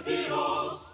heroes.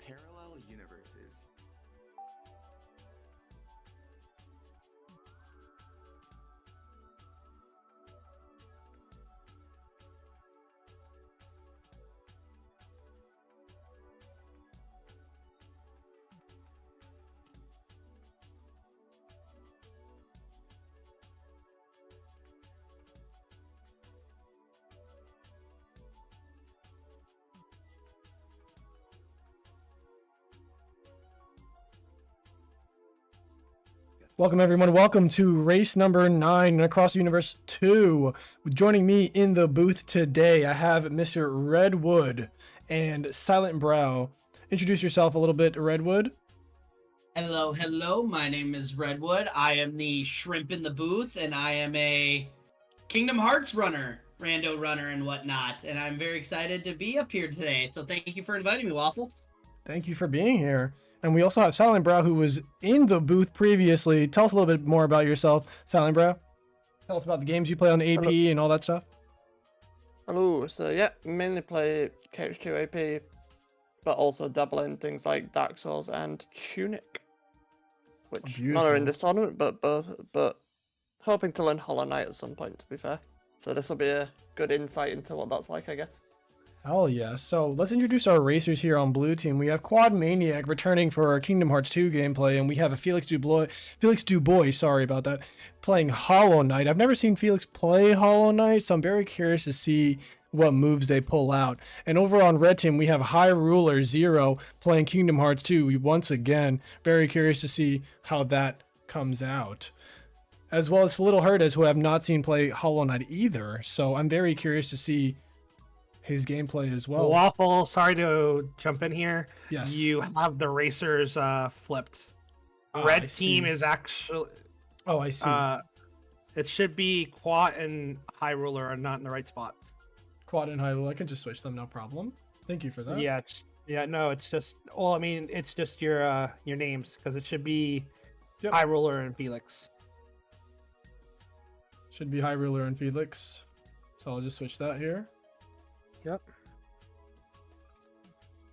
Parallel universes. Welcome everyone. Welcome to race number 9 Across the Universe 2. Joining me in the booth today, I have Mr. Redwood and Silent Brow. Introduce yourself a little bit, Redwood. Hello. My name is Redwood. I am the shrimp in the booth, and I am a Kingdom Hearts runner, rando runner, and whatnot. And I'm very excited to be up here today. So thank you for inviting me, Waffle. Thank you for being here. And we also have Silent Brow, who was in the booth previously. Tell us a little bit more about yourself, Silent Brow. Tell us about the games you play on AP and all that stuff. Hello, so yeah, mainly play KH2 AP, but also dabble in things like Dark Souls and Tunic, which none are in this tournament, but hoping to learn Hollow Knight at some point, to be fair. So this will be a good insight into what that's like, I guess. Hell yeah. So let's introduce our racers here on blue team. We have QUATMANIAC returning for our Kingdom Hearts 2 gameplay, and we have a Felix Dubois, sorry about that, playing Hollow Knight. I've never seen Felix play Hollow Knight, so I'm very curious to see what moves they pull out. And over on red team, we have High Ruler Zero playing Kingdom Hearts 2 once again. Very curious to see how that comes out. As well as LITTLEHERDEZ, who I have not seen play Hollow Knight either. So I'm very curious to see his gameplay as well. Waffle, sorry to jump in here. Yes. You have the racers flipped. Red team is actually... Oh, I see. It should be Quat and High Ruler are not in the right spot. Quad and High Ruler, I can just switch them, no problem. Thank you for that. Yeah, it's just... Well, I mean, it's just your names, because it should be High Ruler and Felix. Should be High Ruler and Felix. So I'll just switch that here. Yep.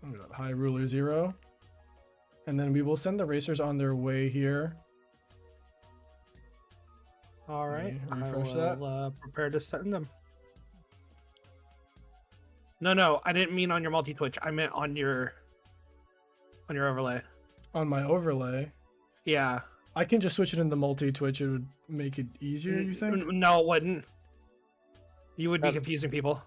We got High Ruler Zero. And then we will send the racers on their way here. All right. Refresh I will prepare to send them. No, I didn't mean on your multi-twitch. I meant on your overlay. On my overlay? Yeah. I can just switch it in the multi-twitch. It would make it easier, you think? No, it wouldn't. You would be confusing people.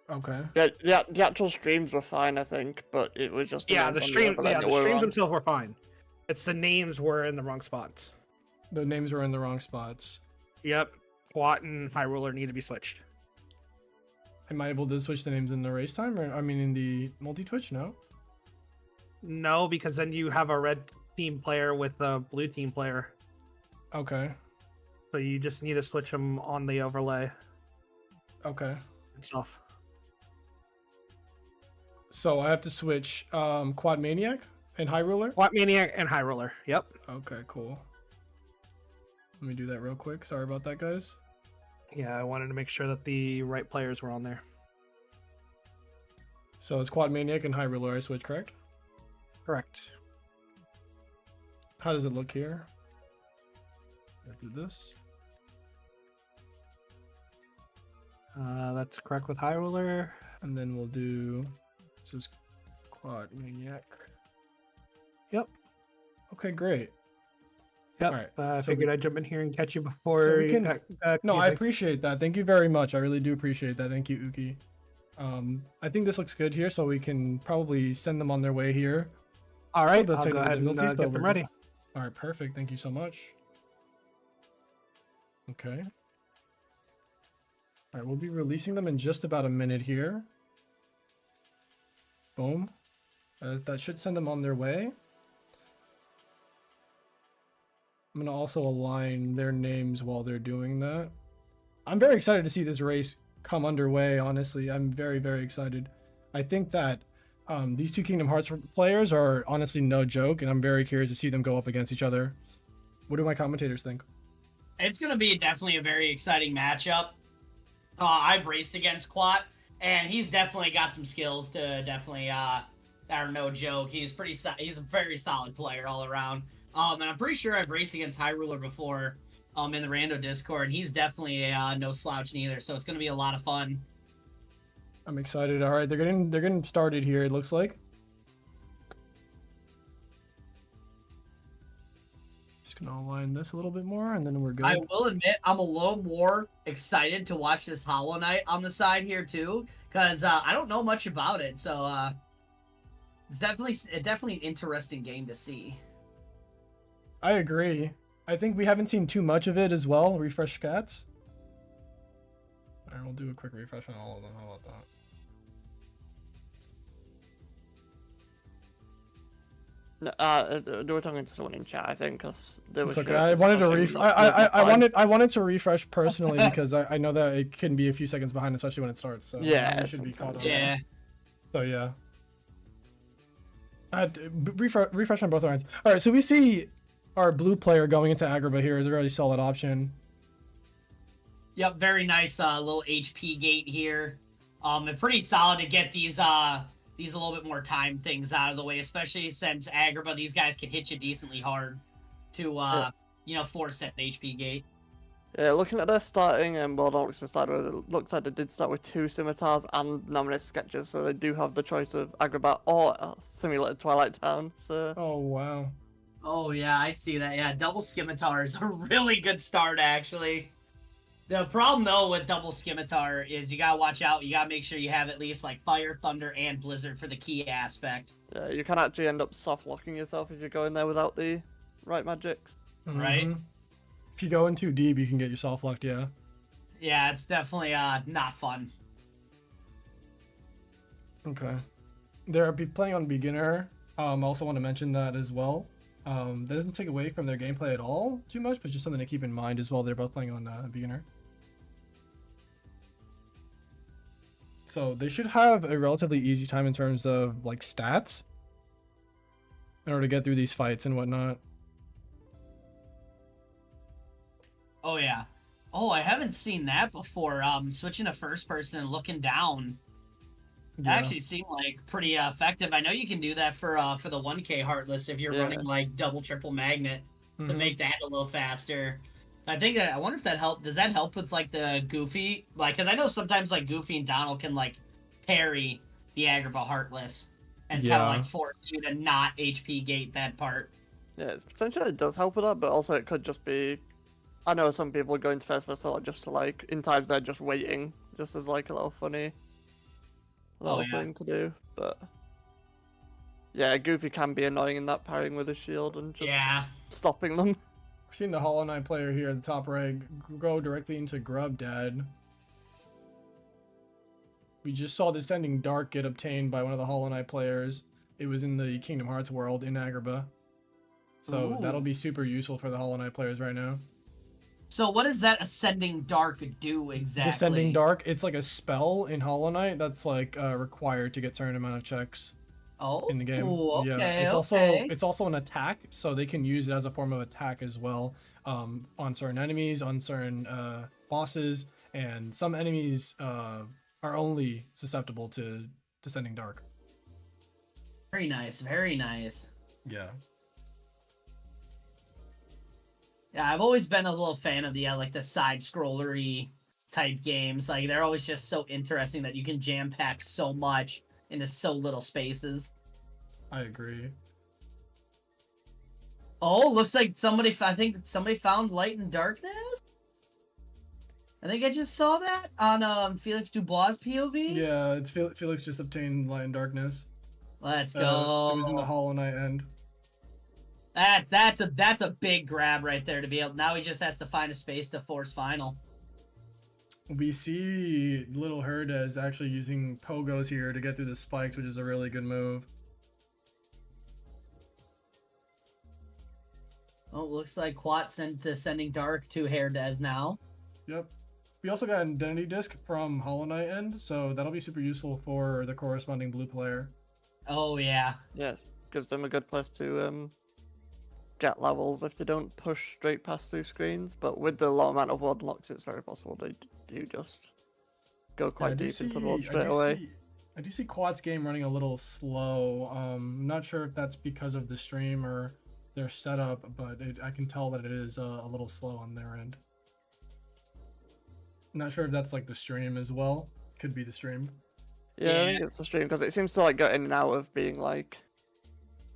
Okay. Yeah, the actual streams were fine, I think, but it was just the streams themselves were fine. It's the names were in the wrong spots. The names were in the wrong spots. Yep. Quat and High Ruler need to be switched. Am I able to switch the names in the race time? Or I mean in the multi-twitch? No? No, because then you have a red team player with a blue team player. Okay. So you just need to switch them on the overlay. Okay. Itself. So I have to switch QUATMANIAC and High Ruler? QUATMANIAC and High Ruler, yep. Okay, cool. Let me do that real quick. Sorry about that, guys. Yeah, I wanted to make sure that the right players were on there. So it's QUATMANIAC and High Ruler I switch, correct? Correct. How does it look here? I do this. That's correct with High Ruler. And then we'll do... This is QUATMANIAC. Yep. Okay, great. Yep. All right. I figured I'd jump in here and catch you before So we you can... got No, I appreciate that. Thank you very much. I really do appreciate that. Thank you, Uki. I think this looks good here, so we can probably send them on their way here. All right, I'll go ahead and get them ready. All right, perfect. Thank you so much. Okay. All right, we'll be releasing them in just about a minute here. Boom. That should send them on their way. I'm going to also align their names while they're doing that. I'm very excited to see this race come underway, honestly. I'm very, very excited. I think that these two Kingdom Hearts players are honestly no joke, and I'm very curious to see them go up against each other. What do my commentators think? It's going to be definitely a very exciting matchup. I've raced against Quat, and he's definitely got some skills to definitely, that are no joke. He's he's a very solid player all around. And I'm pretty sure I've raced against High Ruler before in the Rando Discord, and he's definitely no slouch neither, so it's going to be a lot of fun. I'm excited. All right, they're getting started here, it looks like. Just going to align this a little bit more, and then we're good. I will admit, I'm a little more excited to watch this Hollow Knight on the side here, too, because I don't know much about it, so it's definitely an interesting game to see. I agree. I think we haven't seen too much of it as well. Refresh stats. Alright, we'll do a quick refresh on all of them. How about that? They were talking to someone in chat, I think, because they were. It's okay. I wanted to I wanted to refresh personally because I know that it can be a few seconds behind, especially when it starts. So yeah, it should be caught up. Yeah. So yeah. I had to refresh on both lines. All right, so we see our blue player going into Agrabah here is a really solid option. Yep, very nice little HP gate here. And pretty solid to get these a little bit more time things out of the way, especially since Agrabah, these guys can hit you decently hard to you know, force that HP gate. Yeah, looking at their starting and World Orcs started with, it looks like they did start with 2 scimitars and nominate sketches, so they do have the choice of Agrabah or Simulated Twilight Town. So. Oh wow. Oh yeah, I see that. Yeah, double scimitar is a really good start actually. The problem though with double scimitar is you gotta watch out. You gotta make sure you have at least like fire, thunder, and blizzard for the key aspect. Yeah, you can actually end up soft locking yourself if you go in there without the right magics. Right? If you go in too deep, you can get yourself locked. Yeah. Yeah, it's definitely not fun. Okay. They're playing on beginner. I also want to mention that as well. That doesn't take away from their gameplay at all too much, but just something to keep in mind as well. They're both playing on beginner. So they should have a relatively easy time in terms of like stats in order to get through these fights and whatnot. Oh yeah. Oh, I haven't seen that before. Switching to first person and looking down. That actually seemed like pretty effective. I know you can do that for the 1K Heartless if you're running like double triple magnet to make that a little faster. I wonder if that help. Does that help with like the Goofy? Like, because I know sometimes like Goofy and Donald can like parry the Agrabah Heartless and kind of like force you to not HP gate that part. Yeah, it's potentially it does help with that, but also it could just be. I know some people go into first person just to like in times they're just waiting, just as like a little funny little thing to do, but yeah, Goofy can be annoying in that parrying with a shield and just stopping them. We're seeing the Hollow Knight player here at the top right go directly into Grub Dad. We just saw the Descending Dark get obtained by one of the Hollow Knight players. It was in the Kingdom Hearts world in Agrabah. So that'll be super useful for the Hollow Knight players right now. So what does that Ascending Dark do exactly? Descending Dark, it's like a spell in Hollow Knight that's like required to get certain amount of checks in the game. Okay, it's also an attack, so they can use it as a form of attack as well on certain enemies, on certain bosses, and some enemies are only susceptible to Descending Dark. Very nice, very nice. Yeah. Yeah, I've always been a little fan of the like the side scrollery type games. Like they're always just so interesting that you can jam pack so much into so little spaces. I agree. Oh, looks like I think somebody found Light and Darkness. I think I just saw that on Felix Dubois' POV. Yeah, it's Felix just obtained Light and Darkness. Let's go. It was in the Hollow Knight end. That's a big grab right there to be able. Now he just has to find a space to force final. We see LITTLEHERDEZ actually using pogos here to get through the spikes, which is a really good move. Oh, looks like Quat sent Descending Dark to Herdez now. Yep. We also got an Identity Disc from Hollow Knight end, so that'll be super useful for the corresponding blue player. Oh yeah. Yeah, gives them a good place to get levels if they don't push straight past through screens, but with the low amount of ward locks, it's very possible they do just go quite deep into the ward straight away. I do see Quat's game running a little slow. I'm not sure if that's because of the stream or their setup, but I can tell that it is a little slow on their end. Not sure if that's like the stream as well. Could be the stream. Yeah, I think it's the stream because it seems to like go in and out of being like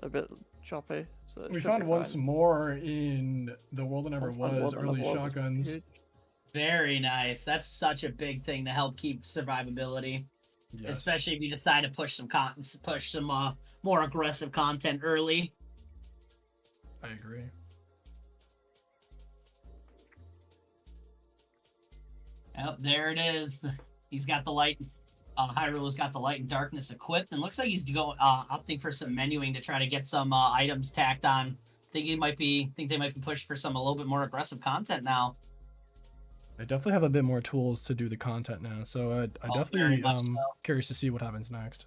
a bit choppy. So we found once more in The World That Never Was, early shotguns. Very nice. That's such a big thing to help keep survivability. Yes. Especially if you decide to push some more aggressive content early. I agree. Yep, there it is. He's got the light. Hyrule's got the light and darkness equipped, and looks like he's going opting for some menuing to try to get some items tacked on. Think they might be pushed for some a little bit more aggressive content now. I definitely have a bit more tools to do the content now, so I definitely curious to see what happens next.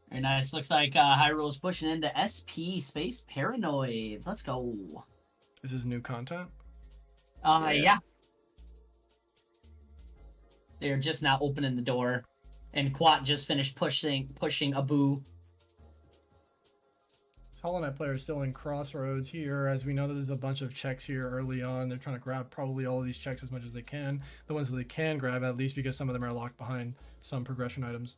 Very nice. Looks like Hyrule's pushing into SP Space Paranoids. Let's go. This is new content. Yeah. They're just now opening the door, and Quat just finished pushing Abu. Hollow Knight player is still in crossroads here, as we know that there's a bunch of checks here early on. They're trying to grab probably all of these checks as much as they can. The ones that they can grab, at least, because some of them are locked behind some progression items.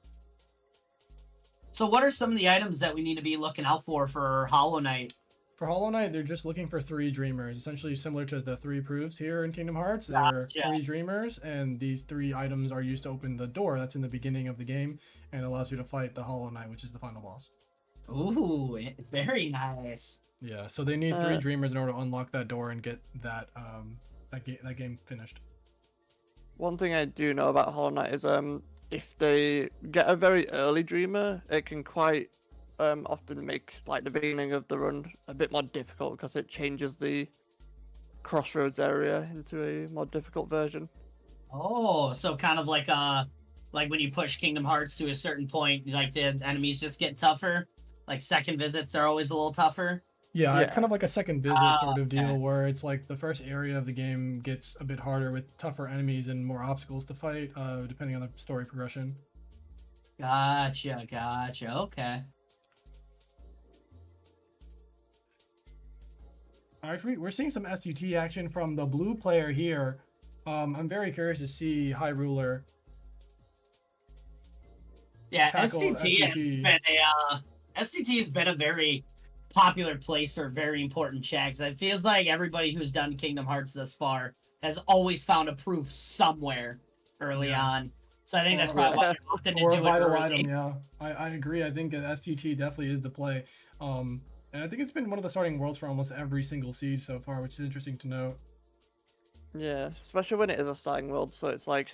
So what are some of the items that we need to be looking out for Hollow Knight? For Hollow Knight, they're just looking for 3 Dreamers, essentially similar to the 3 proofs here in Kingdom Hearts. There are 3 Dreamers, and these 3 items are used to open the door that's in the beginning of the game, and allows you to fight the Hollow Knight, which is the final boss. Ooh, very nice. Yeah, so they need 3 Dreamers in order to unlock that door and get that that game finished. One thing I do know about Hollow Knight is if they get a very early Dreamer, it can quite often make like the beginning of the run a bit more difficult because it changes the crossroads area into a more difficult version. Oh, so kind of like when you push Kingdom Hearts to a certain point, like the enemies just get tougher. Like second visits are always a little tougher. Yeah, it's kind of like a second visit sort of deal, okay. where it's like the first area of the game gets a bit harder with tougher enemies and more obstacles to fight, depending on the story progression. Gotcha. Okay. Alright, we're seeing some STT action from the blue player here. I'm very curious to see Hyruler. Yeah, Tackle STT has been a very popular place for very important checks. It feels like everybody who's done Kingdom Hearts thus far has always found a proof somewhere early on. So I think that's probably why they opted Or into a vital it item, yeah. I agree. I think that STT definitely is the play. And I think it's been one of the starting worlds for almost every single seed so far, which is interesting to note. Yeah, especially when it is a starting world, so it's like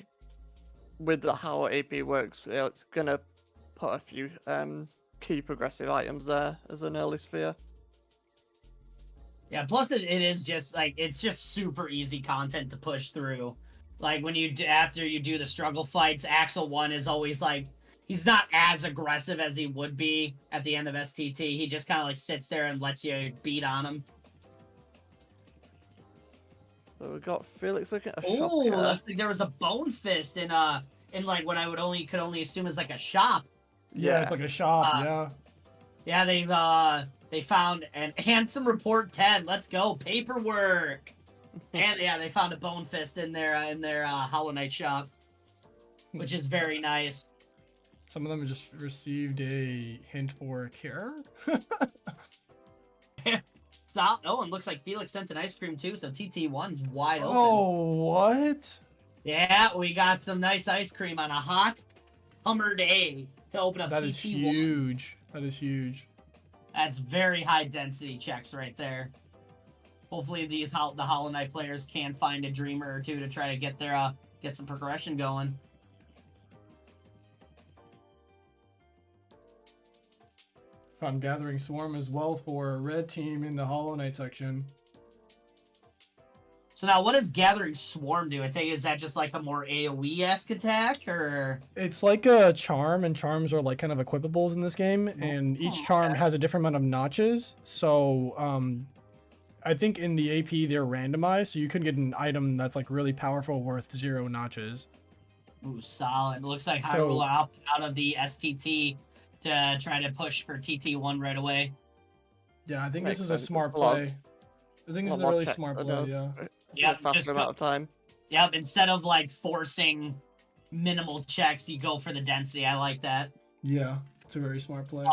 with how AP works, it's gonna put a few key progressive items there as an early sphere. Yeah, plus it is just like it's just super easy content to push through. Like when after you do the struggle fights, Axel 1 is always like he's not as aggressive as he would be at the end of STT. He just kind of like sits there and lets you beat on him. So we've got Felix looking at a shop. Oh, looks like there was a bone fist in like what I could only assume is like a shop. Yeah, it's like a shop, yeah. Yeah, they found an handsome report 10. Let's go, paperwork. And yeah, they found a bone fist in their Hollow Knight shop, which is very nice. Some of them just received a hint for care. Stop. Oh, and looks like Felix sent an ice cream too, so TT1's wide open. Oh, what? Yeah, we got some nice ice cream on a hot summer day to open up TT1. That is huge. That is huge. That's very high density checks right there. Hopefully the Hollow Knight players can find a dreamer or two to try to get their get some progression going. Found Gathering Swarm as well for red team in the Hollow Knight section. So now, what does Gathering Swarm do? I take it, is that just like a more AoE-esque attack, or? It's like a charm, and charms are like kind of equipables in this game, and each charm has a different amount of notches. So, I think in the AP they're randomized, so you could get an item that's like really powerful worth 0 notches. Ooh, solid. Looks like Hyrule opted out of the STT to try to push for TT1 right away. Yeah, I think this is a smart play. I think this is a really smart play, yeah. Yep, faster amount of time. Yep, instead of like forcing minimal checks, you go for the density. I like that. Yeah, it's a very smart play.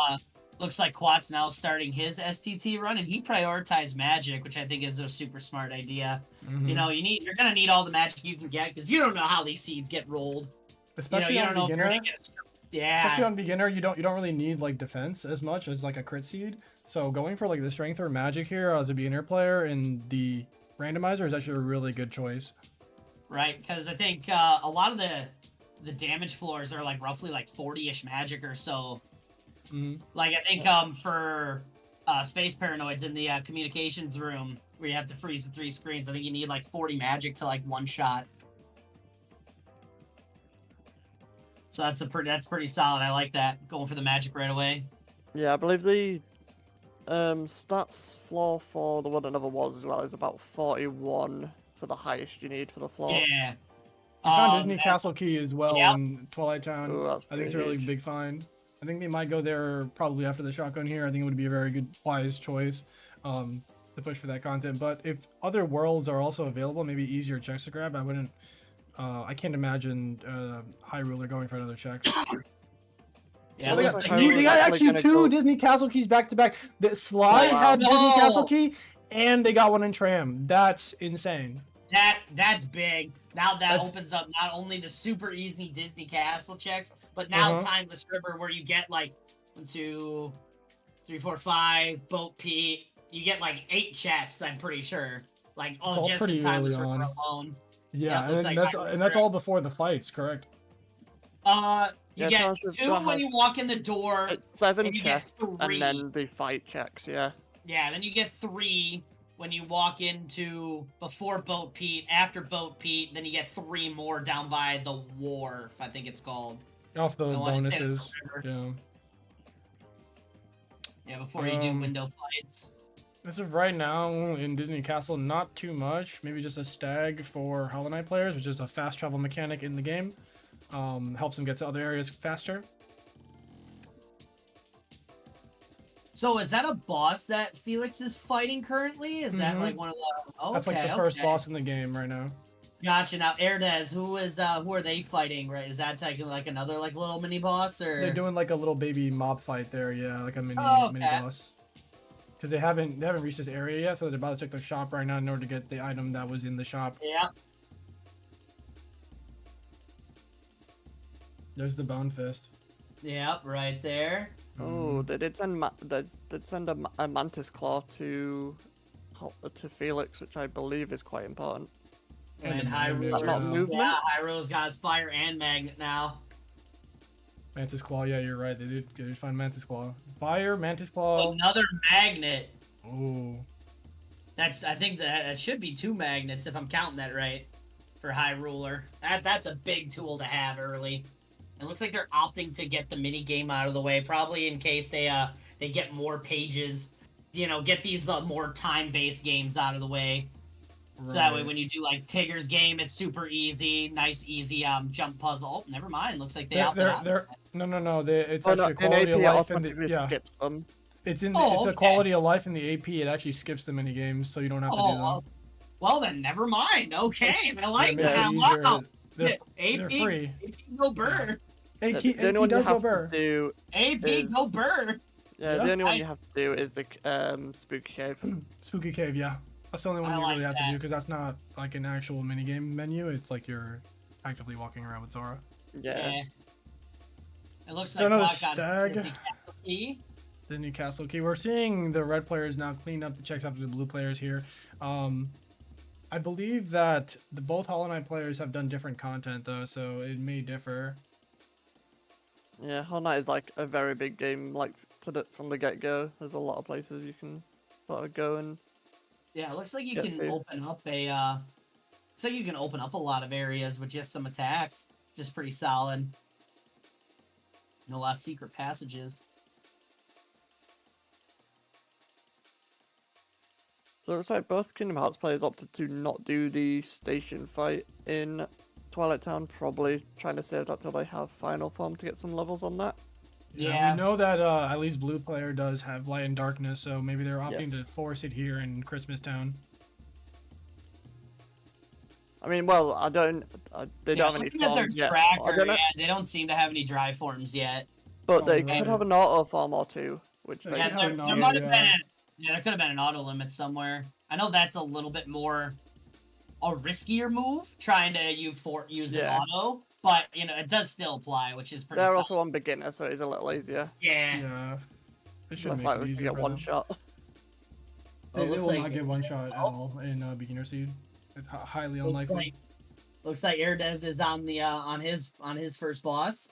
Looks like Quat's now starting his STT run, and he prioritized magic, which I think is a super smart idea. Mm-hmm. You know, you're gonna need all the magic you can get because you don't know how these seeds get rolled. Especially on beginner. Yeah. Especially on beginner, you don't really need like defense as much as like a crit seed. So going for like the strength or magic here as a beginner player in the randomizer is actually a really good choice. Right, because I think a lot of the damage floors are like roughly like 40-ish magic or so. Like I think for space paranoids in the communications room where you have to freeze the 3 screens, I think you need like 40 magic to like one shot. So that's pretty solid. I like that, going for the magic right away. Yeah, I believe the stats floor for the one another was as well is about 41 for the highest you need for the floor. Yeah. I found Disney Castle Key as well Yep. in Twilight Town. Ooh, that's I think it's a pretty really huge. big find. I think they might go there probably after the shotgun here. I think it would be a very good, wise choice to push for that content. But if other worlds are also available, maybe easier checks to grab, I wouldn't. I can't imagine High Ruler going for another check. Yeah, They it got, looks like two, like they got actually actually gonna 2 go- Disney Castle Keys back to back. The Sly Oh, wow. had Disney No. Castle Key, and they got one in Tram. That's insane. that's big. Now that That's- opens up not only the super easy Disney Castle checks, but now Timeless River, where you get like 1, 2, 3, 4, 5 Boat Pete. You get like 8 chests. I'm pretty sure. Like all just pretty in Timeless early River on. alone. Yeah, looks and like that's all before the fights, correct? You Yeah, get Timeless River 2 when has- you walk in the door. It's 7 and you get chests 3. and then the fight checks, yeah. Yeah, then you get 3 when you walk into before Boat Pete, after Boat Pete, then you get 3 more down by the wharf, I think it's called. Off the I wanna say bonuses. River. Yeah. Yeah, before you do window fights. As of right now in Disney Castle, not too much. Maybe just a stag for Hollow Knight players, which is a fast travel mechanic in the game. Helps them get to other areas faster. So is that a boss that Felix is fighting currently? Is that like one of the? Oh, That's like the first boss in the game right now. Gotcha. Now, Erdez, who are they fighting? Right? Is that like another like little mini boss or? They're doing like a little baby mob fight there, yeah, like a mini mini boss. Because they haven't reached this area yet, so they're about to check the shop right now in order to get the item that was in the shop. Yeah. There's the Bone Fist. Yep, right there. Oh, they did send a Mantis Claw to Felix, which I believe is quite important. And Magnet, Hyrule. not movement? Yeah, Hyrule's got his fire and magnet now. Mantis Claw, yeah, you're right. They did find Mantis Claw. Fire, Mantis Claw. Another magnet. Oh. I think that should be 2 magnets if I'm counting that right for Hyruler. That's a big tool to have early. It looks like they're opting to get the mini game out of the way, probably in case they get more pages. You know, get these more time-based games out of the way. So that way, when you do like Tigger's game, it's super easy, nice, easy jump puzzle. Oh, never mind. Looks like they opted out. No. It's Oh, no, actually a in quality AP of it life in the automatically skips them. It's in Oh, it's a okay. quality of life in the AP. It actually skips the mini games, so you don't have to do them. Well then, never mind. Okay, I like makes it that. easier. Wow. They're AP, free. AP go burr. AP, The only AP one you does go have to burr. do AP is- go burr. Yeah, Yeah. the only one Nice. you have to do is the Spooky Cave. Spooky Cave, yeah. That's the only one I you like really have to that. do because that's not like an actual mini game menu. It's like you're actively walking around with Zora. Yeah. It looks Got like another Clock got stag. the capital key. The Newcastle Key. We're seeing the red players now clean up the checks after the blue players here. I believe that both Hollow Knight players have done different content though, so it may differ. Yeah, Hollow Knight is like a very big game, like from the get-go. There's a lot of places you can sort of go and Yeah, it looks like you Yeah, can too. open up a looks like you can open up a lot of areas with just some attacks. Just pretty solid. No lot of secret passages. So it's like both Kingdom Hearts players opted to not do the station fight in Twilight Town, probably trying to save that till they have final form to get some levels on that. Yeah. We know that at least blue player does have light and darkness, so maybe they're opting Yes. to force it here in Christmas Town. I mean, well, they don't have any looking at their forms yet. tracker, I don't know, yeah, they don't seem to have any dry forms yet. but they right. could have an auto form or two, which They they Yeah, could there, have an there auto, might have yeah. been there could have been an auto limit somewhere. I know that's a little bit more a riskier move, trying to use an Yeah. auto, but you know it does still apply, which is pretty. They're solid. also on beginner, so it's a little easier. Yeah. Yeah. It should Less make it likely to easier get for one them. shot. It looks will like not get one shot at all in beginner seed. It's highly unlikely. Looks like Erdez is on the on his first boss.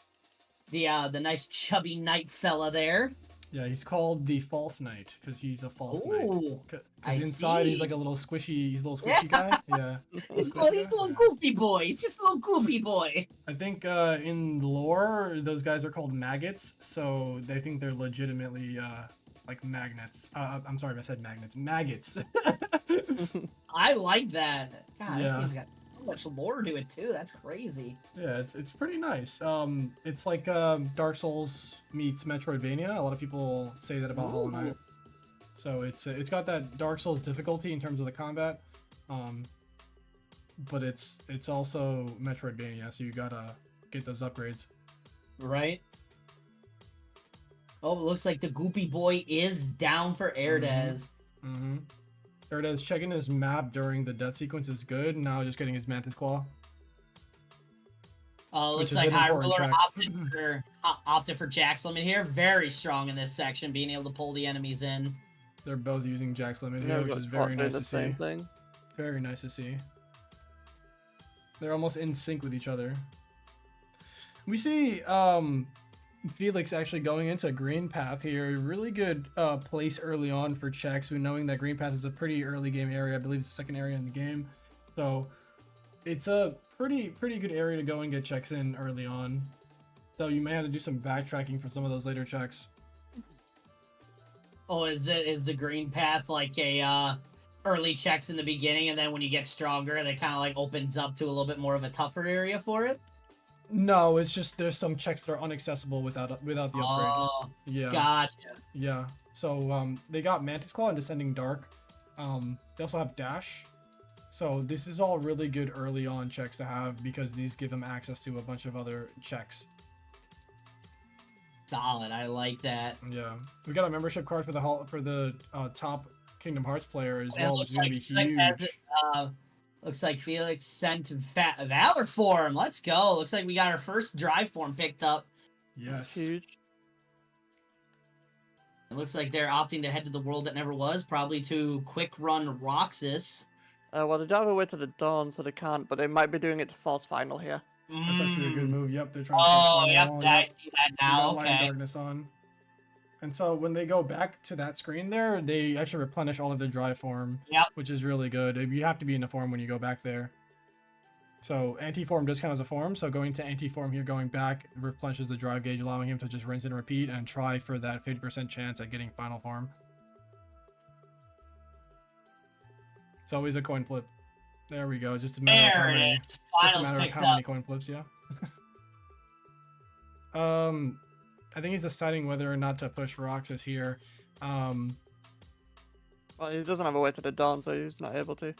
The nice chubby knight fella there. Yeah, he's called the false knight because he's a false knight. Ooh, Because inside he's like a little squishy. He's a little squishy guy. Yeah. He's a Squishy little guy? Yeah. goofy boy. He's just a little goofy boy. I think in lore those guys are called maggots, so they think they're legitimately like magnets. I'm sorry if I said magnets. Maggots. I like that. God, this Yeah. game's got so much lore to it too. That's crazy. Yeah, it's pretty nice. It's like Dark Souls meets Metroidvania. A lot of people say that about Hollow Knight. So it's got that Dark Souls difficulty in terms of the combat, but it's also Metroidvania. So you gotta get those upgrades. Right. Oh, it looks like the goopy boy is down for Erdez. Mm-hmm. There it is. Checking his map during the death sequence is good. Now just getting his Mantis Claw. Looks is like an High important Ruler track. opted for Jack's Limit here. Very strong in this section, being able to pull the enemies in. They're both using Jack's Limit Yeah, here, we've which is got very Quat doing nice the to same see. thing. Very nice to see. They're almost in sync with each other. We see Felix actually going into Green Path here. Really good place early on for checks, knowing that Green Path is a pretty early game area. I believe it's the second area in the game. So it's a pretty good area to go and get checks in early on. Though you may have to do some backtracking for some of those later checks. Oh, is the green path like a early checks in the beginning, and then when you get stronger, it kind of like opens up to a little bit more of a tougher area for it? No, it's just there's some checks that are inaccessible without the upgrade. Oh, Yeah. gotcha. Yeah. So they got Mantis Claw and Descending Dark. They also have Dash. So this is all really good early on checks to have because these give them access to a bunch of other checks. Solid. I like that. Yeah. We got a membership card for the top Kingdom Hearts player as well, which is gonna be Felix has huge. it, looks like Felix sent Valor form. Let's go. Looks like we got our first drive form picked up. Yes. Huge. It looks like they're opting to head to the world that never was, probably to quick run Roxas. Well, they don't have a way to the dawn, so they can't, but they might be doing it to Force Final here. That's actually a good move. Yep, they're trying to Oh, force yep, one I on. see that We now. got Light and Okay. Darkness on. And so when they go back to that screen there, they actually replenish all of their drive form, Yep. which is really good. You have to be in the form when you go back there. So anti-form does count as a form, so going to anti-form here, going back, replenishes the drive gauge, allowing him to just rinse and repeat and try for that 50% chance at getting final form. It's always a coin flip. There we go. Just a matter of how There many, it is. just a Finals matter of picked how many up. coin flips, yeah. I think he's deciding whether or not to push Roxas here. Well, he doesn't have a way to the dawn, so he's not able to.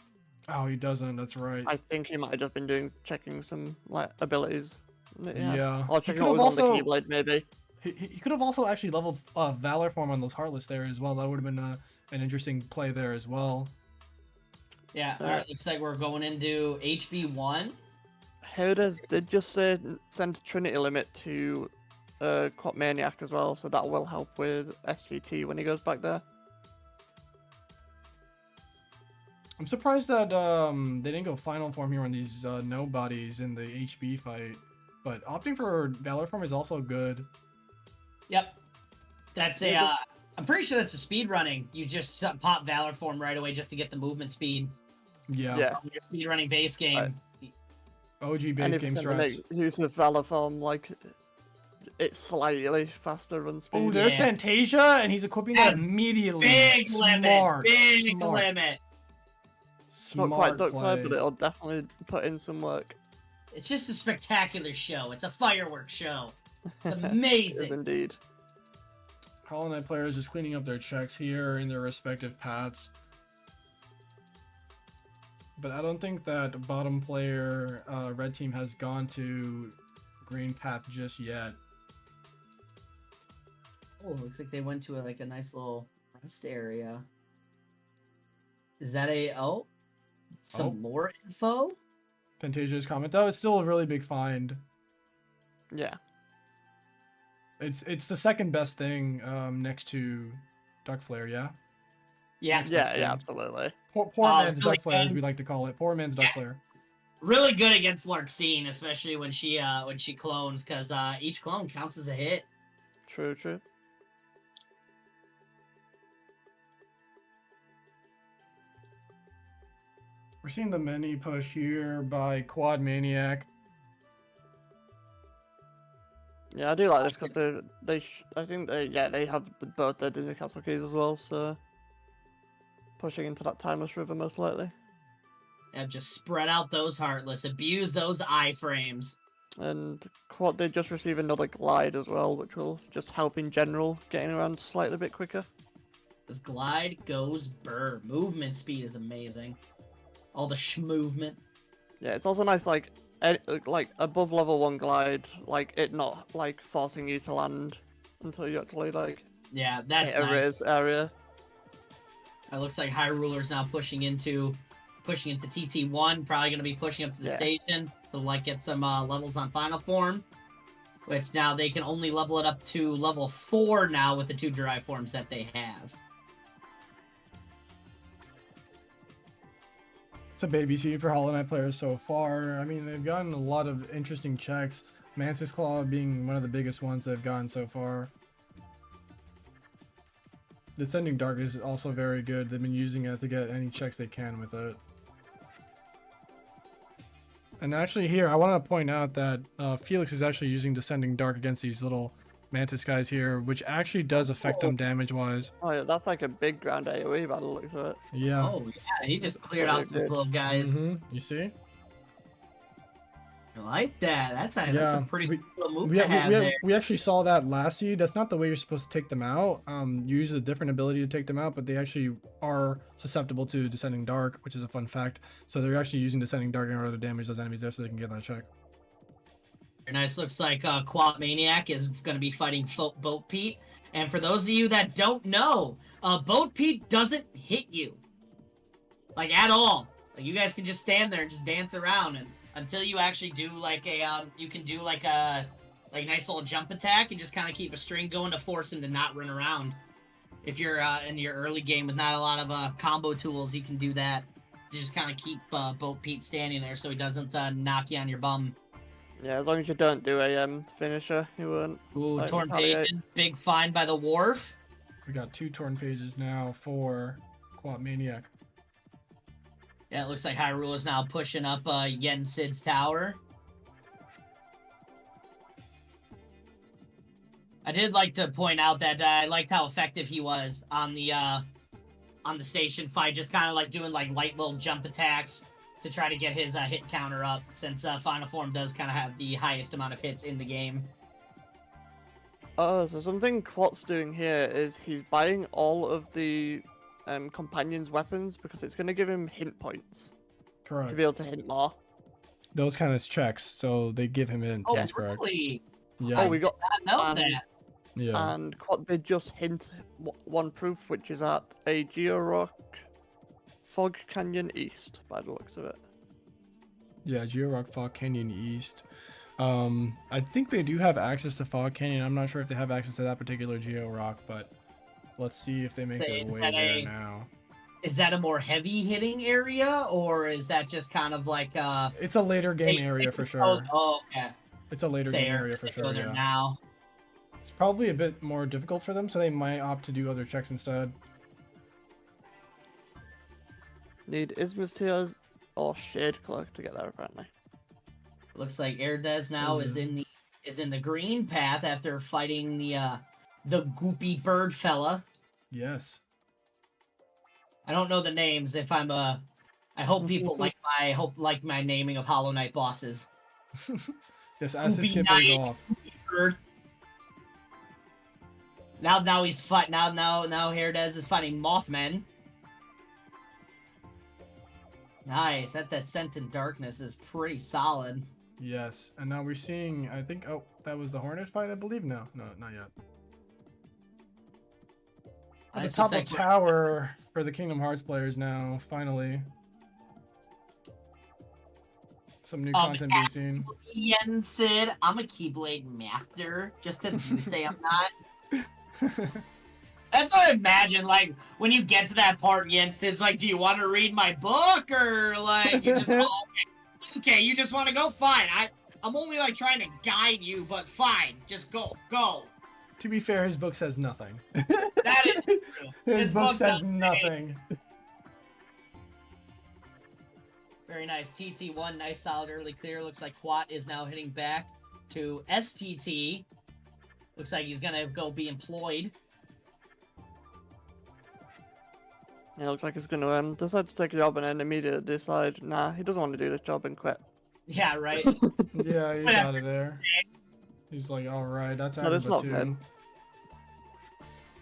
Oh, he doesn't. That's right. I think he might have just been checking some like abilities. Yeah. Or He checking could what have was on the also Keyblade, maybe. he could have also actually leveled Valor form on those Heartless there as well. That would have been an interesting play there as well. Yeah, alright, looks like we're going into HB1. Herdez did just send Trinity Limit to QUATMANIAC as well, so that will help with SGT when he goes back there. I'm surprised that they didn't go final form here on these nobodies in the HB fight, but opting for Valor form is also good. Yep. That's a, Yeah, I'm pretty sure that's a speed running. You just pop Valor form right away just to get the movement speed. Yeah. Yeah. Your speed running base game. Right. OG And base if game they strats. make use of Valor Form, like, it's slightly faster run speed. Oh, there's Yeah. Fantasia, and he's equipping that And immediately. Big Smart. limit. Big Smart. limit. It's not Smart quite duck play, but plays. it'll definitely put in some work. It's just a spectacular show. It's a fireworks show. It's It is amazing. indeed. Hollow Knight players just cleaning up their checks here in their respective paths. But I don't think that bottom player, red team, has gone to green path just yet. Oh, looks like they went to a nice little rest area. Is that some lore info? Fantasia's comment, though, it's still a really big find. Yeah. It's the second best thing next to Duck Flare, yeah? Yeah, Yeah, absolutely. Poor man's really duck flare, as good. we like to call it. Poor man's duck Yeah. flare. Really good against Larxene, especially when she clones, because each clone counts as a hit. True. We're seeing the mini push here by QUATMANIAC. Yeah, I do like this because I think they have both their Disney Castle keys as well, so pushing into that timeless river most likely. And just spread out those Heartless, abuse those iframes. And Quad did just receive another glide as well, which will just help in general getting around slightly bit quicker. This glide goes burr. Movement speed is amazing. All the movement. Yeah, it's also nice like above level 1 glide, like it not like forcing you to land until you actually like Yeah, that's hit a nice. raised area. It looks like High Ruler's now pushing into TT1, probably going to be pushing up to the station to like get some levels on Final Form, which now they can only level it up to level 4 now with the 2 dry forms that they have. It's a baby seed for Hollow Knight players so far. I mean, they've gotten a lot of interesting checks. Mantis Claw being one of the biggest ones they've gotten so far. Descending Dark is also very good. They've been using it to get any checks they can with it. And actually here, I want to point out that Felix is actually using Descending Dark against these little Mantis guys here, which actually does affect them damage-wise. Oh yeah, that's like a big ground AoE by the looks of it. Yeah. Oh, yeah, he just cleared out those little guys. You see? I like that. That's a pretty cool move We to have there. we actually saw that last seed. That's not the way you're supposed to take them out. You use a different ability to take them out, but they actually are susceptible to Descending Dark, which is a fun fact. So they're actually using Descending Dark in order to damage those enemies there so they can get that check. Very nice. Looks like QUATMANIAC is going to be fighting Boat Pete. And for those of you that don't know, Boat Pete doesn't hit you. Like, at all. Like, you guys can just stand there and just dance around and until you actually do like a you can do like a nice little jump attack and just kind of keep a string going to force him to not run around. If you're in your early game with not a lot of combo tools, you can do that to just kind of keep Boat Pete standing there so he doesn't knock you on your bum. Yeah, as long as you don't do a finisher, you won't. Ooh, like, torn retaliate. pages, big find by the wharf. We got 2 torn pages now for QUATMANIAC. Yeah, it looks like Hyrule's now pushing up Yen Sid's tower. I did like to point out that I liked how effective he was on the station fight, just kind of like doing like light little jump attacks to try to get his hit counter up, since Final Form does kind of have the highest amount of hits in the game. Oh, so something Quat's doing here is he's buying all of the companion's weapons because it's going to give him hint points to Correct. be able to hint more. Those kind of checks, so they give him in. Oh, That's correct. really? Yeah. Oh, we got I know that. Yeah. and Quat did just hint one proof, which is at a Georock Fog Canyon East, by the looks of it. Yeah, Georock Fog Canyon East. I think they do have access to Fog Canyon. I'm not sure if they have access to that particular Georock, but let's see if they make their Is way that there now. Is that a more heavy hitting area, or is that just kind of like It's a later game area for sure. Oh, okay. It's a later Say game or area for go sure. there Yeah. now. It's probably a bit more difficult for them, so they might opt to do other checks instead. Need Isma's Tears or Shade Cloak to get there, apparently. Looks like Erdez now is in the green path after fighting the goopy bird fella. Yes. I don't know the names. If I'm I hope people like my naming of Hollow Knight bosses. Yes, Acid Goopy Skip is Knight. off. Bird. Now he's fight now Erdez is fighting Mothmen. Nice. That Scent in Darkness is pretty solid. Yes, and now we're seeing, I think, oh, that was the Hornet fight, I believe? No, not yet. At the Nice, top looks of like tower for the Kingdom Hearts players now, finally. Some new content being seen. Yen Sid, I'm a Keyblade master, just because you say I'm not. That's what I imagine. Like when you get to that part, Jens, it's like, do you want to read my book or like you just okay, you just want to go? Fine. I'm only like trying to guide you, but fine, just go. To be fair, his book says nothing. That is true. His book says does say- nothing. Very nice. TT1, nice solid early clear. Looks like Quat is now heading back to STT. Looks like he's gonna go be employed. Yeah, looks like he's gonna decide to take a job and then immediately decide, nah, he doesn't want to do this job and quit. Yeah, right. Yeah, he's out of there. He's like, all right, that's out of not the fair. tune.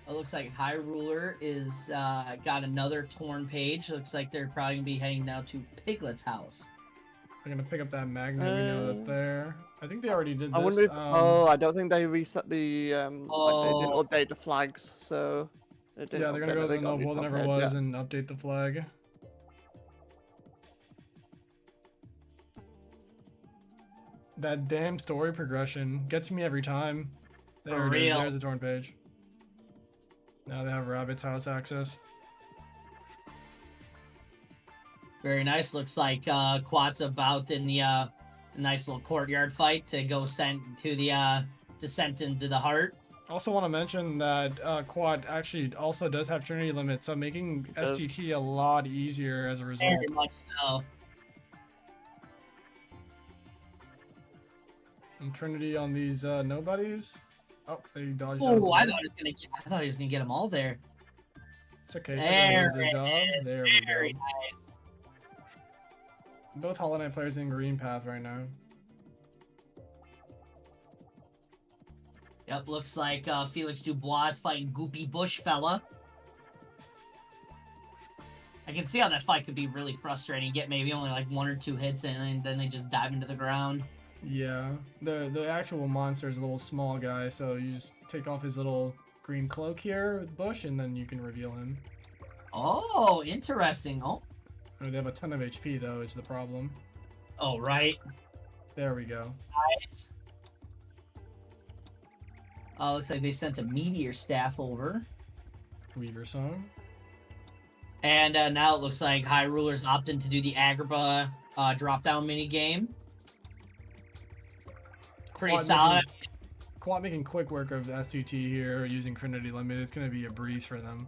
It looks like High Ruler is got another torn page. Looks like they're probably gonna be heading now to Piglet's house. I'm gonna pick up that magnet. We know that's there. I think they already did this. I wonder if, I don't think they reset the, like they didn't Oh. update the flags, so... it didn't yeah, they're gonna update go to it, the they got noble that never repopulated, was yeah. and update the flag. That damn story progression gets me every time. There For it is. real. There's a torn page. Now they have Rabbit's house access. Very nice. Looks like Quat's about in the nice little courtyard fight to go send to the descent into the heart. Also want to mention that Quad actually also does have Trinity limit, so making does. STT a lot easier as a result. Very much so. And Trinity on these nobodies. Oh, they dodged out. Oh, I thought he was gonna get them all there. It's okay. There Second does the job. is. There we Very go. nice. Both Hollow Knight players in green path right now. Yep, looks like Felix Dubois is fighting Goopy Bush fella. I can see how that fight could be really frustrating. Get maybe only like 1 or 2 hits and then they just dive into the ground. Yeah, the actual monster is a little small guy, so you just take off his little green cloak here with Bush, and then you can reveal him. Oh, interesting. Oh, They have a ton of HP though, is the problem. oh, right. There we go. Nice. Oh, looks like they sent a meteor staff over. Weaver song. And now it looks like High Ruler's opting to do the Agrabah drop-down mini game. Pretty Quad solid. Quad making quick work of STT here using Trinity limit. It's gonna be a breeze for them.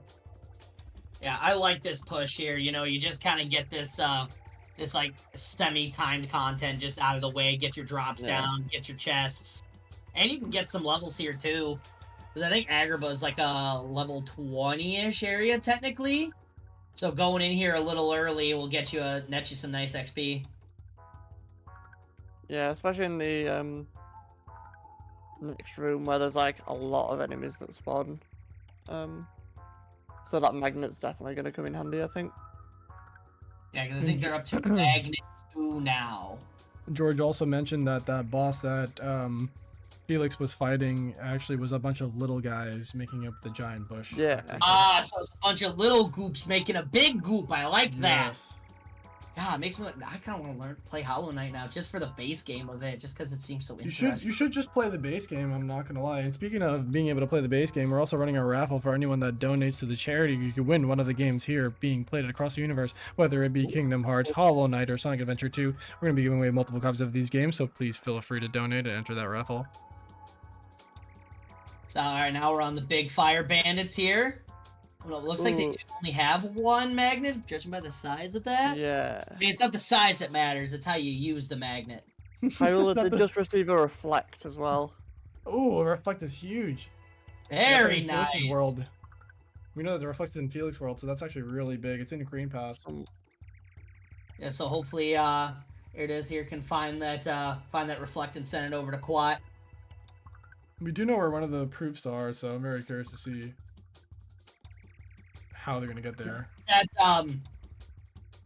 Yeah, I like this push here. You know, you just kind of get this this like semi-timed content just out of the way. Get your drops down, get your chests, and you can get some levels here too. Because I think Agrabah is like a level 20-ish area technically. So going in here a little early will get you net you some nice XP. Yeah, especially in the next room where there's like a lot of enemies that spawn. So that magnet's definitely going to come in handy, I think. Yeah, because I think they're up to Magnet 2 now. George also mentioned that that boss that Felix was fighting actually was a bunch of little guys making up the giant bush. Yeah. Ah, so it's a bunch of little goops making a big goop. I like that. Yes. God, it makes me. I kind of want to play Hollow Knight now, just for the base game of it, just because it seems so You interesting. should just play the base game. I'm not gonna lie. And speaking of being able to play the base game, we're also running a raffle for anyone that donates to the charity. You can win one of the games here being played across the universe, whether it be Kingdom Hearts, Hollow Knight, or Sonic Adventure 2. We're gonna be giving away multiple copies of these games, so please feel free to donate and enter that raffle. So, all right, now we're on the big fire bandits here. Well, it looks like they Ooh. do only have one magnet, judging by the size of that. Yeah. I mean, it's not the size that matters; it's how you use the magnet. Hyrule It's not did the- just receive a reflect as well. Ooh, Reflect is huge. Very That's in nice. Felix's world. We know that the Reflect is in Felix world, so that's actually really big. It's in Green Path. Yeah, so hopefully, here it is. Here can find that reflect and send it over to Quat. We do know where one of the proofs are, so I'm very curious to see how they're gonna get there. That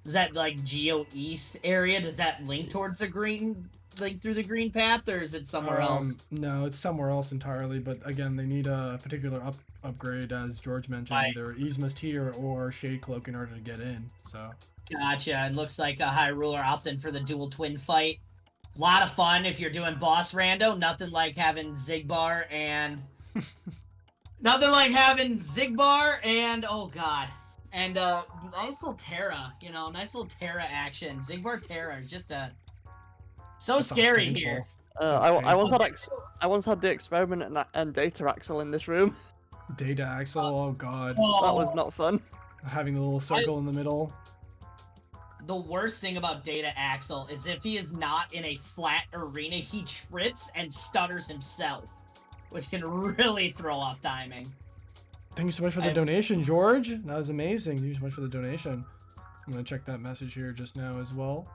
is that like Geo East area? Does that link towards the green, like through the green path, or is it somewhere else? No, it's somewhere else entirely. But again, they need a particular upgrade, as George mentioned, Right. either Yzma's Tier or Shade Cloak in order to get in. So Gotcha. It looks like a High Ruler opting for the dual twin fight. A lot of fun if you're doing boss rando. Nothing like having Zigbar and Nothing like having Zigbar and oh god, and nice little Terra. You know, nice little Terra action. Zigbar Terra is just so That sounds scary painful. here. I once had the experiment and data axle in this room. Data Axel, oh god. That was not fun. Having the little circle in the middle. The worst thing about Data Axel is if he is not in a flat arena, he trips and stutters himself, which can really throw off timing. Thank you so much for the donation, George. That was amazing. Thank you so much for the donation. I'm gonna check that message here just now as well.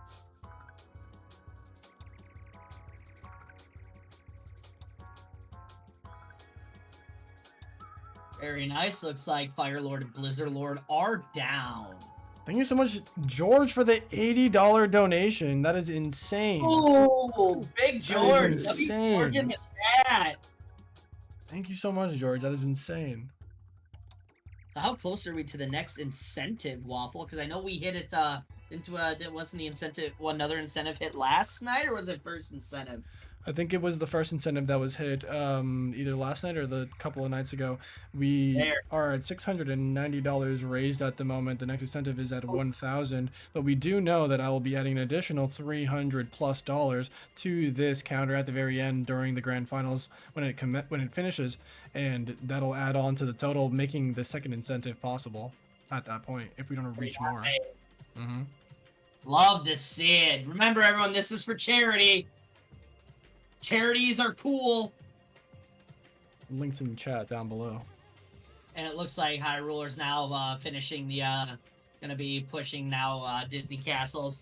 Very nice. Looks like Fire Lord and Blizzard Lord are down. Thank you so much, George, for the $80 donation. That is insane. Oh, Big George. That is W insane. George in the chat. Thank you so much, George. That is insane. How close are we to the next incentive, Waffle? Because I know we hit it, wasn't the incentive, another incentive hit last night, or was it first incentive? I think it was the first incentive that was hit either last night or the couple of nights ago. We are at $690 raised at the moment. The next incentive is at $1,000, but we do know that I will be adding an additional $300+ to this counter at the very end during the grand finals when it finishes, and that'll add on to the total, making the second incentive possible at that point if we don't reach more. Love to see it. Remember, everyone, this is for charity. Charities are cool. Links in the chat down below. And it looks like High Ruler's now finishing the, gonna be pushing now Disney Castle.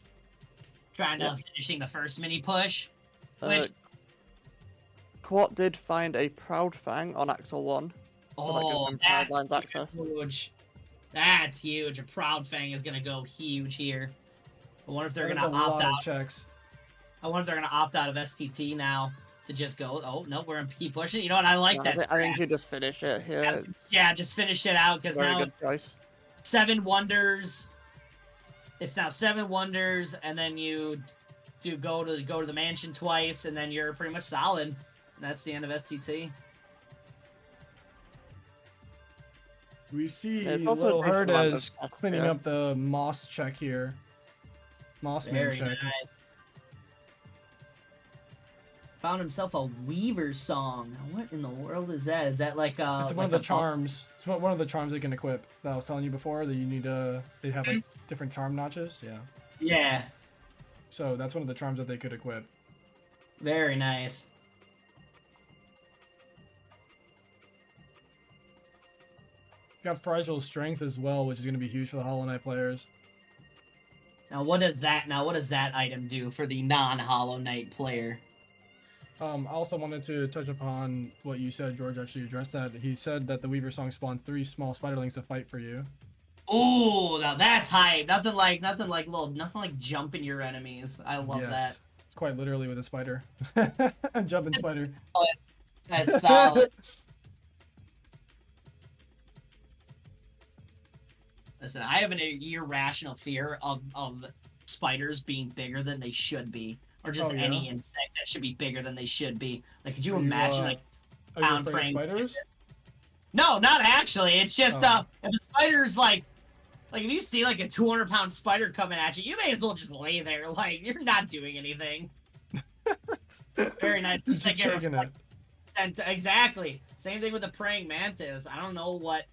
Trying to finishing the first mini push. Which... Quat did find a Proud Fang on Axel 1. Oh, that's huge. That's huge. A Proud Fang is gonna go huge here. I wonder if they're gonna opt out. Checks. I wonder if they're gonna opt out of STT now to just go. Oh no, we're gonna keep pushing. You know what? I like that. I think you just finish it here. Yeah, just finish it out because now good choice. 7 wonders. It's now 7 wonders, and then you do go to the mansion twice, and then you're pretty much solid. And that's the end of STT. We see LITTLEHERDEZ cleaning up the Moss check here. Mossman check. Nice. Found himself a Weaver song. What in the world is that? Is that like it's like one of the charms. It's one of the charms they can equip that I was telling you before that you need to. They have like different charm notches. Yeah. Yeah. So that's one of the charms that they could equip. Very nice. Got Fragile Strength as well, which is going to be huge for the Hollow Knight players. Now what does that item do for the non-Hollow Knight player? I also wanted to touch upon what you said. George actually addressed that. He said that the Weaver song spawns 3 small spiderlings to fight for you. Ooh, now that's hype. Nothing like jumping your enemies. I love that. It's quite literally with a spider. A jumping spider. Solid. That's solid. Listen, I have an irrational fear of spiders being bigger than they should be. Or just any insect that should be bigger than they should be. Like, could you imagine, like, pound praying spiders? No, not actually. It's just, if a spider's, like, if you see, like, a 200-pound spider coming at you, you may as well just lay there. Like, you're not doing anything. Very nice. Just taking it. Exactly. Same thing with the praying mantis. I don't know what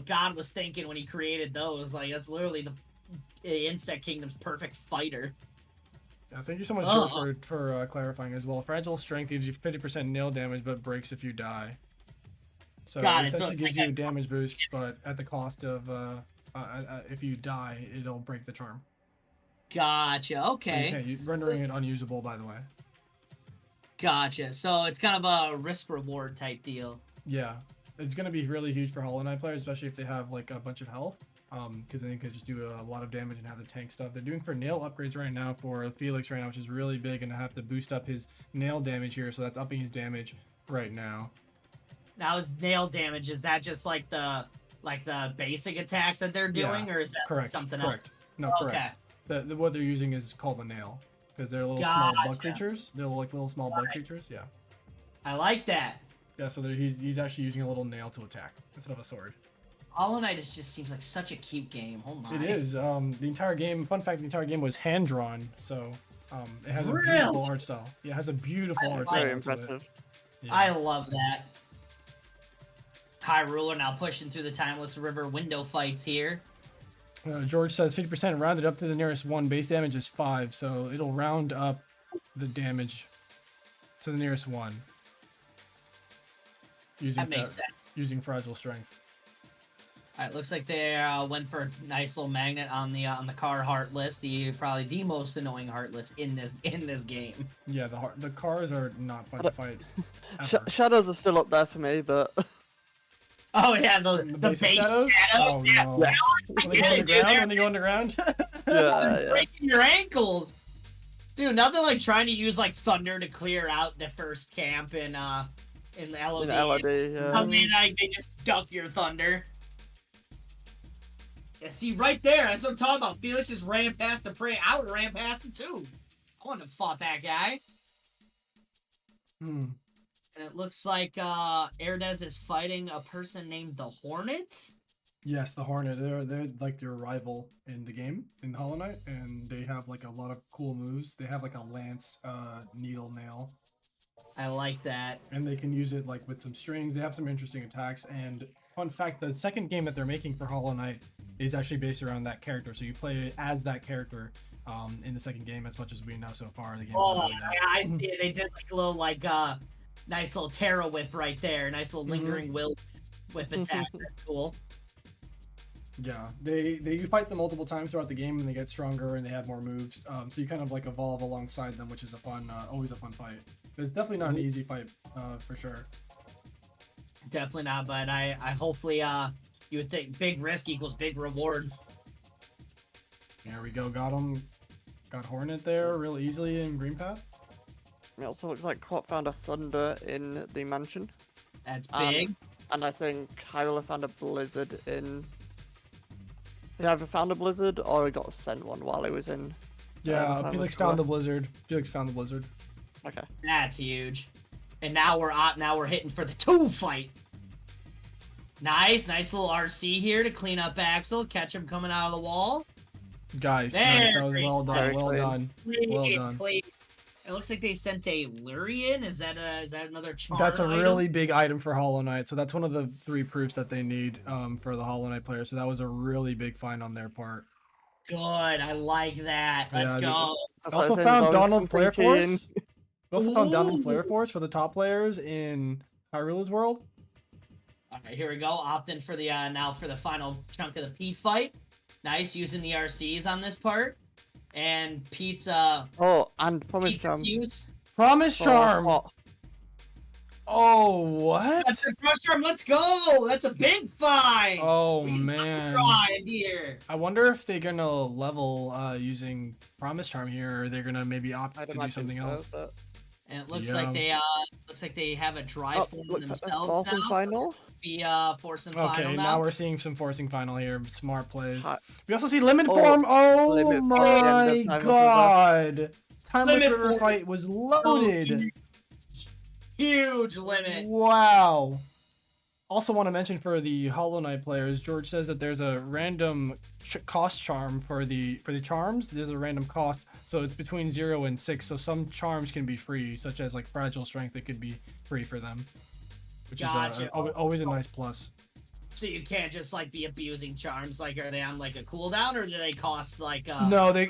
God was thinking when he created those. Like, that's literally the insect kingdom's perfect fighter. Yeah, thank you so much, George, for clarifying as well. Fragile Strength gives you 50% nail damage, but breaks if you die. So it essentially gives you a damage boost, but at the cost of if you die, it'll break the charm. Gotcha. Okay. Rendering it unusable, by the way. Gotcha. So it's kind of a risk-reward type deal. Yeah, it's gonna be really huge for Hollow Knight players, especially if they have like a bunch of health. Because then they could just do a lot of damage and have the tank stuff. They're doing for nail upgrades right now for Felix right now, which is really big, and I have to boost up his nail damage here, so that's upping his damage right now. Now his nail damage, is that just like the basic attacks that they're doing, or is that something else? No, correct. What they're using is called a nail, because they're little small bug creatures. They're like little small bug creatures. Yeah. I like that. Yeah, so he's actually using a little nail to attack instead of a sword. Hollow Knight just seems like such a cute game. Oh my. It is. The entire game. Fun fact: the entire game was hand drawn, so it has a Really? beautiful art style. Yeah, it has a beautiful art style. Very to it. impressive. Yeah. I love that. High Ruler now pushing through the Timeless River window fights here. George says 50% rounded up to the nearest 1. Base damage is 5, so it'll round up the damage to the nearest 1. That makes sense. Using fragile strength. All right, looks like they went for a nice little magnet on the car Heartless, probably the most annoying Heartless in this game. Yeah, the cars are not fun to fight. Shadows are still up there for me, but Oh yeah, the basic base shadows? shadows. Oh, Yeah, no. yeah, When they go underground, when they go underground. yeah. breaking your ankles. Dude, nothing like trying to use like thunder to clear out the first camp in the LOD. In LOD, yeah. I mean, like, they just duck your thunder. Yeah, see, right there, that's what I'm talking about. Felix just ran past the prey. I would have ran past him, too. I wouldn't have fought that guy. Hmm. And it looks like Herdez is fighting a person named the Hornet. Yes, the Hornet. They're like your rival in the game in Hollow Knight, and they have like a lot of cool moves. They have like a lance, needle nail, I like that. and they can use it like with some strings. They have some interesting attacks. And fun fact: the second game that they're making for Hollow Knight is actually based around that character. So you play as that character in the second game, as much as we know so far. The game. Oh, I see it. They did like a little nice little Terra whip right there. Nice little lingering whip attack. That's cool. Yeah, you fight them multiple times throughout the game, and they get stronger and they have more moves. So you kind of like evolve alongside them, which is a fun, always a fun fight. It's definitely not an easy fight, for sure. Definitely not, but I hopefully you would think big risk equals big reward. There we go, got him. Got Hornet there real easily in Green Path. It also looks like Quat found a thunder in the mansion. That's big. And I think Hyrule found a blizzard in... He either found a blizzard or he got sent one while he was in... Yeah, Felix found the blizzard. Felix found the blizzard. Okay. That's huge. And now we're hitting for the 2 fight. Nice little RC here to clean up Axel, catch him coming out of the wall. Guys, nice. That was Very well done. very Well clean. done. Well done. It looks like they sent a Lurian. Is that another charm? That's a item? really big item for Hollow Knight. So that's one of the 3 proofs that they need for the Hollow Knight player. So that was a really big find on their part. Good. I like that. Let's Yeah, go. That's Also like saying found there's always Donald something Flare key in. Force. We also found Donald Ooh. Flare Force for the top players in Hyrule's world. All right, here we go. Opting for the now for the final chunk of the Pete fight. Nice using the RCs on this part. And Pete's Oh, and Promise Pete's Charm. use. Promise for Charm. Quat. Oh, what? That's a crush charm. Let's go. That's a big find. Oh, We man. tried here. I wonder if they're going to level using Promise Charm here, or they're going to maybe opt I'd to do imagine something so, else. but... And it looks Yeah. like they have a dry Oh, form looks like themselves Force now. and Final. Be forcing Okay, final now now. we're seeing some forcing final here. Smart plays. Hi- We also see Limit Oh, Form. Oh Limit Form my at the end of Timeless River. god. Timeless Limit River Form fight is was so loaded. Huge limit. Wow. Also want to mention for the Hollow Knight players, George says that there's a random cost charm for the charms. There's a random cost, so it's between 0 and 6. So some charms can be free, such as like Fragile Strength. It could be free for them, which Gotcha. is always a nice plus. So you can't just like be abusing charms. Like, are they on like a cooldown, or do they cost like? No, they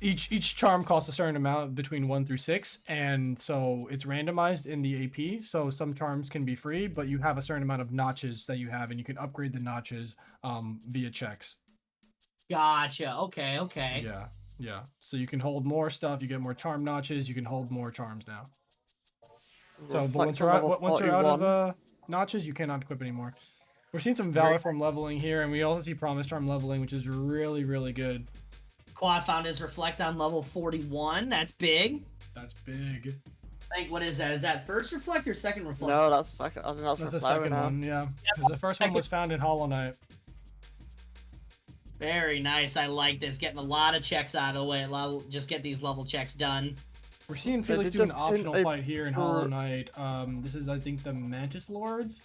each charm costs a certain amount between 1 through 6, and so it's randomized in the AP. So some charms can be free, but you have a certain amount of notches that you have, and you can upgrade the notches via checks. Gotcha. Okay. Okay. Yeah. So you can hold more stuff. You get more charm notches. You can hold more charms now. So, but once you're out of notches, you cannot equip anymore. We're seeing some Valor Form leveling here, and we also see Promise Charm leveling, which is really, really good. Quad found his Reflect on level 41. That's big. That's big. I think, what is that? Is that first Reflect or second Reflect? No, that's second. I think that's That's for the Flower second now. one, yeah. Because the first one was found in Hollow Knight. Very nice. I like this. Getting a lot of checks out of the way. Just get these level checks done. We're seeing Felix do an optional fight here in Hollow Knight. This is, I think, the Mantis Lords,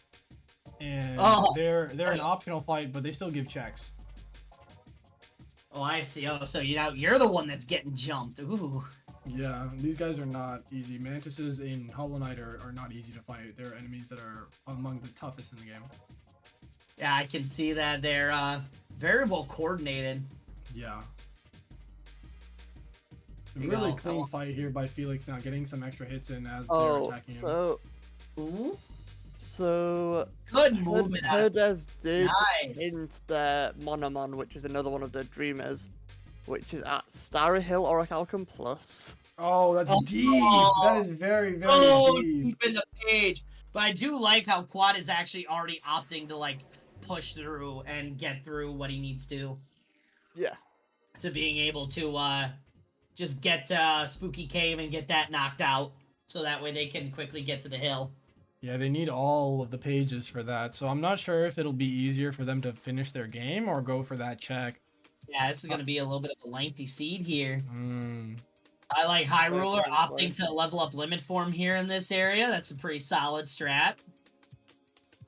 and they're an optional fight, but they still give checks. Oh, I see. Oh, so you're the one that's getting jumped. Ooh. Yeah, these guys are not easy. Mantises in Hollow Knight are not easy to fight. They're enemies that are among the toughest in the game. Yeah, I can see that they're very well coordinated. Yeah. A really clean fight here by Felix, now getting some extra hits in as they're attacking him. Ooh. So Good movement. LITTLEHERDEZ did hint their Monomon, which is another one of the Dreamers, which is at Starry Hill Orichalcum Plus. Oh, that's deep. That is very, very deep. Deep in the page. But I do like how Quad is actually already opting to like push through and get through what he needs to. Yeah. To being able to just get Spooky Cave and get that knocked out, so that way they can quickly get to the hill. Yeah, they need all of the pages for that, so I'm not sure if it'll be easier for them to finish their game or go for that check. Yeah, this is going to be a little bit of a lengthy seed here. I like High Ruler opting to level up Limit Form here in this area. That's a pretty solid strat.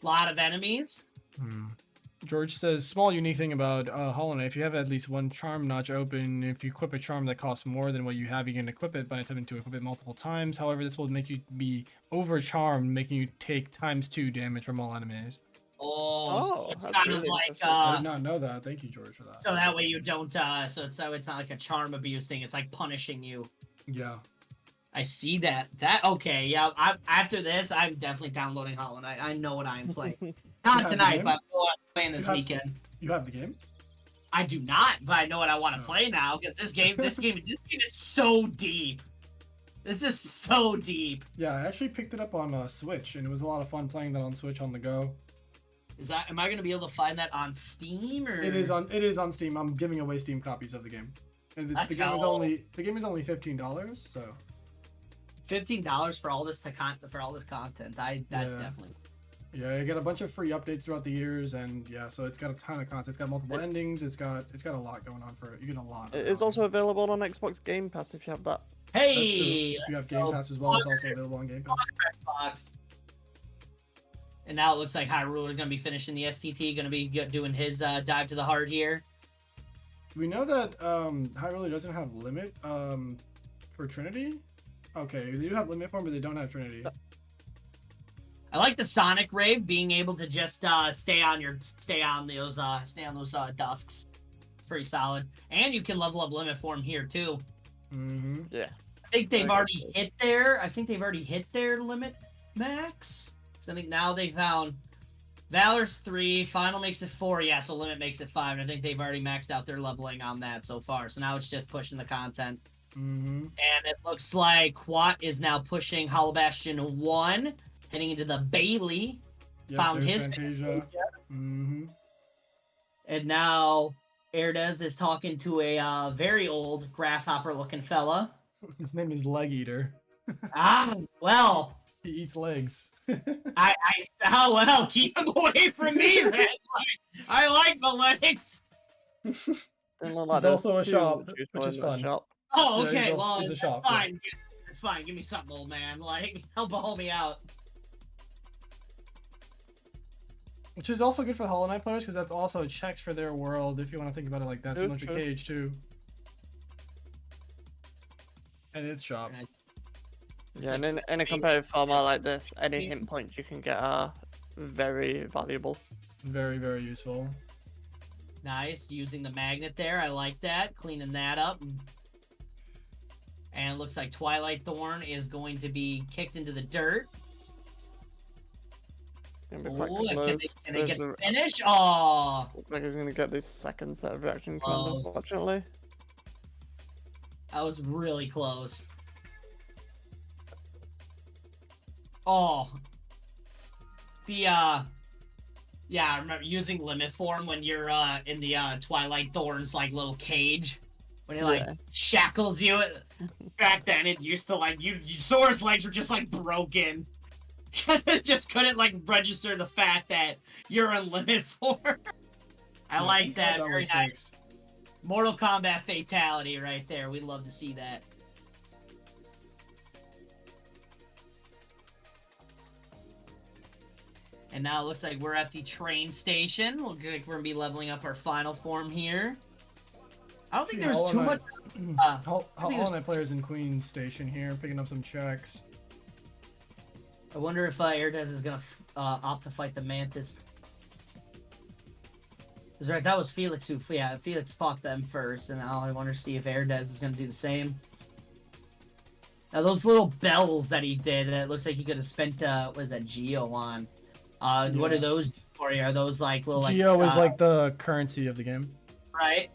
A lot of enemies. George says, small unique thing about Hollow Knight, if you have at least one charm notch open, if you equip a charm that costs more than what you have, you can equip it by attempting to equip it multiple times. However, this will make you be over charmed, making you take ×2 damage from all enemies. So it's kind of like I did not know that. Thank you, George, for that. So that way you don't so it's not like a charm abuse thing, it's like punishing you. Yeah. I see that. Okay, yeah. After this, I'm definitely downloading Hollow Knight. I know what I am playing. Not tonight, but I'm playing this weekend. You have the game? I do not, but I know what I want to play now because this game is so deep. This is so deep. Yeah, I actually picked it up on Switch, and it was a lot of fun playing that on Switch on the go. Am I gonna be able to find that on Steam or? It is on Steam. I'm giving away Steam copies of the game. And the game is only $15, so. $15 for all this content. That's definitely. Yeah, you get a bunch of free updates throughout the years, and yeah, so it's got a ton of content. It's got multiple endings. It's got a lot going on for it. You get a lot. It's also available on Xbox Game Pass if you have that. Hey, if you have Game Pass as well, it's also available on Game Pass. Xbox. And now it looks like High Ruler is going to be finishing the STT, going to be doing his dive to the heart here. We know that High Ruler doesn't have limit for Trinity. Okay, they do have limit form, but they don't have Trinity. I like the Sonic Rave being able to just stay on those dusks. It's pretty solid, and you can level up limit form here too. Yeah. I think they've already hit their limit max. So I think now they found Valor's 3, Final makes it 4, yeah, so Limit makes it 5, and I think they've already maxed out their leveling on that so far. So now it's just pushing the content. And it looks like Quat is now pushing Hollow Bastion 1, heading into the Bailey. Found his Fantasia. And now Herdez is talking to a very old grasshopper-looking fella. His name is Leg Eater. Well... He eats legs. Well, keep him away from me then. I like the legs. He's also a shop, which is fun. Oh, okay. Yeah, well, he's a shop, fine. Yeah. It's fine. Give me something, old man. Like, help me out. Which is also good for Hollow Knight players, because that's also checks for their world, if you want to think about it like that. Similar to Cage, too. And it's shop. Yeah, and in a competitive format like this, any hint points you can get are very valuable. Very, very useful. Nice, using the magnet there. I like that. Cleaning that up. And it looks like Twilight Thorn is going to be kicked into the dirt. Can they get the finish? Oh! Looks like he's going to get this second set of reaction commands, unfortunately. That was really close. Oh, yeah, I remember using limit form when you're in the Twilight Thorn's like little cage when he like shackles you. Back then, it used to like Sora's legs were just like broken. It just couldn't like register the fact that you're in limit form. I like that. Very nice. Mortal Kombat fatality right there. We'd love to see that. And now it looks like we're at the train station. We're gonna be leveling up our final form here. I don't think there's too much. Hollow Knight players in Queen's Station here, picking up some checks. I wonder if LITTLEHERDEZ is gonna opt to fight the Mantis. That's right, that was Felix who, yeah, Felix fought them first, and now I wonder to see if LITTLEHERDEZ is gonna do the same. Now those little bells that he did, it looks like he could have spent, what is that, Geo on? What are those for you? Are those like little Geo is like the currency of the game. Right?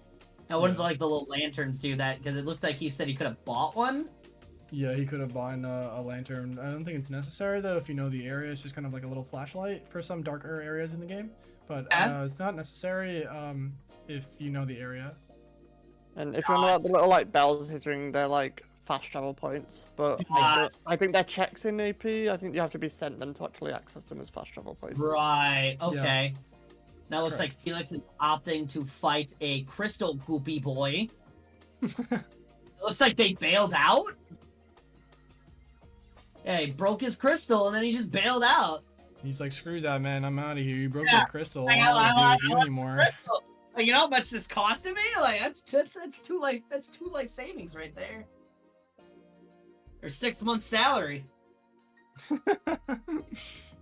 Now what do like the little lanterns do that? Because it looked like he said he could have bought one. Yeah, he could have bought a lantern. I don't think it's necessary though if you know the area. It's just kind of like a little flashlight for some darker areas in the game. But it's not necessary if you know the area. And if you know about the little like bells he's ringing, they're like fast travel points. But I think they're checks in AP. I think you have to be sent them to actually access them as fast travel points. Right. Okay. Yeah. Now it looks like Felix is opting to fight a crystal goopy boy. It looks like they bailed out. Yeah, he broke his crystal and then he just bailed out. He's like, screw that, man. I'm out of here. You broke that crystal. I don't I want to do it anymore. Like, you know how much this costed me? Like, that's two life savings right there. Or 6 months salary.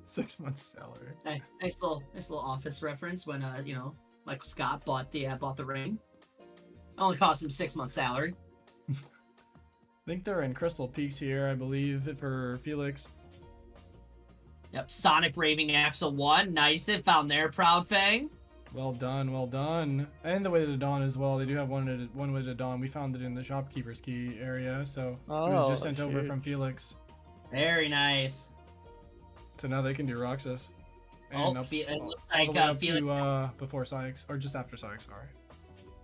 6 months salary. Nice little office reference when you know, Michael Scott bought the ring. Only cost him 6 months salary. I think they're in Crystal Peaks here, I believe, for Felix. Yep, Sonic Raving Axle 1. Nice, it found their Proud Fang. Well done, well done. And the Way to Dawn as well. They do have one Way to Dawn. We found it in the Shopkeeper's Key area, so it was just sent over from Felix. Very nice. So now they can do Roxas. And up, it looks all like the way up Felix... to before Sykes, or just after Sykes, sorry.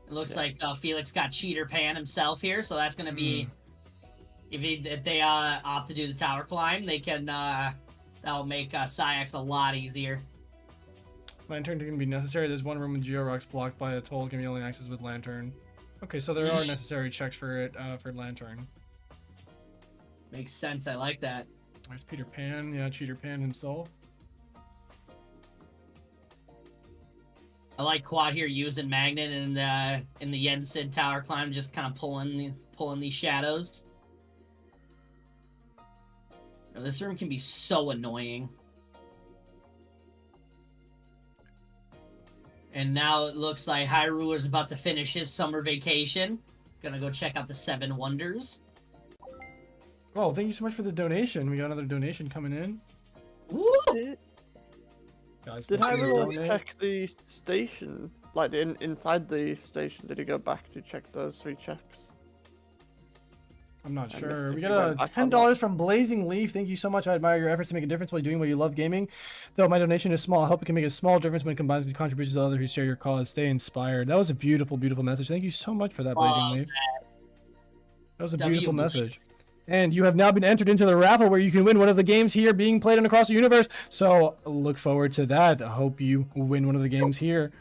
It looks like Felix got Cheater Pan himself here, so that's gonna be... If they opt to do the tower climb, they can that'll make Syax a lot easier. Lantern can be necessary. There's one room with Georox blocked by a toll, can be only accessed with Lantern. Okay, so there are necessary checks for it for Lantern. Makes sense. I like that. There's Peter Pan, yeah, Cheater Pan himself. I like Quad here using Magnet in the Yensid tower climb, just kind of pulling these shadows. Now, this room can be so annoying. And now it looks like High Ruler's about to finish his summer vacation. Gonna go check out the 7 Wonders. Oh, thank you so much for the donation. We got another donation coming in. Woo! Guys, did High Ruler check the station? Like inside the station, did he go back to check those 3 checks? I'm not sure. We got a $10 from Blazing Leaf. Thank you so much. I admire your efforts to make a difference while doing what you love gaming. Though my donation is small, I hope it can make a small difference when combined with contributions of others who share your cause. Stay inspired. That was a beautiful, beautiful message. Thank you so much for that, Blazing Leaf. That was a beautiful message. And you have now been entered into the raffle where you can win one of the games here being played on Across the Universe. So look forward to that. I hope you win one of the games here.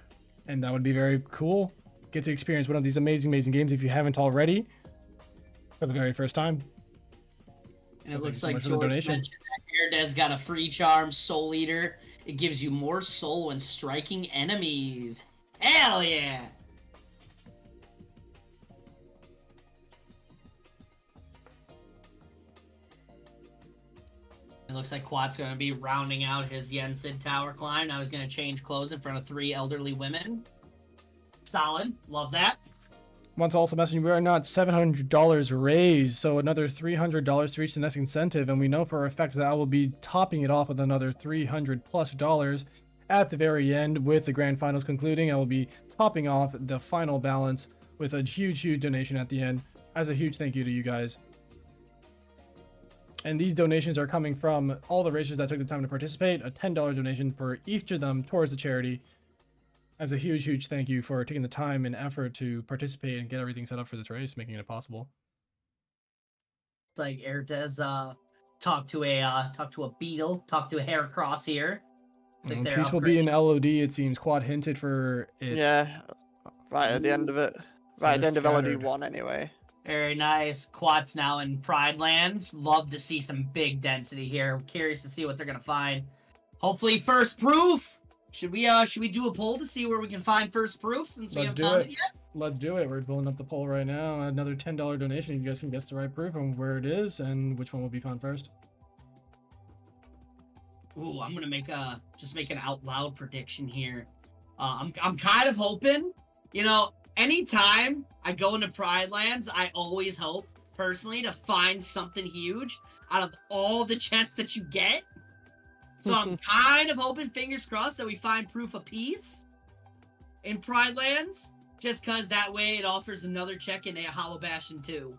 And that would be very cool. Get to experience one of these amazing, amazing games if you haven't already. For the very first time. And it looks like George mentioned that LITTLEHERDEZ got a free charm, Soul Eater. It gives you more soul when striking enemies. Hell yeah! It looks like Quad's going to be rounding out his Yensid tower climb. Now he's going to change clothes in front of 3 elderly women. Solid. Love that. Want to also message we are not $700 raised, so another $300 to reach the next incentive, and we know for a fact that I will be topping it off with another $300+ at the very end with the grand finals concluding. I will be topping off the final balance with a huge, huge donation at the end as a huge thank you to you guys. And these donations are coming from all the racers that took the time to participate, a $10 donation for each of them towards the charity. As a huge, huge thank you for taking the time and effort to participate and get everything set up for this race, making it possible. It's like LITTLEHERDEZ talk to a beetle, talk to a Heracross here. Like Peace will be an LOD, it seems. Quad hinted for it. Yeah, right at the end of it. Right at the end of LOD 1 anyway. Very nice. Quad's now in Pride Lands. Love to see some big density here. I'm curious to see what they're going to find. Hopefully, first proof. Should we do a poll to see where we can find first proof since we Let's haven't do found it. it yet? Let's do it. We're pulling up the poll right now. Another $10 donation. You guys can guess the right proof and where it is and which one will be found first. Ooh, I'm gonna make an out loud prediction here. I'm kind of hoping, you know, anytime I go into Pride Lands, I always hope personally to find something huge out of all the chests that you get. So I'm kind of hoping, fingers crossed, that we find proof of peace in Pride Lands, just cause that way it offers another check in a Hollow Bastion 2.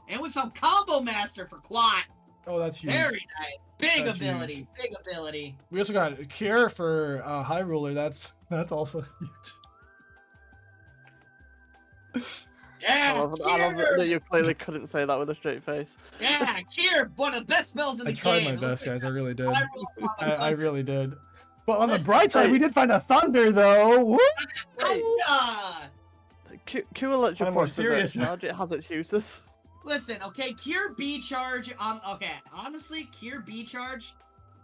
And we found Combo Master for Quat. Oh, that's huge. Very nice. Big That's ability. huge. Big ability. We also got Cure for High Ruler. That's also huge. Yeah, I love Kier! that you clearly couldn't say that with a straight face. Yeah, Kier, one of the best spells in the I game. tried my It best, looks like guys. I really did. I rolled on the I really did. But on the Listen, bright side, hey. we did find a Thunder, though. Woo! Thunder! Q will let you I'm more push the serious bit now. charge. It has its uses. Listen, okay, Cure B charge on. Okay, honestly, Cure B charge,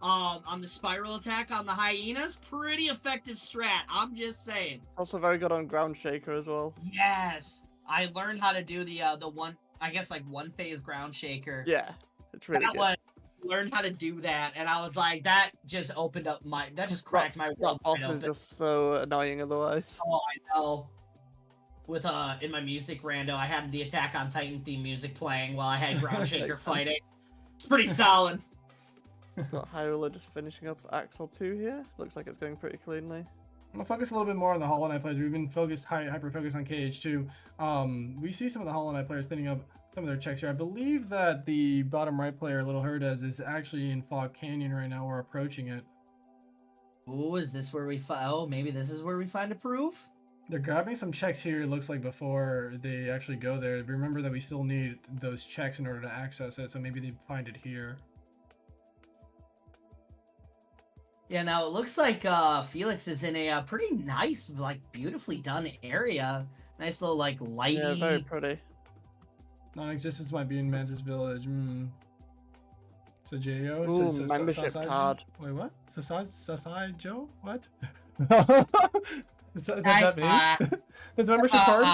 on the spiral attack on the hyenas, pretty effective strat. I'm just saying. Also very good on Ground Shaker as well. Yes, I learned how to do the one. I guess like one phase ground shaker. Yeah, it's really that good. was learned how to do that, and I was like, that just opened up that just cracked my world That boss wide is open. just so annoying otherwise. Oh, I know. With in my music rando, I had the Attack on Titan theme music playing while I had Ground Shaker fighting. It's pretty solid. Got Hyrule just finishing up Axel 2 here. Looks like it's going pretty cleanly. I'm gonna focus a little bit more on the Hollow Knight players. We've been focused hyper focused on KH2. We see some of the Hollow Knight players thinning up some of their checks here. I believe that the bottom right player, LITTLEHERDEZ, is actually in Fog Canyon right now. We're approaching it. Ooh, is this where we find? Oh, maybe this is where we find a proof. They're grabbing some checks here, it looks like, before they actually go there. Remember that we still need those checks in order to access it, so maybe they find it here. Yeah, now it looks like Felix is in a pretty nice, like, beautifully done area. Nice little, like, lighty. Yeah, very pretty. Non-existence might be in Mantis Village. So J.O. Ooh, membership card. Wait, what? Sasai Joe? What? Is that Nice, Japanese? There's a membership card?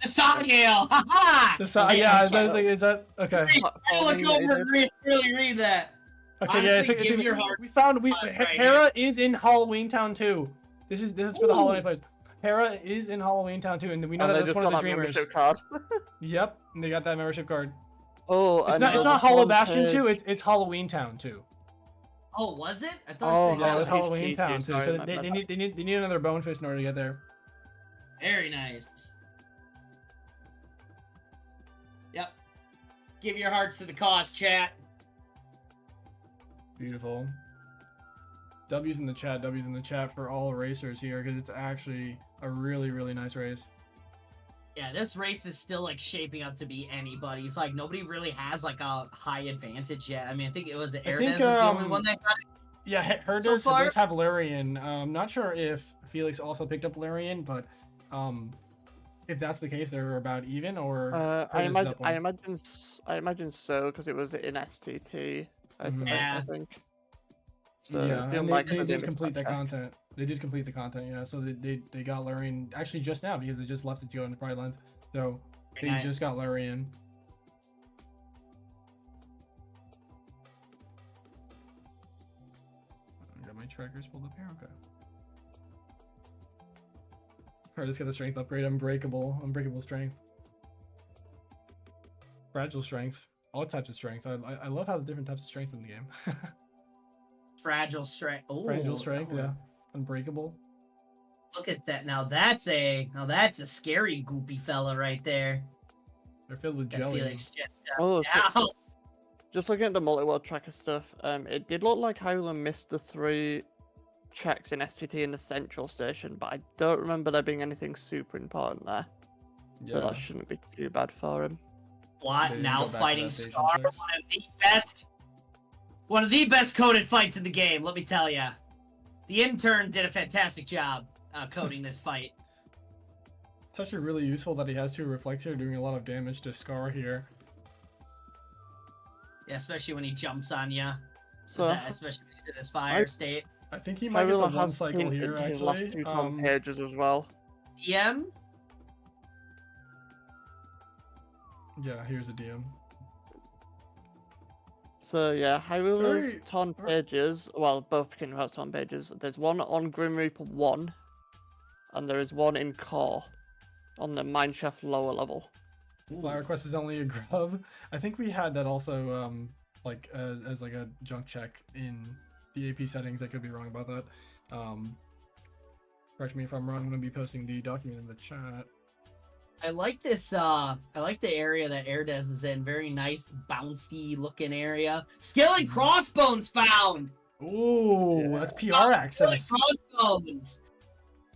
Sasagale! Haha! Yeah, I was like, is that okay? I look over and really read that. Okay, Honestly, yeah, I think give it's your heart we found pause right Hera is in Halloween Town too. This is for the Ooh. Hollow Knight players. Hera is in Halloween Town too, and we know And that they that's just one of got the that dreamers. membership card. Yep, and they got that membership card. Oh, It's not Hollow Bastion 2, it's Halloween Town 2. Oh, was it? I Oh, thought it Yeah, it said was Halloween. Halloween Town too. Sorry, So my they bad. need another bonefish in order to get there. Very nice. Yep. Give your hearts to the cause, chat. Beautiful. W's in the chat for all racers here, because it's actually a really nice race. Yeah, this race is still like shaping up to be anybody's. Like nobody really has like a high advantage yet. I mean, I think it was Erdez was the only one that got it. Yeah, her So does far- have Larian. Not sure if Felix also picked up Larian, but if that's the case, they're about even, or I Herdez is up imagine, one. I imagine so because it was in STT. I Yeah. think. So Yeah, feel and like they it's a did mismatch complete that check. content. They did complete the content, yeah. So they got Larian actually just now because they just left it to go into Pride Lands. So they Nice. just got Larian. I got my trackers pulled up here. Okay. Alright, let's get the strength upgrade. Unbreakable strength. Fragile strength. All types of strength. I love how the different types of strength in the game. Fragile strength. Oh, Fragile strength, yeah. Unbreakable. Look at that. Now that's a scary goopy fella right there. They're filled with That jelly. Felix just Oh, ow. just looking at the multi-world tracker stuff, it did look like Howler missed the 3 checks in STT in the central station, but I don't remember there being anything super important there. So that shouldn't be too bad for him. What? They didn't Now go back to fighting that station Scar, checks. one of the best coded fights in the game. Let me tell ya. The intern did a fantastic job coding this fight. It's actually really useful that he has 2 reflects here, doing a lot of damage to Scar here. Yeah, especially when he jumps on ya. So Especially when he Felix in his fire state. I think he might get the Hyrule one has cycle here, his last actually. two pages as well. DM? Yeah, here's a DM. So yeah, Hyrule's Very- ton pages, well, both Kingdom Hearts ton pages. There's one on Grim Reaper 1, and there is one in Core, on the Mineshaft lower level. Flower Quest is only a grub. I think we had that also, like, as like a junk check in the AP settings. I could be wrong about that. Correct me if I'm wrong. I'm gonna be posting the document in the chat. I like this, I like the area that Herdez is in. Very nice, bouncy looking area. Skill and crossbones found! Ooh, Yeah. that's PR Skill and access. crossbones!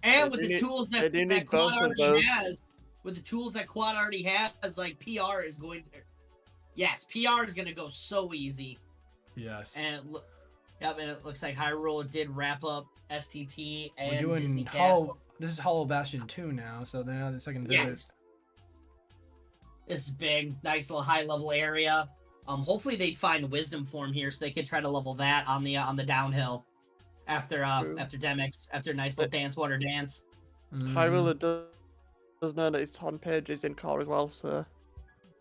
And with They the do tools they that, do that need Quad both of already those. has, with the tools that Quad already has, like, PR is going to... Yes, PR is going to go so easy. Yes. And and it looks like Hyrule did wrap up STT We're and doing Disney Hollow. Castle. This is Hollow Bastion 2 now, so they're now the second visit. Yes. This is big, nice little high level area. Hopefully they'd find Wisdom Form here so they could try to level that on the downhill after True. after Demix, after a nice little dance water dance. Hyrule does know that his ton page is in Core as well, so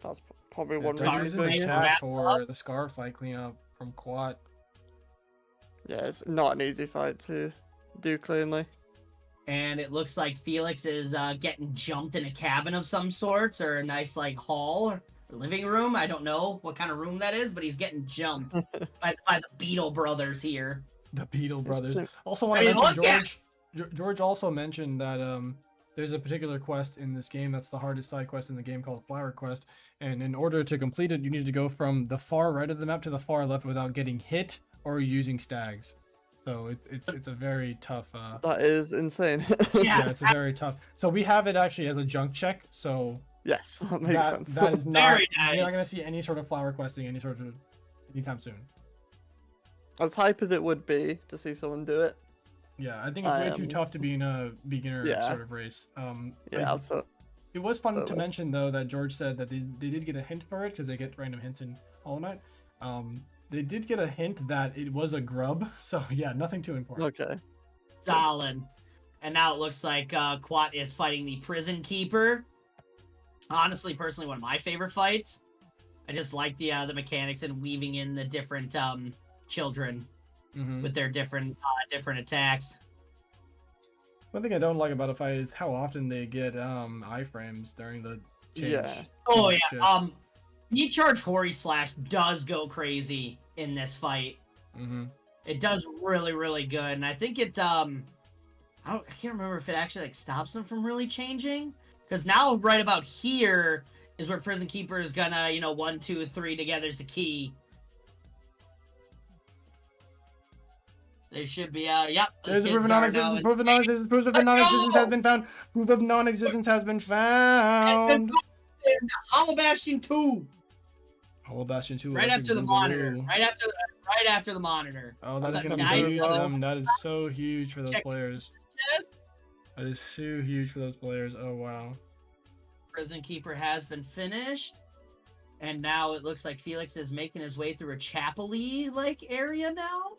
that's probably one Scar reason Reason he's in going the in. chat for the Scar fight cleanup from Quat. Yeah, it's not an easy fight to do cleanly. And it looks like Felix is getting jumped in a cabin of some sorts, or a nice like hall or living room. I don't know what kind of room that is, but he's getting jumped by the Beetle brothers here. The Beetle Brothers. so- Also want to Hey, mention look at- George also mentioned that there's a particular quest in this game that's the hardest side quest in the game called Flower Quest, and in order to complete it, you need to go from the far right of the map to the far left without getting hit or using stags. So it's a very tough. That is insane. Yeah, it's a very tough. So we have it actually as a junk check. So Yes, that makes sense. that is not. Very You're not nice. gonna see any sort of flower questing anytime soon. As hype as it would be to see someone do it. Yeah, I think it's way too tough to be in a beginner Yeah. sort of race. Yeah, absolutely. It was fun to Totally. mention though that George said that they did get a hint for it because they get random hints in Hollow Knight. They did get a hint that it was a grub, so yeah, nothing too important. Okay. Solid. And now it looks like Quat is fighting the Prison Keeper. Honestly, personally, one of my favorite fights. I just like the mechanics and weaving in the different children Mhm. with their different attacks. One thing I don't like about a fight is how often they get iframes during the change. Yeah. Oh change yeah. shift. E-Charge Hori Slash does go crazy in this fight. Mhm. It does really, really good, and I think it I can't remember if it actually like stops them from really changing. Because now right about here is where Prison Keeper is gonna, 1, 2, 3 together is the key. There should be yep. the There's a kids proof of are now non-existence. in- Proof of non-existence. Proof of non-existence has been found. Proof of non-existence has been found. Hollow Bastion 2. Hollow Bastion 2. Right that's a after the good monitor. rule. Right after the monitor. Oh, that is Okay, gonna be nice huge for throw. them. That is so huge for those Check- players. Yes. That is so huge for those players. Oh wow. Prison Keeper has been finished. And now it looks like Felix is making his way through a chapel-y like area now.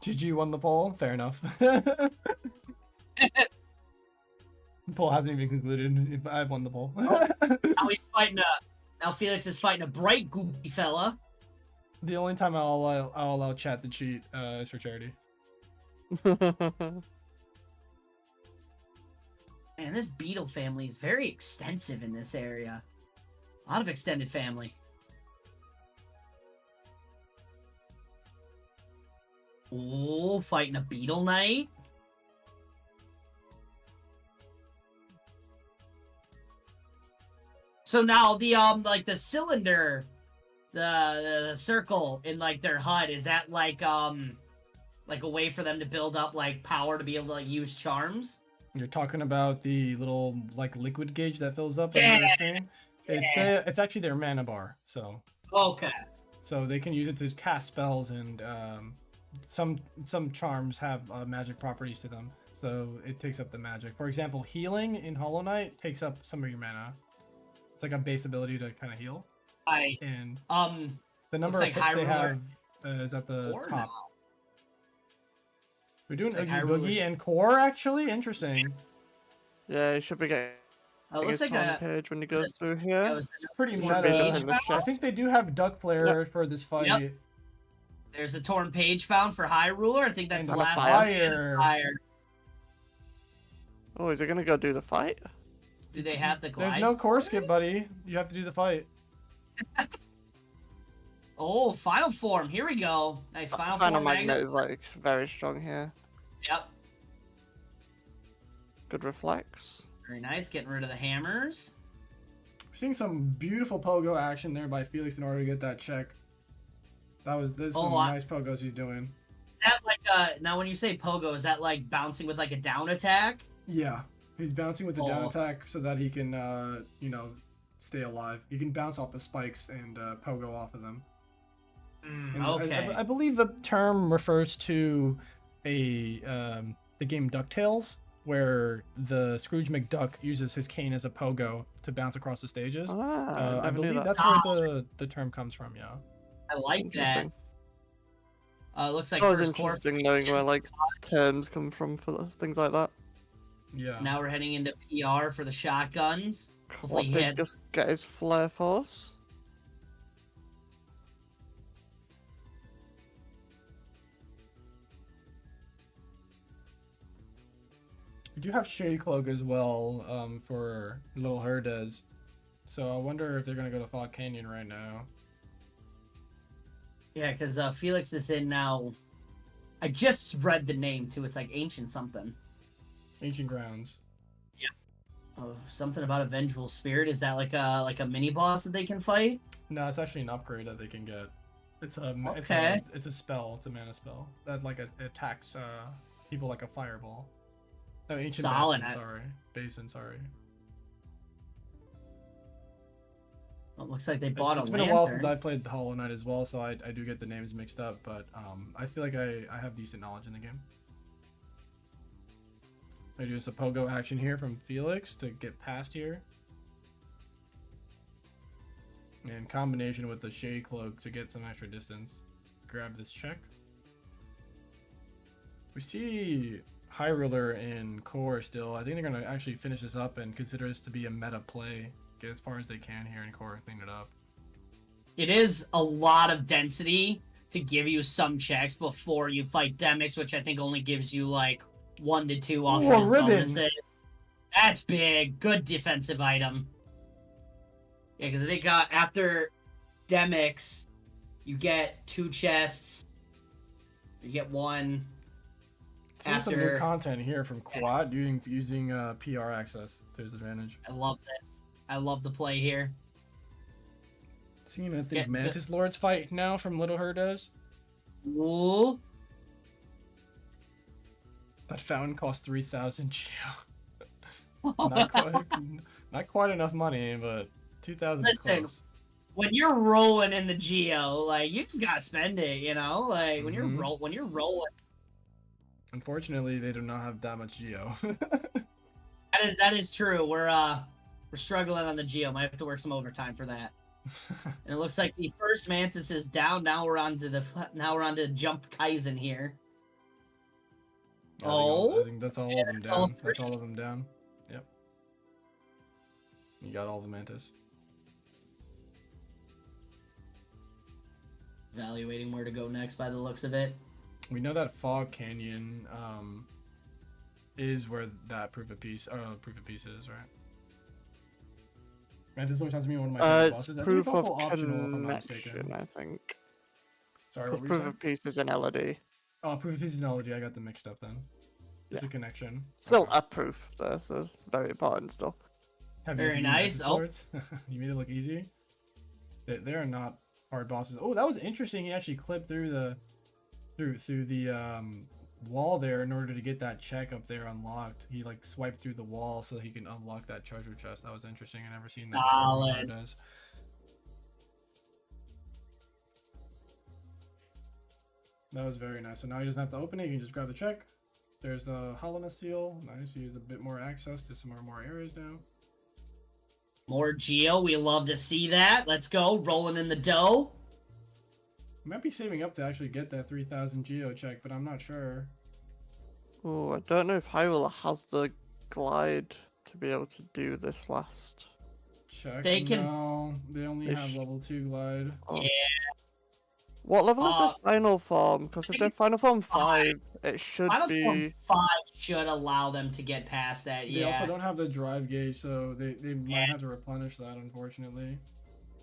GG won the poll. Fair enough. The poll hasn't even concluded. I've won the poll. Now he's fighting now Felix is fighting a bright goofy fella. The only time I'll allow chat to cheat is for charity. Man, this Beetle family is very extensive in this area. A lot of extended family. Oh, fighting a Beetle Knight. So now the like the cylinder, the circle in like their HUD, is that like a way for them to build up like power to be able to like use charms? You're talking about the little like liquid gauge that fills up on Yeah. their screen. It's actually their mana bar. So they can use it to cast spells, and some charms have magic properties to them. So it takes up the magic. For example, healing in Hollow Knight takes up some of your mana. It's like a base ability to kind of heal. And the number of like hits they Hyrule- have is at the Or top. now. We're doing Looks like Oogie Hyrule Boogie and Core, actually? Interesting. Yeah, you should be getting Oh, it looks his like time a. page when you is go it- through yeah, here. was It's pretty it Should be meta. just in the I chest. think they do have Duck Flare for this fight. There's a torn page found for Hyrule. I think that's And the the last fire. one. Fire. Oh, is he gonna go do the fight? Do they have the glides? There's no core for skip, it? buddy. You have to do the fight. Oh, final form. Here we go. Nice final Final form. magnet is like very strong here. Yep. Good reflex. Very nice. Getting rid of the hammers. We're seeing some beautiful pogo action there by Felix in order to get that check. There's some nice pogos he's doing. Is that like now when you say pogo, is that like bouncing with like a down attack? Yeah, he's bouncing with the down Oh. attack so that he can, stay alive. He can bounce off the spikes and pogo off of them. And Okay. I believe the term refers to the game DuckTales, where the Scrooge McDuck uses his cane as a pogo to bounce across the stages. Ah, I never knew believe that. that's where the term comes from. Yeah. I like that. Interesting. Looks like Oh, it's first core. interesting knowing where is- like terms come from for things like that. Yeah. Now we're heading into PR for the shotguns. Hopefully What he did had. just get his flare force? We do have Shade Cloak as well for LittleHerdeZ. So I wonder if they're gonna go to Fog Canyon right now. Yeah, because Felix is in now. I just read the name too. It's like ancient something. Ancient Grounds. Oh, something about a vengeful spirit. Is that like a mini boss that they can fight? No, it's actually an upgrade that they can get. It's a Okay. it's a spell. It's a mana spell that like attacks people like a fireball. No, ancient Solid. basin. Sorry. Well, it looks like they bought It's a been lantern. a while since I played Hollow Knight as well, so I do get the names mixed up, but I feel like I have decent knowledge in the game. I do some pogo action here from Felix to get past here. In combination with the Shade Cloak to get some extra distance. Grab this check. We see Hyruler in core still. I think they're going to actually finish this up and consider this to be a meta play. Get as far as they can here in core and clean it up. It is a lot of density to give you some checks before you fight Demix, which I think only gives you like 1 to 2 off Ooh, of a his ribbon. bonuses. That's big. Good defensive item. Yeah, because I think after Demix, you get 2 chests. You get 1. Seeing some new After- content here from Quad using PR access to his advantage. I love this. I love the play here. Seeing I think Get- Mantis Lords fight now from LittleHerdeZ. Ooh. That fountain cost 3,000 geo. not quite enough money, but 2,000 is Listen, close. When you're rolling in the geo, like you just gotta spend it, you know. Like when Mhm. you're rolling, Unfortunately, they do not have that much geo. that is true. We're struggling on the geo. Might have to work some overtime for that. And it looks like the first Mantis is down. Now we're on to Jump Kaizen here. I think that's all of them that's all down. That's all of them down. Yep. You got all the Mantis. Evaluating where to go next by the looks of it. We know that Fog Canyon is where that proof of peace is, right? Mantis always has to be one of my favorite It's bosses. I think proof it's of also optional if I'm not mistaken. connection, I think. Sorry, Because what were you proof saying? of peace is an LOD. Oh, proof of peace is knowledge. I got them mixed up then. It's Yeah. a connection. Still Okay. a proof there, so it's very important still. Have you Very seen nice. Mantis Oh. Lords? You made it look easy. They are not hard bosses. Oh, that was interesting. He actually clipped through the wall there in order to get that check up there unlocked. He like swiped through the wall so he can unlock that treasure chest. That was interesting. I never seen that. Solid. before. That was very nice. So now he doesn't have to open it. You can just grab the check. There's the hollowness seal. Nice. He has a bit more access to some more areas now. More geo. We love to see that. Let's go. Rolling in the dough. Might be saving up to actually get that 3,000 geo check, but I'm not sure. Oh, I don't know if Hyrule has the glide to be able to do this last. Check. They can- No, they only They have sh- level 2 glide. Oh. Yeah. What level is their final form? Because if think they're it's final form 5. 5, it should Final be. Form 5 should allow them to get past that. They Yeah. also don't have the drive gauge, so they might have to replenish that, unfortunately.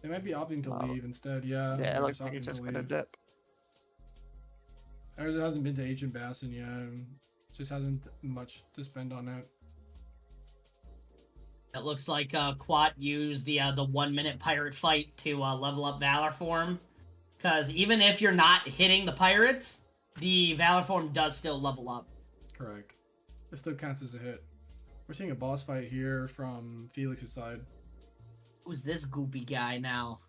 They might be opting to Wow. leave instead, yeah. Yeah, they're it looks like opting it's to just gonna leave. dip. Ours hasn't been to Ancient Bassin yet. And just hasn't much to spend on it. It looks like Quat used the 1-minute pirate fight to level up Valor form. Because even if you're not hitting the pirates, the Valor form does still level up. Correct. It still counts as a hit. We're seeing a boss fight here from Felix's side. Who's this goopy guy now?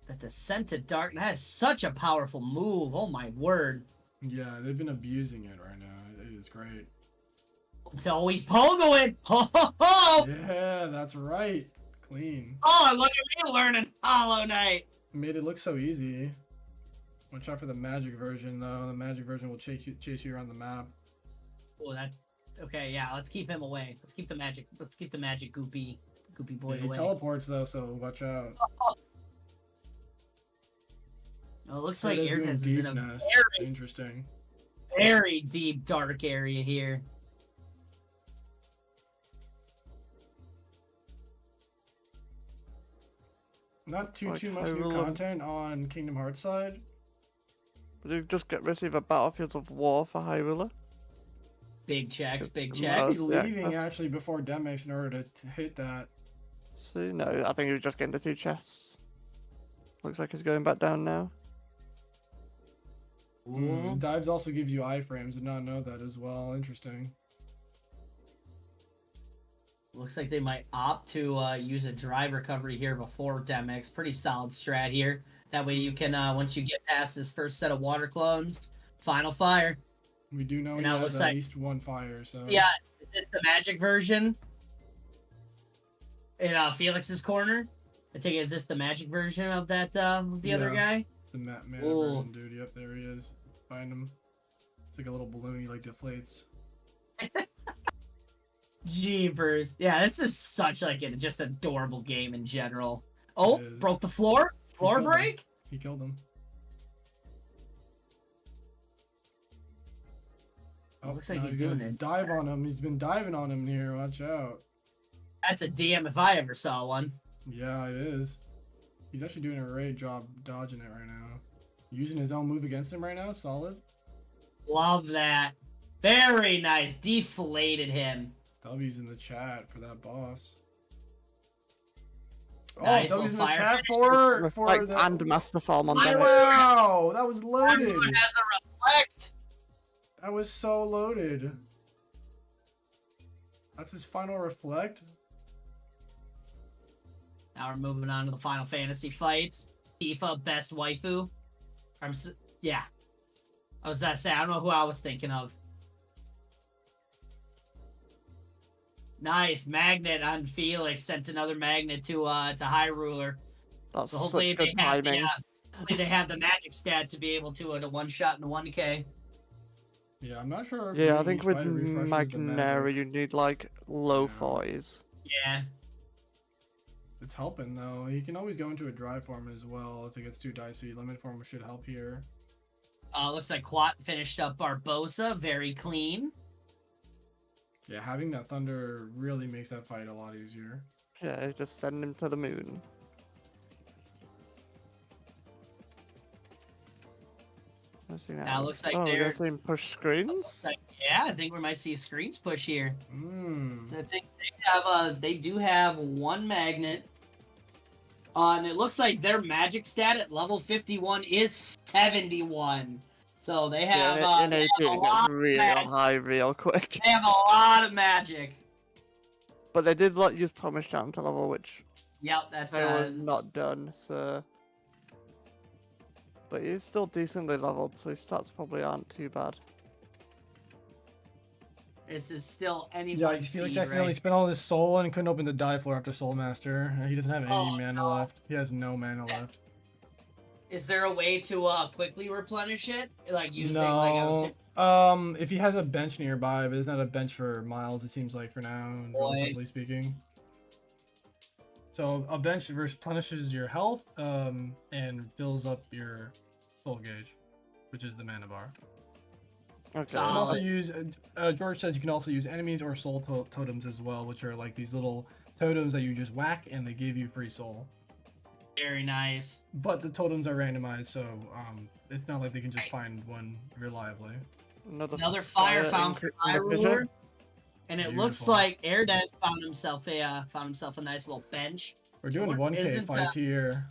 The Descent to Dark. That is such a powerful move. Oh my word. Yeah, they've been abusing it right now. It is great. Oh, he's pogoing. Ho ho ho! Yeah, that's right. Clean. Oh, look at me learning Hollow Knight. Made it look so easy. Watch out for the magic version, though. The magic version will chase you around the map. Oh, that. Okay, yeah. Let's keep him away. Let's keep the magic. Let's keep the magic goopy boy He away. teleports, though, so watch out. Oh, it looks So like it is doing Erdez is in a deep nest. very, Interesting. very deep, dark area here. Not too Like much new Hyrule. content on Kingdom Hearts side. But you just receive a Battlefields of War for Hyrule. Big checks, big Might checks. He's yeah, leaving that's- actually before Demix in order to hit that. See, no, I think he was just getting the 2 chests. Looks like he's going back down now. Ooh. Dives also give you iframes. Did not know that as well. Interesting. Looks like they might opt to use a drive recovery here before Demix. Pretty solid strat here. That way you can, once you get past this first set of water clones, final fire. We do know And he now it has looks at like- least one fire, so Yeah, is this the magic version? In Felix's corner? I take it, is this the magic version of that, the other Yeah. guy? it's the mana Ooh. version, dude. Yep, there he is. Find him. It's like a little balloon he like deflates. Jeepers. Yeah, this is such like a just adorable game in general. Oh, is. broke the floor? Floor killed him. break? He killed him. Looks like now he's gonna doing it. Dive on him. He's been diving on him here. Watch out. That's a DM if I ever saw one. Yeah, it is. He's actually doing a great job dodging it right now. Using his own move against him right now. Solid. Love that. Very nice. Deflated him. W's in the chat for that boss. Nice oh, little W's in the fire chat finish. for Like, the... and Master Form on Fire- Demix. Wow, that was loaded. Everyone has a reflect. That was so loaded. That's his final reflect. Now we're moving on to the Final Fantasy fights. Tifa, best waifu. Yeah. I was gonna say, I don't know who I was thinking of. Nice. Magnet on Felix. Sent another magnet to High Ruler. That's So hopefully such good they have timing. hopefully they have the magic stat to be able to one shot and 1k. Yeah, I'm not sure. If Yeah, I each think with fighter refreshes the Magnera magic. you need like low Yeah. 40s. Yeah. It's helping though. He can always go into a dry form as well if it gets too dicey. Limit form should help here. Looks like Quat finished up Barbosa. Very clean. Yeah, having that thunder really makes that fight a lot easier. Yeah, just send him to the moon. Let's see Now it looks like oh, we're they're- gonna see him push screens. Like, yeah, I think we might see screens push here. Mmm. So I think they do have one magnet. And it looks like their magic stat at level 51 is 71. So they have, Yeah, in they AP have a it lot gets of real magic. high real quick. They have a lot of magic. But they did let use Promise Charm to level, which Yep, that's I was not done, so... But he's still decently leveled, so his stats probably aren't too bad. this is still Yeah, anyone's Felix seed, accidentally right? spent all his soul and couldn't open the die floor after Soul Master. He doesn't have any Oh, mana no. left. He has no mana left. Is there a way to quickly replenish it, like using like I was No. If he has a bench nearby, but there's not a bench for Miles, it seems like for now, relatively speaking. So a bench replenishes your health, and fills up your soul gauge, which is the mana bar. Okay. You can also use, George says you can also use enemies or soul totems as well, which are like these little totems that you just whack and they give you free soul. Very nice. But the totems are randomized, so it's not like they can just find one reliably. Another fire found for Hyrule. And it looks like Erdez found himself a nice little bench. We're doing 1K fights here.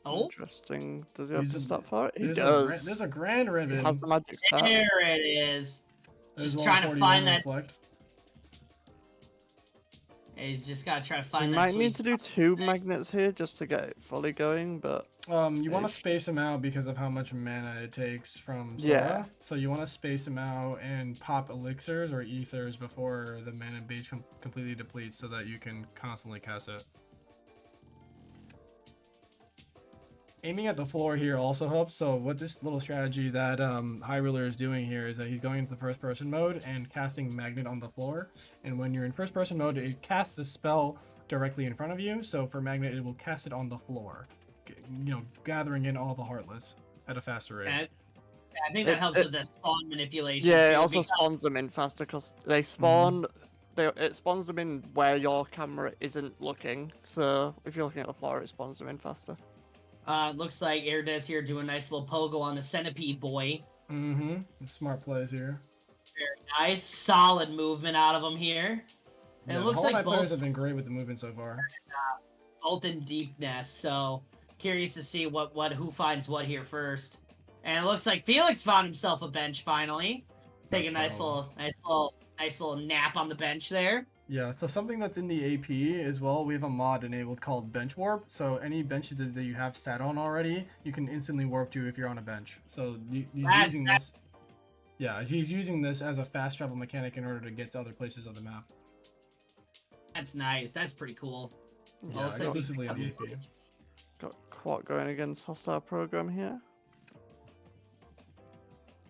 Oh, interesting. Does he have to stop for it? He does. There's a grand ribbon. He has the magic stat. there it is. There's Just trying to find that. Reflect. He's just gotta try to find You that. might need to do 2 magnets here just to get it fully going, but you want to space them out because of how much mana it takes from Sora. Yeah. So you want to space them out and pop elixirs or ethers before the mana base completely depletes, so that you can constantly cast it. Aiming at the floor here also helps. So what this little strategy that Hyruler is doing here is that he's going into the first person mode and casting Magnet on the floor. And when you're in first person mode, it casts a spell directly in front of you. So for Magnet, it will cast it on the floor, gathering in all the Heartless at a faster rate. I think that helps with the spawn manipulation. yeah, too, it also because- spawns them in faster because they spawn. It spawns them in where your camera isn't looking. So if you're looking at the floor, it spawns them in faster. Looks like Erdez here doing a nice little pogo on the centipede boy. Mm-hmm. Smart plays here. Very nice, solid movement out of him here. And it looks Hollow like Knight players both have been great with the movement so far. in deepness. So curious to see who finds what here first. And it looks like Felix found himself a bench finally. Take a nice little nap on the bench there. Yeah, so something that's in the AP as well, we have a mod enabled called Bench Warp. So any bench that you have sat on already, you can instantly warp to if you're on a bench. So he's using this. Yeah, he's using this as a fast travel mechanic in order to get to other places on the map. That's nice. That's pretty cool. Yeah, exclusively in the AP. Got Quat going against hostile program here.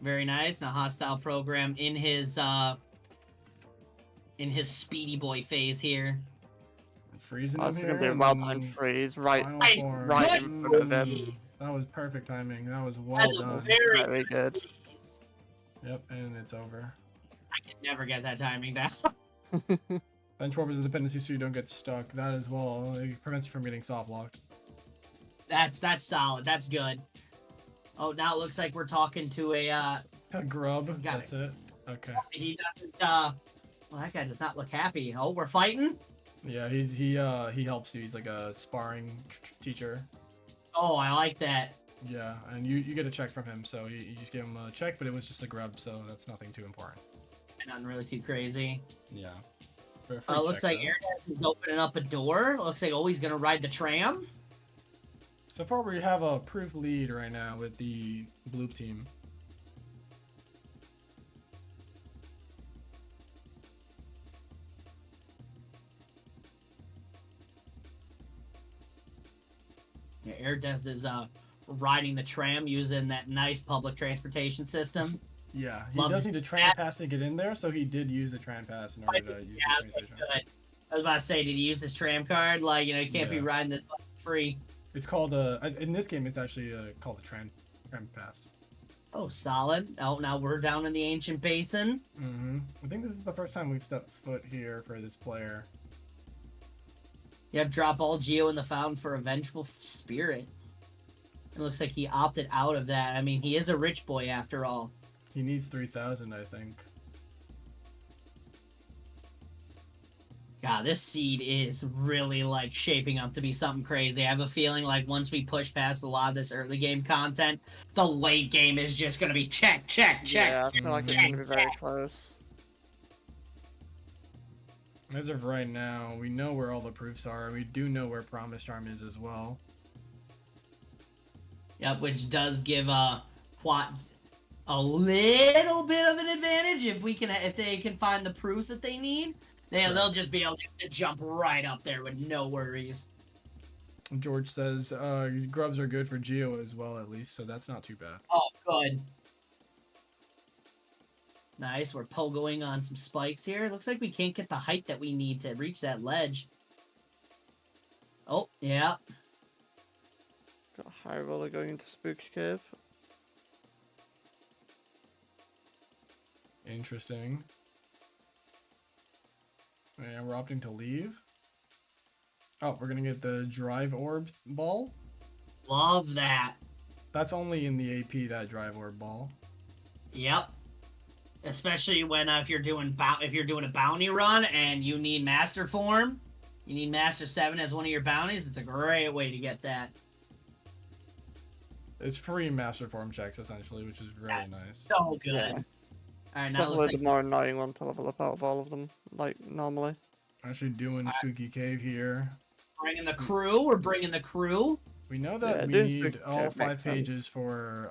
Very nice. And a hostile program in his speedy boy phase here. Freezing Oh, him this is here. gonna be a well-timed freeze right Final Nice. form. right in front of him. Freeze. That was perfect timing. That was well That's a done. Very good. freeze. Yep, and it's over. I can never get that timing down. Bench Warp is a dependency so you don't get stuck. That as well. It prevents you from getting soft locked. That's solid. That's good. Oh, now it looks like we're talking to a Grub. Got That's it. Okay. he doesn't well, that guy does not look happy. Oh, we're fighting? Yeah, he helps you. He's like a sparring teacher. Oh, I like that. Yeah, and you get a check from him, so you just give him a check, but it was just a grub, so that's nothing too important. Nothing really too crazy. Yeah. Looks like Erdez is opening up a door. Looks like he's gonna ride the tram. So far, we have a proof lead right now with the blue team. Yeah, Erdez is riding the tram using that nice public transportation system. Yeah, he Love does to need a see tram that. pass to get in there, so he did use the tram pass in order to use the train station. Good. I was about to say, did he use his tram card? Like, you can't be Yeah. riding this bus for free. It's called in this game, it's actually called a tram pass. Oh, solid. Oh, now we're down in the ancient basin. Mm-hmm. I think this is the first time we've stepped foot here for this player. Yep, drop all Geo in the fountain for a vengeful spirit. It looks like he opted out of that. I mean, he is a rich boy after all. He needs 3,000, I think. God, this seed is really, like, shaping up to be something crazy. I have a feeling, like, once we push past a lot of this early game content, the late game is just going to be check, check, check. Yeah, I feel like it's gonna be very close. As of right now, we know where all the proofs are. We do know where Promise Charm is as well. Yep, which does give Quat a little bit of an advantage if they can find the proofs that they need. They'll just be able to jump right up there with no worries. George says grubs are good for Geo as well, at least, so that's not too bad. Oh, good. Nice. We're pogoing on some spikes here. Looks like we can't get the height that we need to reach that ledge. Oh, yeah. Got a high roller going into Spooky Cave. Interesting. And we're opting to leave. Oh, we're gonna get the drive orb ball. Love that. That's only in the AP, that drive orb ball. Yep. Especially when if you're doing a bounty run and you need Master Form, you need Master 7 as one of your bounties. It's a great way to get that. It's free master form checks essentially, which is really That's nice. so good. Yeah. All right, It's now it looks definitely like the more annoying one to level up out of all of them, like normally. Actually doing Spooky Cave here. bringing the crew. We're bringing the crew. We know that Yeah, we doing need Spooky all Cave 5 makes sense. pages for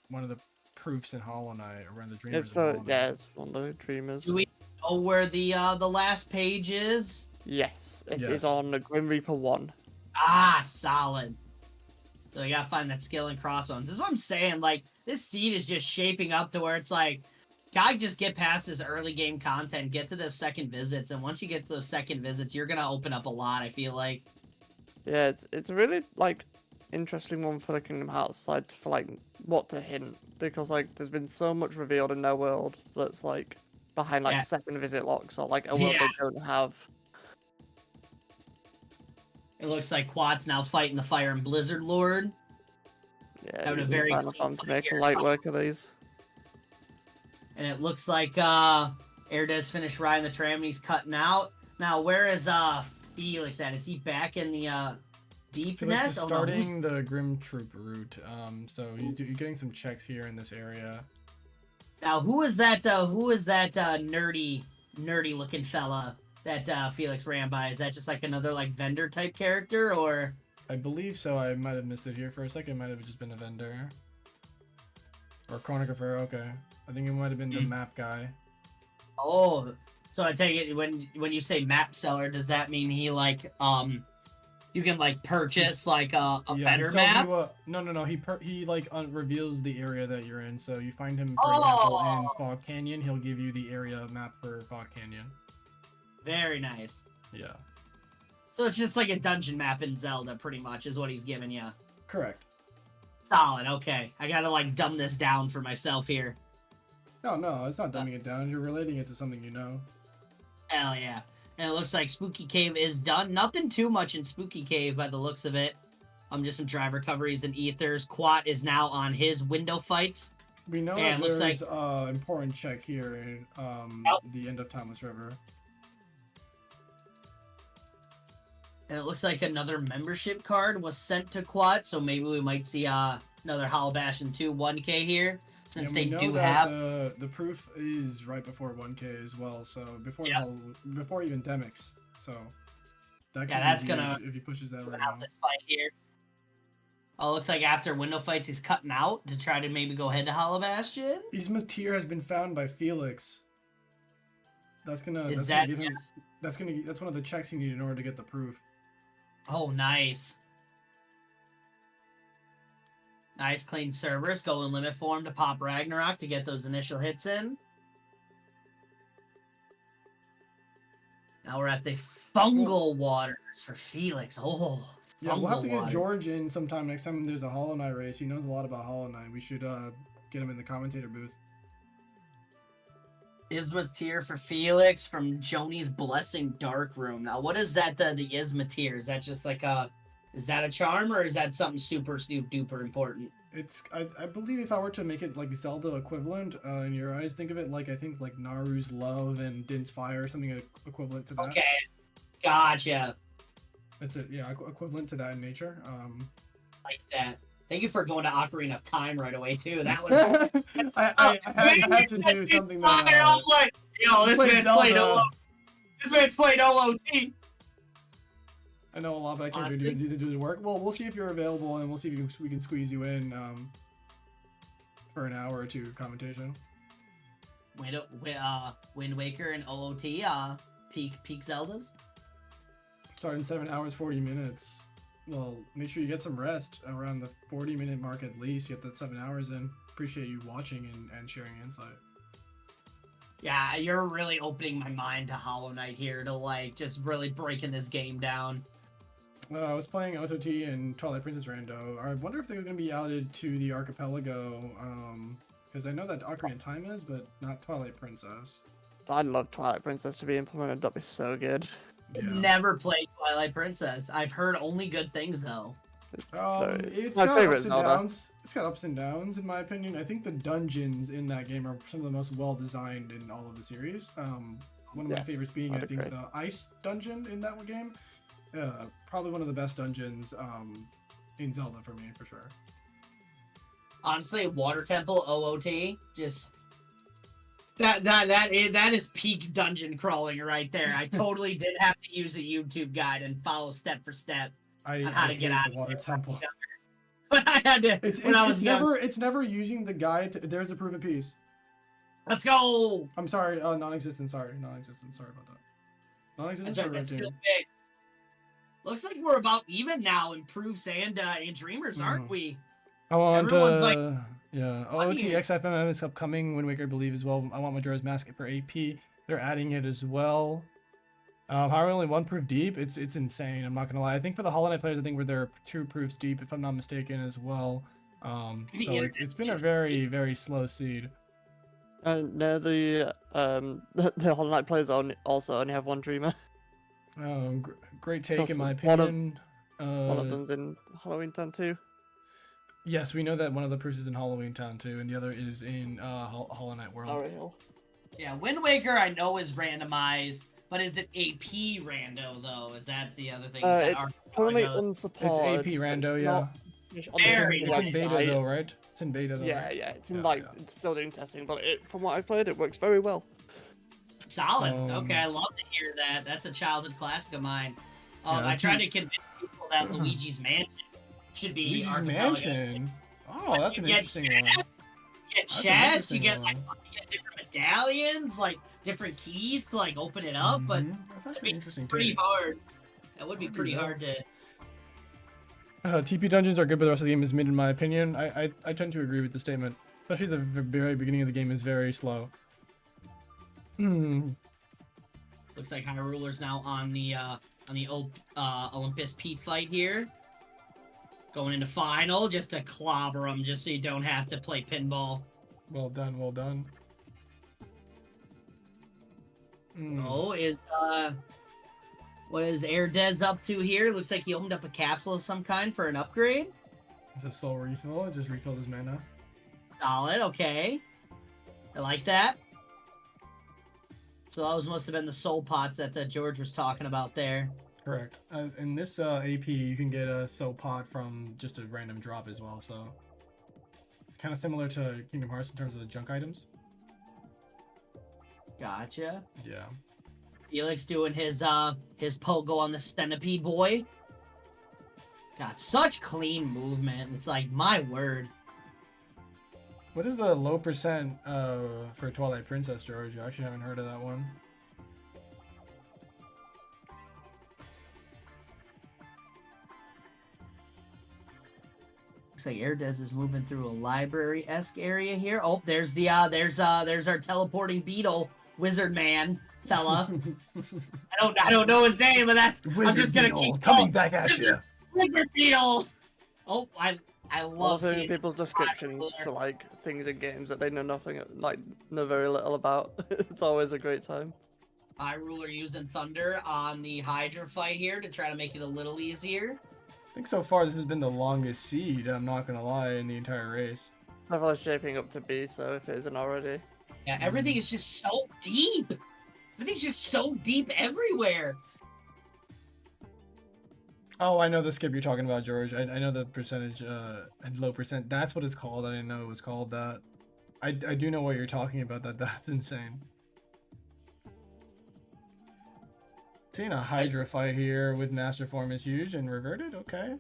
one of the proofs in Hollow Knight, or one of the dreamers. It's in for Hollow Knight. yeah, it's one of the dreamers. Do we know where the last page is? Yes, it is Yes. on the Grim Reaper 1. Ah, solid. So you gotta find that skill in crossbones. This is what I'm saying. Like, this seed is just shaping up to where it's like, gotta just get past this early game content, get to the second visits, and once you get to those second visits, you're gonna open up a lot, I feel like. Yeah, it's a really like interesting one for the Kingdom Hearts side for like what to hint, because like there's been so much revealed in their world that's like behind like Yeah. second visit locks or like a world Yeah. they don't have. It looks like Quat's now fighting the Fire and Blizzard Lord. Yeah, Having a using very Final clean Form to fight make here. light work of these. And it looks like Erdez finished riding the tram and he's cutting out. Now, where is Felix at? Is he back in the Felix deepness? is Oh, no, who's- starting the Grim Troop route, so he's getting some checks here in this area. Now, who is that nerdy looking fella that Felix ran by? Is that just like another like vendor type character, or? I believe so. I might have missed it here for a second. It might have just been a vendor. Or chronographer, okay. I think it might have been the map guy. Oh, so I take it when you say map seller, does that mean he like you can like purchase like a Yeah, better so map? no. He like reveals the area that you're in. So you find him, for example, in Fog Canyon. He'll give you the area map for Fog Canyon. Very nice. Yeah, So it's just like a dungeon map in Zelda, pretty much, is what he's giving you. correct. Solid. Okay, I gotta like dumb this down for myself here. No, it's not dumbing it down. You're relating it to something you know. Hell yeah. And it looks like Spooky Cave is done. Nothing too much in Spooky Cave by the looks of it. Just some drive recoveries and ethers. Quat is now on his window fights. We know Yeah, that it looks there's important check here in the end of Timeless River. And it looks like another membership card was sent to Quat, so maybe we might see another Hollow Bastion 2 1K here, since And they we know do that have... the proof is right before 1K as well, so before Yeah. before even Demix. So that Yeah, be that's huge gonna if he pushes that right have now. this fight here. Oh, looks like after window fights, he's cutting out to try to maybe go head to Hollow Bastion. Isma tier has been found by Felix. That's gonna Is that's that- gonna give him that's one of the checks you need in order to get the proof. Oh, nice. Nice, clean Cerberus. Go in limit form to pop Ragnarok to get those initial hits in. Now we're at the fungal waters for Felix. Oh, Yeah, we'll have to fungal get water. George in sometime next time there's a Hollow Knight race. He knows a lot about Hollow Knight. We should get him in the commentator booth. Isma's tier for Felix from Joni's Blessing Dark Room. Now, what is that, the Isma tier? Is that just like is that a charm, or is that something super duper important? It's I believe if I were to make it like Zelda equivalent in your eyes, think of it like I think like Naru's Love and Din's Fire, something equivalent to that. Okay, gotcha. That's it. Yeah, equivalent to that in nature. Like that. Thank you for going to Ocarina of Time right away, too. That was... I had to do something that. I'm like, yo, this played man's played Zelda. OOT. This man's played OOT. I know a lot, but I can't Honestly. do the work. Well, we'll see if you're available, and we'll see if we can squeeze you in for an hour or two commentation. Wind Waker and OOT, peak Zeldas. Start in 7 hours 40 minutes. Well, make sure you get some rest around the 40-minute mark at least. Get that 7 hours in. Appreciate you watching and sharing insight. Yeah, you're really opening my mind to Hollow Knight here, to like just really breaking this game down. I was playing OTT and Twilight Princess Rando. I wonder if they're going to be added to the Archipelago, because I know that Ocarina of Time is, but not Twilight Princess. I'd love Twilight Princess to be implemented. That'd be so good. Yeah. Never played Twilight Princess. I've heard only good things though. It's my got favorite ups and Zelda. downs. It's got ups and downs in my opinion. I think the dungeons in that game are some of the most well designed in all of the series. One of my Yes, favorites being I'd I think agree. the ice dungeon in that game. Probably one of the best dungeons in Zelda for me for sure. Honestly, Water Temple OOT, just that is peak dungeon crawling right there. I totally did have to use a YouTube guide and follow step for step I on how to hate get out the of Water there. Temple. But I had to when I was young. It's never using the guide. There's a proven piece. Let's go. I'm sorry, non-existent. Sorry about that. Non-existent. That's right, that's still big. Looks like we're about even now in Proofs and Dreamers, aren't we? I want Everyone's like, yeah. what OOT do you- XFMM is upcoming. Wind Waker, I believe as well. I want Majora's Mask for AP. They're adding it as well. However, only one proof deep. It's insane. I'm not gonna lie. I think for the Hollow Knight players, I think they're 2 proofs deep, if I'm not mistaken, as well. So it's been a very slow seed. No, the Hollow Knight players also only have one dreamer. Great take in my One of- opinion. One of them's in Halloween Town too. Yes, we know that one of the proofs is in Halloween Town too, and the other is in Hollow Knight World. Ariel. Yeah, Wind Waker I know is randomized, but is it AP rando though? Is that the other thing? Is that It's currently Archipelago? unsupported. It's AP rando, yeah. Very It's in beta website. though, right? It's in beta though. Yeah, right? yeah, it's in Yeah, like yeah. it's still doing testing, but from what I played, it works very well. Solid. Okay, I love to hear that. That's a childhood classic of mine. I tried to convince people that Luigi's Mansion should be Luigi's Archipelago. Mansion. Oh, that's an You get interesting one. chests, You get That's an chests, you interesting get one. you get different medallions, like different keys to like open it up, but Mhm. That's actually be interesting pretty take. hard. That would be That'd be pretty dope. hard to. TP dungeons are good, but the rest of the game is mid in my opinion. I tend to agree with the statement. Especially the very beginning of the game is very slow. Looks like High Ruler's now on the Olympus Pete fight here. Going into final just to clobber him, just so you don't have to play pinball. Well done, well done. Oh, what is LITTLEHERDEZ up to here? Looks like he opened up a capsule of some kind for an upgrade. It's a soul refill. It just refilled his mana. Solid, okay. I like that. So those must have been the soul pots that George was talking about there. Correct. In this AP, you can get a soul pot from just a random drop as well. So kind of similar to Kingdom Hearts in terms of the junk items. Gotcha. Yeah. Felix doing his pogo on the centipede boy. Got such clean movement. It's like, my word. What is the low percent for Twilight Princess, George? I actually haven't heard of that one. Looks like LITTLEHERDEZ is moving through a library-esque area here. Oh, there's there's our teleporting beetle wizard man fella. I don't know his name, but I'm just gonna keep coming back at you. Wizard beetle. Oh, I Love love hearing seeing people's descriptions for like things in games that they know nothing, like know very little about. It's always a great time. High Ruler using Thunder on the Hydra fight here to try to make it a little easier. I think so far this has been the longest seed, I'm not gonna lie, in the entire race. Level is shaping up to be, so if it isn't already. Yeah, everything is just so deep. Everything's just so deep everywhere. Oh, I know the skip you're talking about, George. I know the percentage, low percent. That's what it's called. I didn't know it was called that. I do know what you're talking about. That's insane. Seeing a Hydra fight here with Master Form is huge and reverted. Okay.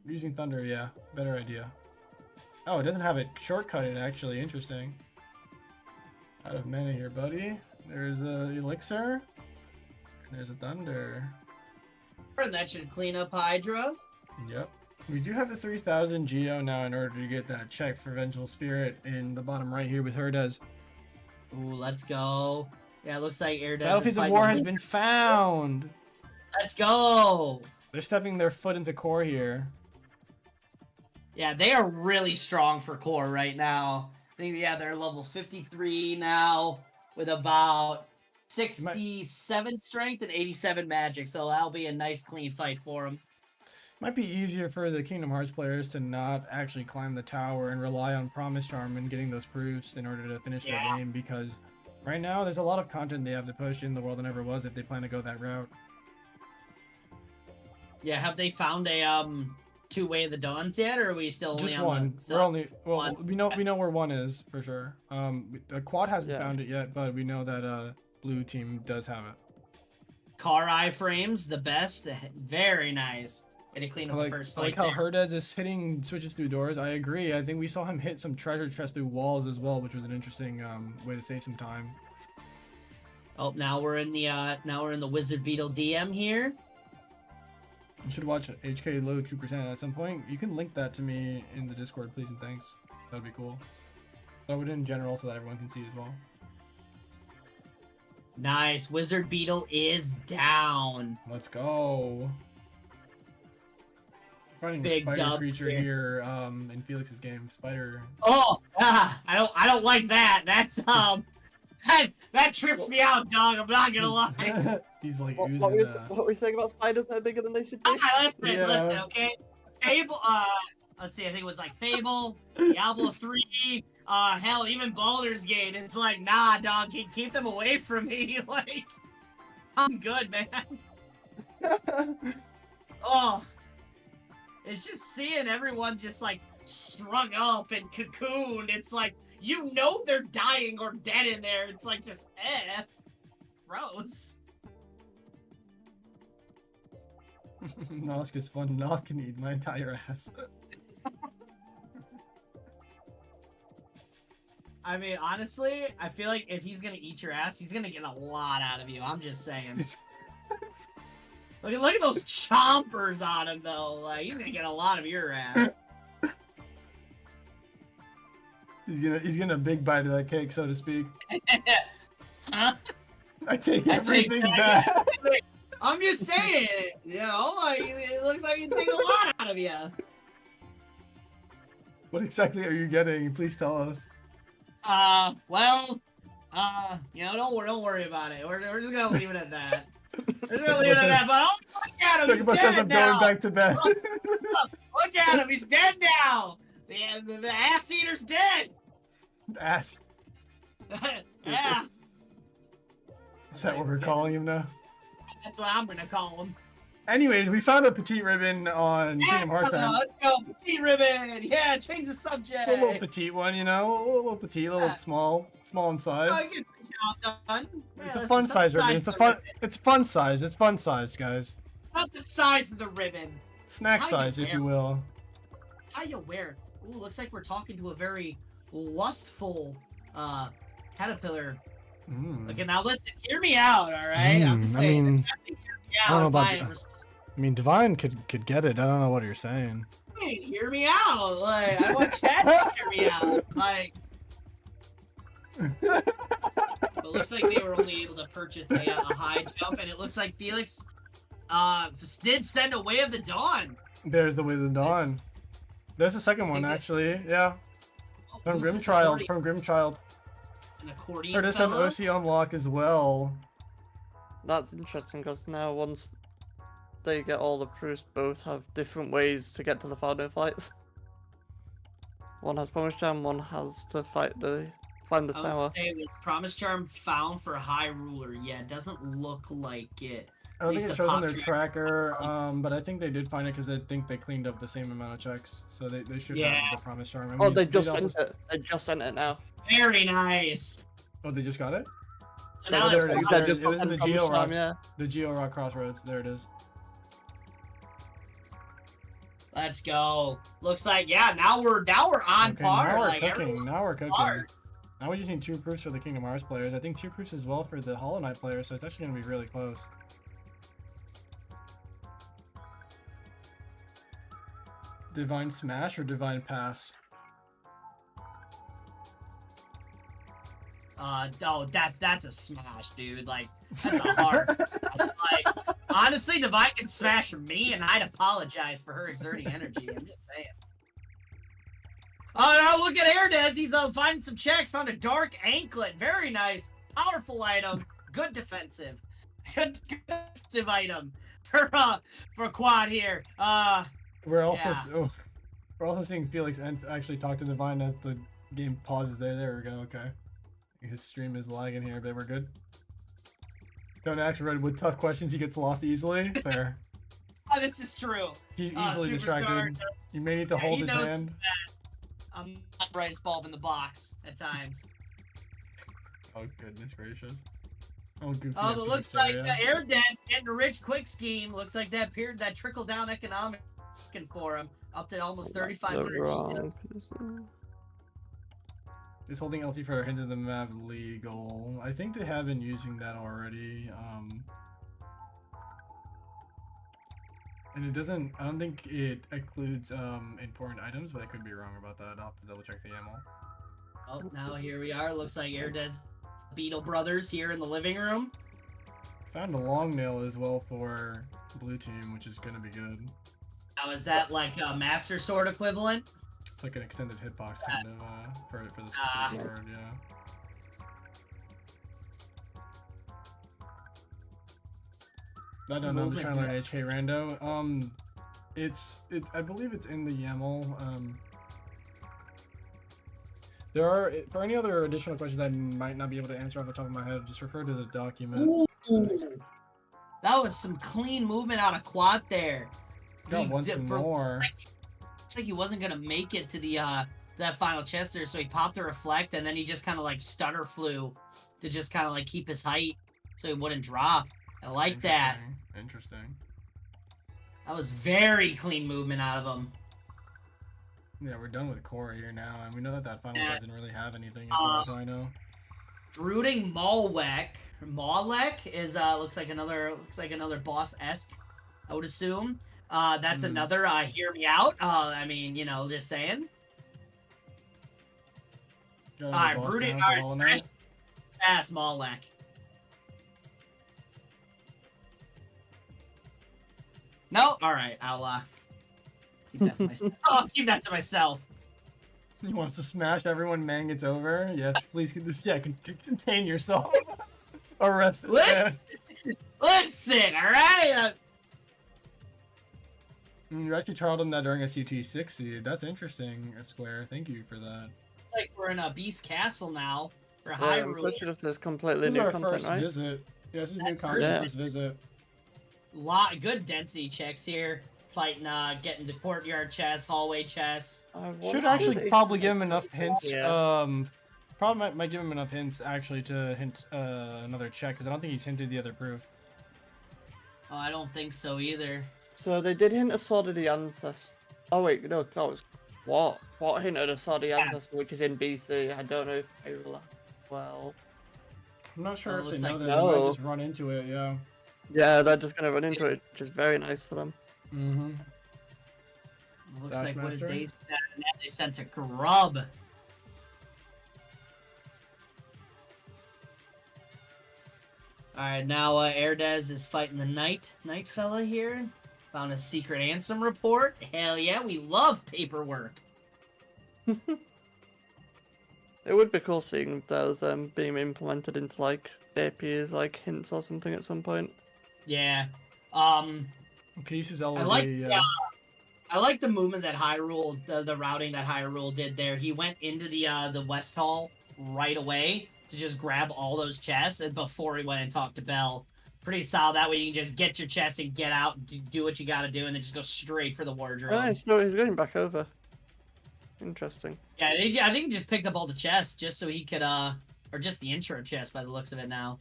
Using Thunder, yeah, better idea. Oh, it doesn't have it shortcutted. Actually, interesting. Out of mana here, buddy. There's a elixir. And there's a Thunder. And that should clean up Hydra. Yep. We do have the 3000 Geo now in order to get that check for Vengeful Spirit in the bottom right here with Herdez. Ooh, let's go. Yeah, it looks like Herdez. Battlefields of War has been found. Let's go. They're stepping their foot into core here. Yeah, they are really strong for core right now. I think, yeah, they're level 53 now with about 67 strength and 87 magic. So that'll be a nice clean fight for them. Might be easier for the Kingdom Hearts players to not actually climb the tower and rely on Promise Charm and getting those proofs in order to finish their game, because right now there's a lot of content they have to push in the world than ever was if they plan to go that route. Yeah, have they found a two-way of the Dawns yet, or are we still Just only one. on the... We're only one. we know where one is for sure. The quad hasn't found it yet, but we know that blue team does have it. Car iframes, the best. Very nice. Way to clean up the first I fight like how there. Herdez is hitting switches through doors. I agree. I think we saw him hit some treasure chests through walls as well, which was an interesting way to save some time. Oh, now we're in the Wizard Beetle DM here. You should watch HK Low 2% at some point. You can link that to me in the Discord, please and thanks. That'd be cool. Throw it in general so that everyone can see as well. Nice. Wizard Beetle is down. Let's go. Finding Big a spider dubs creature here. here in Felix's game. Spider. Oh, I don't like that. That's that trips me out, dog. I'm not gonna lie. He's like What, oozing. what were we saying about spiders that are bigger than they should be? Listen, okay. Fable. Let's see. I think it was like Fable, Diablo 3. Hell, even Baldur's Gate. It's like, nah, dog. Keep them away from me. Like, I'm good, man. Oh. It's just seeing everyone just like strung up and cocooned. It's like, you know they're dying or dead in there. It's like just gross. Nosk is fun. Nosk can eat my entire ass. I mean, honestly, I feel like if he's gonna eat your ass, he's gonna get a lot out of you. I'm just saying. Look at those chompers on him, though. Like, he's gonna get a lot of your ass. He's gonna big bite of that cake, so to speak. Huh? I take everything back. I'm just saying, you know, like, it looks like he take a lot out of you. What exactly are you getting? Please tell us. Well, you know, don't worry about it. We're just gonna leave it at that. We're just gonna leave it at that. But oh, look at him, he's Succubus says dead I'm now. going back to bed. Look at him, he's dead now. The ass eater's dead. Ass. Yeah, Is that what we're calling him now? that's what I'm gonna call him. Anyways, we found a petite ribbon on Kingdom Hearts end. Let's go, petite ribbon. Yeah, change the subject. A little petite one, you know, a little petite, a little small in size. Oh, get the job done. It's Yeah, a fun size ribbon. It's a fun. ribbon. It's fun size. It's fun size, guys. It's not the size of the ribbon. Snack How you size, if you will. How you wear? Ooh, looks like we're talking to a very lustful caterpillar. Okay, now listen, hear me out, all right? I'm just I saying. mean, I don't know about Divine, the- I mean, Divine could get it. I don't know what you're saying. hey, hear me out. Like, I want Chad to hear me out. Like, but it looks like they were only able to purchase a high jump, and it looks like Felix did send a Way of the Dawn. There's the Way of the Dawn. There's the second one, actually. Yeah. From Who's this Grimchild. accordion- From Grimchild. An accordion Or does have fellow? OC unlock as well. That's interesting because now once they get all the proofs, both have different ways to get to the final fights. One has Promise Charm, one has to climb the I tower. would say it was Promise Charm found for High Ruler. Yeah, it doesn't look like it. I don't least think it the shows on pop their tracker, but I think they did find it because I think they cleaned up the same amount of checks, so they should Yeah. have the Promise Charm. I Oh, mean, they just also- sent it. They just sent it now. Very nice. Oh, they just got it? So now Oh, it's there it is. They There just it was in sent the Promise Geo Charm, Rock. yeah. The Geo Rock Crossroads. There it is. Let's go. Looks like, yeah, now we're on Okay, par. now we're Like, cooking. everyone's Now we're cooking. par. Now we just need 2 proofs for the Kingdom Hearts players. I think 2 proofs as well for the Hollow Knight players, so it's actually going to be really close. Divine Smash or Divine Pass? Oh, that's a smash, dude. Like, that's a hard. Like, honestly, Divine can smash me, and I'd apologize for her exerting energy. I'm just saying. Oh, now look at Herdez. He's finding some checks. Found a dark anklet. Very nice. Powerful item. Good defensive. Good defensive item for Quad here. We're also Yeah. we're also seeing Felix actually talk to Divine as the game pauses there. There we go. Okay. His stream is lagging here, but we're good. Don't ask Red with tough questions. He gets lost easily. Fair. Oh, this is true. He's easily Superstar distracted. You may need to hold he his knows hand. that I'm not the brightest bulb in the box at times. Oh goodness gracious. Oh, goofy. Oh, but looks like Herdez getting a rich quick scheme. Looks like that trickle down economic for him up to almost 3,500 GP. Is holding LT for a hint of the map legal? I think they have been using that already. And it doesn't. I don't think it includes important items, but I could be wrong about that. I'll have to double check the ammo. Oh, now here we are. Looks like Herdez Beetle Brothers here in the living room. Found a long nail as well for blue team, which is gonna be good. Now, is that like a Master Sword equivalent? It's like an extended hitbox kind of for the sword, yeah. I don't know. I'm just trying to learn HK Rando. I believe it's in the YAML. There are, for any other additional questions I might not be able to answer off the top of my head, just refer to the document. Ooh, that was some clean movement out of Quad there. Got one some more. It's like he wasn't gonna make it to the that final chester, so he popped a reflect, and then he just kind of like stutter flew to just kind of like keep his height, so he wouldn't drop. I like that. Interesting. That was very clean movement out of him. Yeah, we're done with core here now, and we know that final chest didn't really have anything, as far as I know. Brooding Malwek is looks like another boss-esque, I would assume. That's another hear me out. I mean, you know, just saying. Alright, Brooding, alright, pass Malwek. No, alright, I'll keep that to myself. I'll keep that to myself. He wants to smash everyone, man gets over. Yeah, please contain yourself. Arrest this man. Listen, alright? You actually trialed him that during a CT6 seed. That's interesting, Square. Thank you for that. Like we're in a Beast Castle now. For Yeah, Hyrule. this is completely This is new our content, first right? visit. Yeah, this is new That's content, first visit. Good density checks here. Fighting, getting the courtyard chests, hallway chests. Should actually probably give him enough hints. Yeah. Probably might give him enough hints actually to hint another check, because I don't think he's hinted the other proof. Oh, I don't think so either. So they did hint a Sword of the Ancestor. Oh wait, no, that was what? What hinted a Sword of the Ancestor, which is in BC? I don't know if they will. Well, I'm not sure if they know like that. They might just run into it. Yeah. yeah, they're just gonna run into it, which is very nice for them. Mm-hmm. Looks Dash like what Master? they sent a grub. Alright, now Herdez is fighting the knight fella here. Found a secret Ansem report. Hell yeah, we love paperwork. It would be cool seeing those being implemented into like APs, like hints or something at some point. Yeah. Cases I like the movement that Hyrule, the routing that Hyrule did there. He went into the West Hall right away to just grab all those chests, and before he went and talked to Bell. Pretty solid. That way you can just get your chest and get out, do what you gotta do, and then just go straight for the wardrobe. Nice. No, he's going back over. Interesting. Yeah, I think he just picked up all the chests just so he could, or just the intro chest by the looks of it now.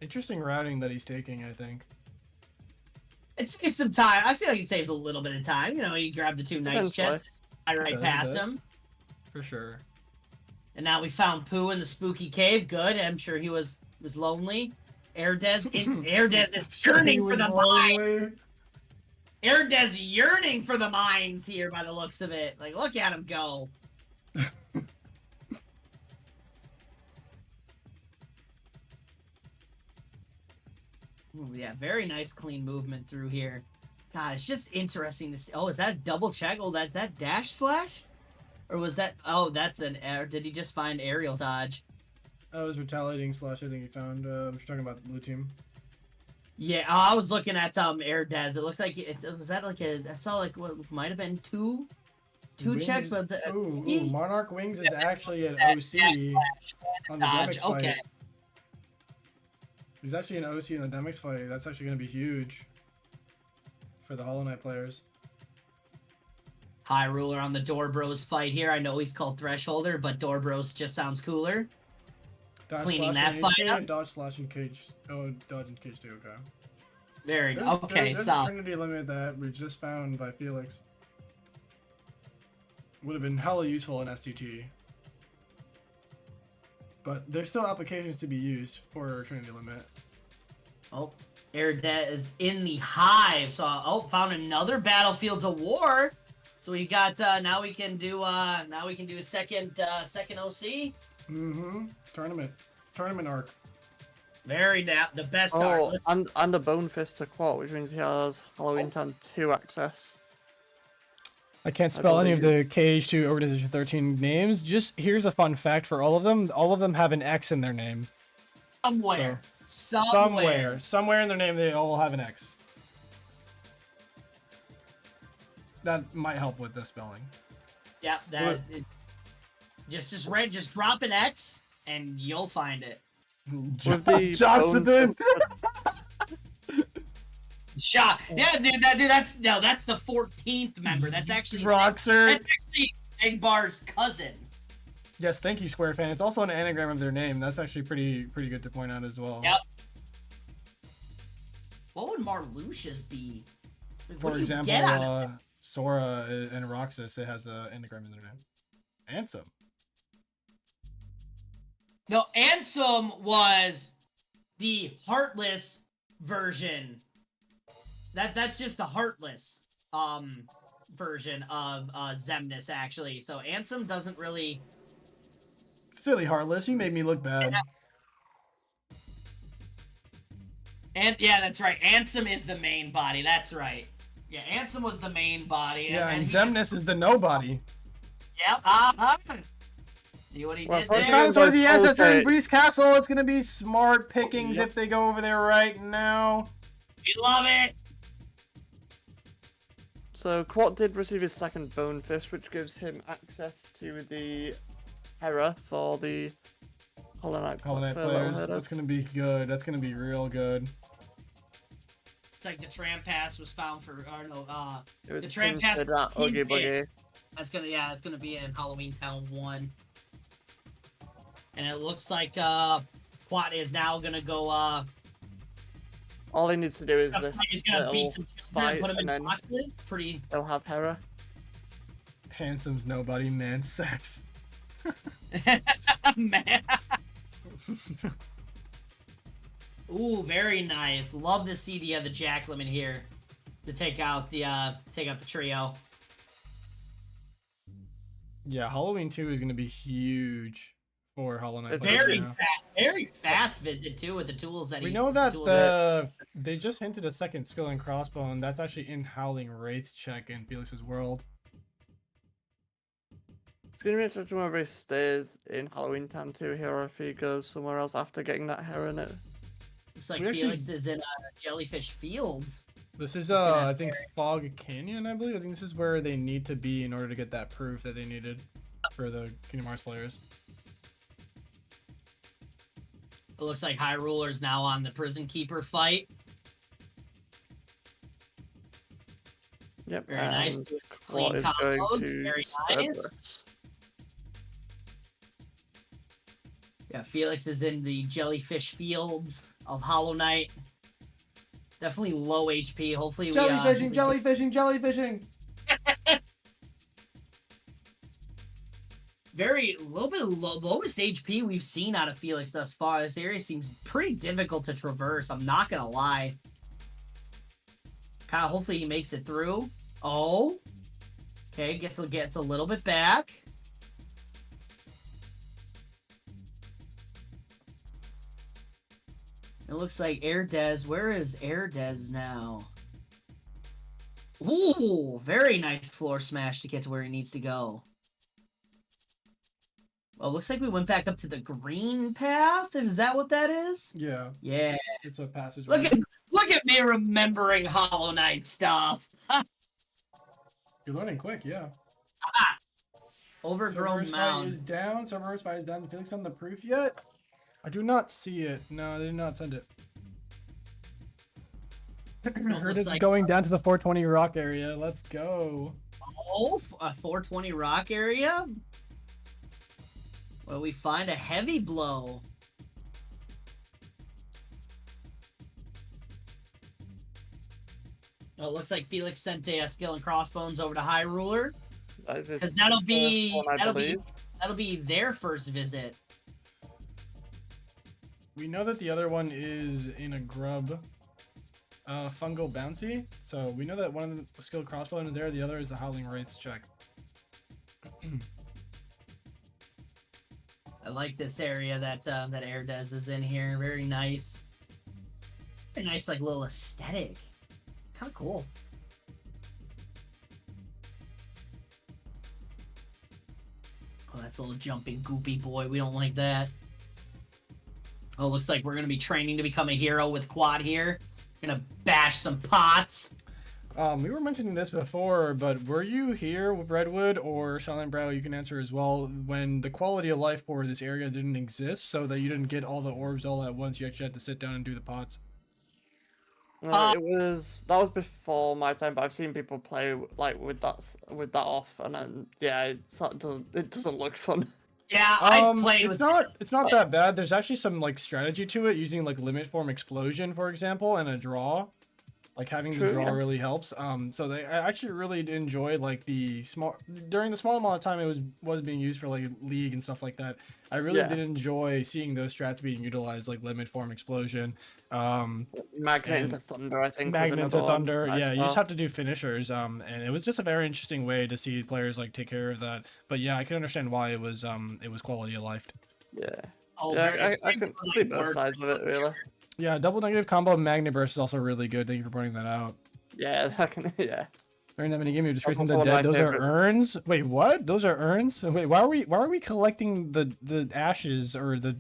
Interesting routing that he's taking, I think. It saves some time. I feel like it saves a little bit of time. You know, you grab the two knights chests, I right past him. For sure. And now we found Pooh in the spooky cave. Good. I'm sure he was lonely. Herdez is turning for the mine. LITTLEHERDEZ yearning for the mines here by the looks of it. Like, look at him go. Ooh, yeah, very nice clean movement through here. God, it's just interesting to see. Oh, is that a double check? Oh, that's that dash slash? Or was that... Oh, that's an air. Did he just find aerial dodge? That was retaliating slash I think he found. If you're talking about the blue team. Yeah, I was looking at LITTLEHERDEZ. It looks like was that like a... I saw like what might have been two Wings, checks, but ooh, Monarch Wings is actually an OC on the Demix fight. Okay. He's actually an OC in the Demix fight. That's actually going to be huge for the Hollow Knight players. High Ruler on the Door Bros fight here. I know he's called Thresholder, but Door Bros just sounds cooler. Dodge Cleaning slash that fight up. Dodge slash and cage. Oh, dodge and cage too. Okay. There you go. Okay, there's so a Trinity limit that we just found by Felix. Would have been hella useful in STT. But there's still applications to be used for Trinity limit. oh, LITTLEHERDEZ is in the hive. So found another Battlefields of War. So we got now we can do a second OC. Mm-hmm. Tournament arc. The best Oh, art. and the Bone Fist to Quat, which means he has Halloween Town 2 access. I can't spell any of the KH2 Organization 13 names. Just here's a fun fact for all of them. All of them have an X in their name. Somewhere in their name, they all have an X. That might help with the spelling. Yeah, just drop an X and you'll find it. Johnson. Shot. Yeah, dude. That's the 14th member. That's actually Roxer. That's actually Egbar's cousin. Yes, thank you, Square Fan. It's also an anagram of their name. That's actually pretty good to point out as well. Yep. What would Marluxia's be? Like, For example, Sora and Roxas, it has an anagram in their name. Ansem. No, Ansem was the Heartless version. That's just the Heartless version of Xemnas, actually. So Ansem doesn't really... Silly Heartless, you made me look bad. And yeah, that's right. Ansem is the main body. That's right. Yeah, Ansem was the main body. Yeah, and Xemnas is the nobody. Yep. See what he did there? Dinosaur of the Ancestor in Breeze Castle. It's gonna be smart pickings if they go over there right now. We love it. So Quat did receive his second Bone Fist, which gives him access to the Hera for the Hollow Knight players. That's gonna be good. That's gonna be real good. It's like the Tram Pass was found for, or no, it was the Tram Pass. That Oogie Boogie. That's gonna be in Halloween Town 1. And it looks like Quat is now gonna go. All he needs to do is this. He's gonna beat some children, put them in boxes. They'll have Hera. Handsome's nobody, man. Sex. Man. Ooh, very nice. Love to see the Jack Lemon here to take out the trio. Yeah, Halloween 2 is gonna be huge for Hollow Knight. Very fast visit too with the tools that we know that they just hinted a second skill in crossbow, and that's actually in Howling Wraith check in Felix's world. It's gonna be interesting whether he stays in Halloween Town 2 here or if he goes somewhere else after getting that Hera in it. Looks like Felix is in Jellyfish Fields. This is I think Fog Canyon, I believe. I think this is where they need to be in order to get that proof that they needed for the Kingdom Hearts players. It looks like High Ruler's now on the Prison Keeper fight. Yep. Very nice. Clean combos. Very nice. Yeah, Felix is in the Jellyfish Fields of Hollow Knight. Definitely low HP. Hopefully we... Jellyfishing! Little bit lowest HP we've seen out of Felix thus far. This area seems pretty difficult to traverse. I'm not gonna lie. Kind of hopefully he makes it through. Oh. Okay, gets a little bit back. It looks like LITTLEHERDEZ. Where is LITTLEHERDEZ now? Ooh, very nice floor smash to get to where he needs to go. Well, looks like we went back up to the green path. Is that what that is? Yeah. Yeah. It's a passage. Look at me remembering Hollow Knight stuff. You're learning quick, yeah. Overgrown Cerberus mound. fight is down. Cerberus fight is down. Felix on the proof yet? I do not see it. No, they did not send it. LITTLEHERDEZ is going down to the 420 rock area. Let's go. Oh, a 420 rock area? Well, we find a heavy blow. Oh, it looks like Felix sent a skill and crossbones over to High Ruler. Because that'll be their first visit. We know that the other one is in a grub. Fungal bouncy. So we know that one of the skill crossbow is there, the other is the Howling Wraiths check. I like this area that LITTLEHERDEZ is in here. Very nice. Very nice, like, little aesthetic. Kind of cool. Oh, that's a little jumping goopy boy. We don't like that. Oh, looks like we're going to be training to become a hero with Quad here. Gonna bash some pots. We were mentioning this before, but were you here with Redwood or Silent Brow? You can answer as well. When the quality of life for this area didn't exist, so that you didn't get all the orbs all at once, you actually had to sit down and do the pots. That was before my time, but I've seen people play like with that off, and then yeah, it doesn't look fun. Yeah, I've played it's not that bad. There's actually some like strategy to it, using like limit form explosion, for example, and a draw. Like having the draw really helps. So I actually really enjoyed like during the small amount of time it was being used for like League and stuff like that. I really did enjoy seeing those strats being utilized, like limit form explosion. Magnet into Thunder, I think. Magnet into Thunder, yeah. You just have to do finishers. And it was just a very interesting way to see players like take care of that. But yeah, I can understand why it was quality of life. Yeah. Oh, yeah, I can see both sides of it really. Yeah, double negative combo Magnet Burst is also really good. Thank you for pointing that out. Yeah, yeah. During that minigame, you're disgracing the dead. Those are urns. Wait, what? Those are urns? Wait, why are we collecting the ashes or the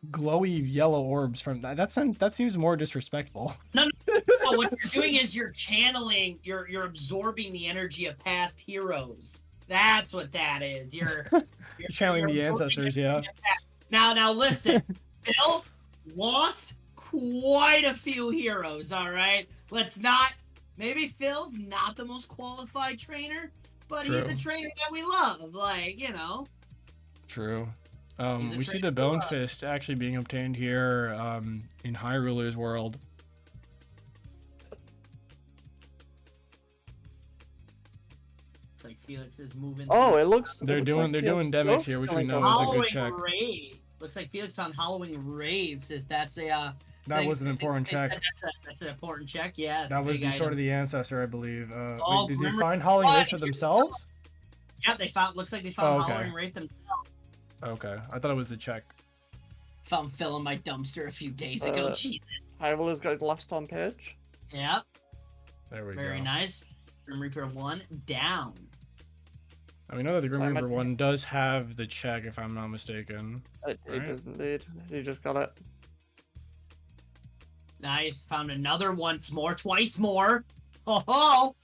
glowy yellow orbs from that? That seems more disrespectful. No, what you're doing is you're channeling, you're absorbing the energy of past heroes. That's what that is. You're channeling the ancestors, yeah. Now listen, Phil lost quite a few heroes, all right? Maybe Phil's not the most qualified trainer, but he's a trainer that we love, like, you know. True. We see the Bone Fist actually being obtained here in High Ruler's world. Looks like Felix is moving. Oh, it looks. They're doing Demix here, which we know is a good check. Raid. Looks like Felix on Halloween Raid says that's a that was an important check. That's an important check. Yeah. That was the sort of the ancestor, I believe. Oh, did they find Howling Wraiths for themselves? Yeah, they found. Looks like they found Howling Wraith themselves. Okay, I thought it was the check. Found Phil in my dumpster a few days ago. Jesus. High Roller's got last on page. Yeah. There we go. Very nice. Grim Reaper 1 down. And we know that the Grim Reaper 1 does have the check, if I'm not mistaken. It does indeed. You just got it. Nice. Found another twice more. Oh ho!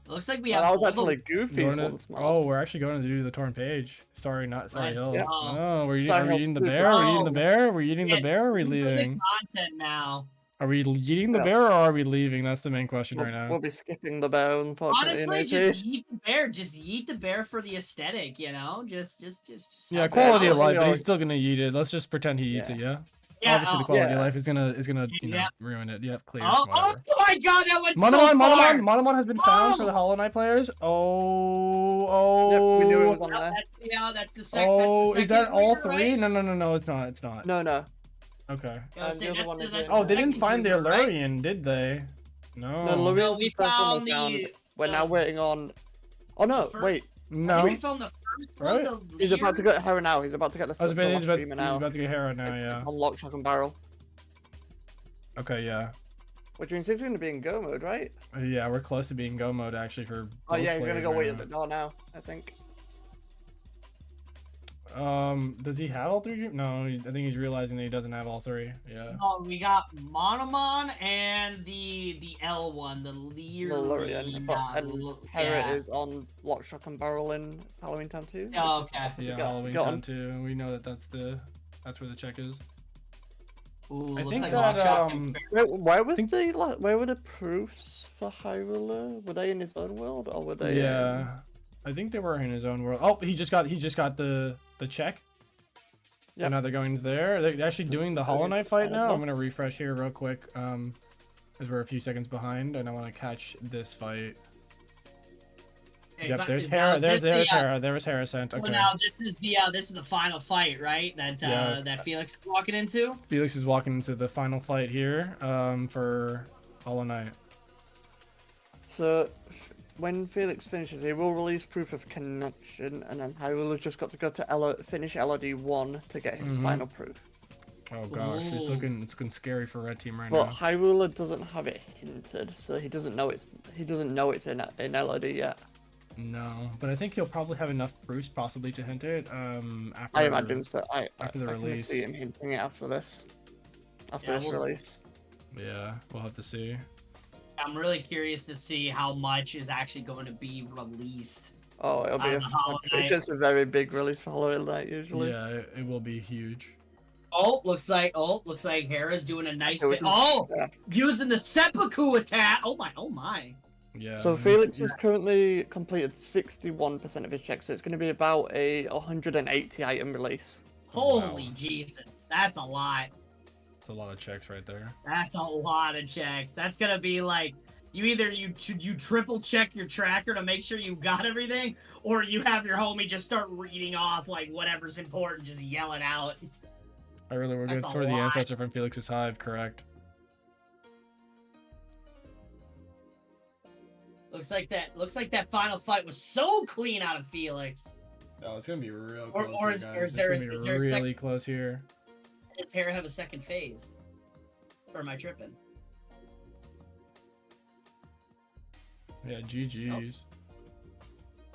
Looks like we have. That was actually Goofy's one. Oh, we're actually going to do the torn page. Sorry Hill. Yeah. Oh, are we eating the bear? Are we eating the bear? Are we eating the bear? Or are we leaving? Content now. Are we eating the bear or are we leaving? That's the main question right now. We'll be skipping the bear, unfortunately. Honestly, just eat the bear. Just eat the bear for the aesthetic, you know? Just. Yeah, quality of life, but he's still gonna eat it. Let's just pretend he eats it, yeah? Yeah, obviously the quality of life is gonna ruin it. Yep, clear. Oh my god, that went so far! Monomon has been found for the Hollow Knight players. Yep, we knew it was on there. That's the second. Oh, is that all three? Right? No, it's not. No. Okay. I was And the saying, other one that's is the Oh, they didn't second find the trooper, right? Lurian, did they? No, No. No, Lurian's we the first one found we found. the. We're now waiting on. Oh no, first- wait. I think No. we found the first Right? one. The He's about to Lear. get Hera now. He's about to get the, I was the about, last he's about, streamer he's now. about to get Hera now, yeah. It's on lock, shock, and barrel. Okay, yeah. Which means he's going to be in go mode, right? Yeah, we're close to being go mode actually for Oh both yeah, he's going to players go right wait now. at the door now, I think. Does he have all three? No, I think he's realizing that he doesn't have all three. Yeah. Oh, we got Monomon and the L one, the Lear. The Lurian. And Hera is on lock, shock, and barrel in Halloween Town 2. Oh, okay. Yeah, Go- Halloween go Town on. 2. We know that that's where the check is. Ooh, I looks think like that, Lockshot and Where were the proofs for Hyrule? Were they in his own world or were they? Yeah. I think they were in his own world. Oh, he just got the check. So Yep. now they're going there. They're actually doing the Hollow Knight fight now. I'm gonna refresh here real quick. As we're a few seconds behind, and I want to catch this fight. Yep, there's Hera. There's Hera. There was Hera sent. Okay. Well, now this is the final fight, right? That Yeah. that Felix is walking into. Felix is walking into the final fight here. For Hollow Knight. So when Felix finishes, he will release proof of connection, and then Hyrule has just got to go to finish LOD 1 to get his Mhm. final proof. Oh gosh, it's Ooh. looking scary for Red Team right But now. Hyrule doesn't have it hinted, so he doesn't know it's in LOD yet. No, but I think he'll probably have enough proofs possibly to hint it. After I imagine so. after the I can release. see him hinting it after this. After Yeah, this we'll- release. Yeah, we'll have to see. I'm really curious to see how much is actually going to be released. Oh, it'll be On the Hollow Knight. it's just a very big release for Halloween Night usually. Yeah, it will be huge. Looks like Hera's doing a nice Okay, we bit. can- Oh, yeah. using the seppuku attack. Oh my. Yeah. So Felix has currently completed 61% of his checks, so it's going to be about a 180 item release. Oh, Holy wow. Jesus, that's a lot. It's a lot of checks right there. That's a lot of checks. That's gonna be like you triple check your tracker to make sure you got everything, or you have your homie just start reading off like whatever's important, just yell it out. I really we're good That's a for the lot. ancestor from Felix's hive, correct? Looks like that final fight was so clean out of Felix. Oh, it's gonna be real Or- close. or here, is- guys. or is It's there- gonna be is there a really close here. Does Hera have a second phase? Or am I tripping? Yeah, GG's.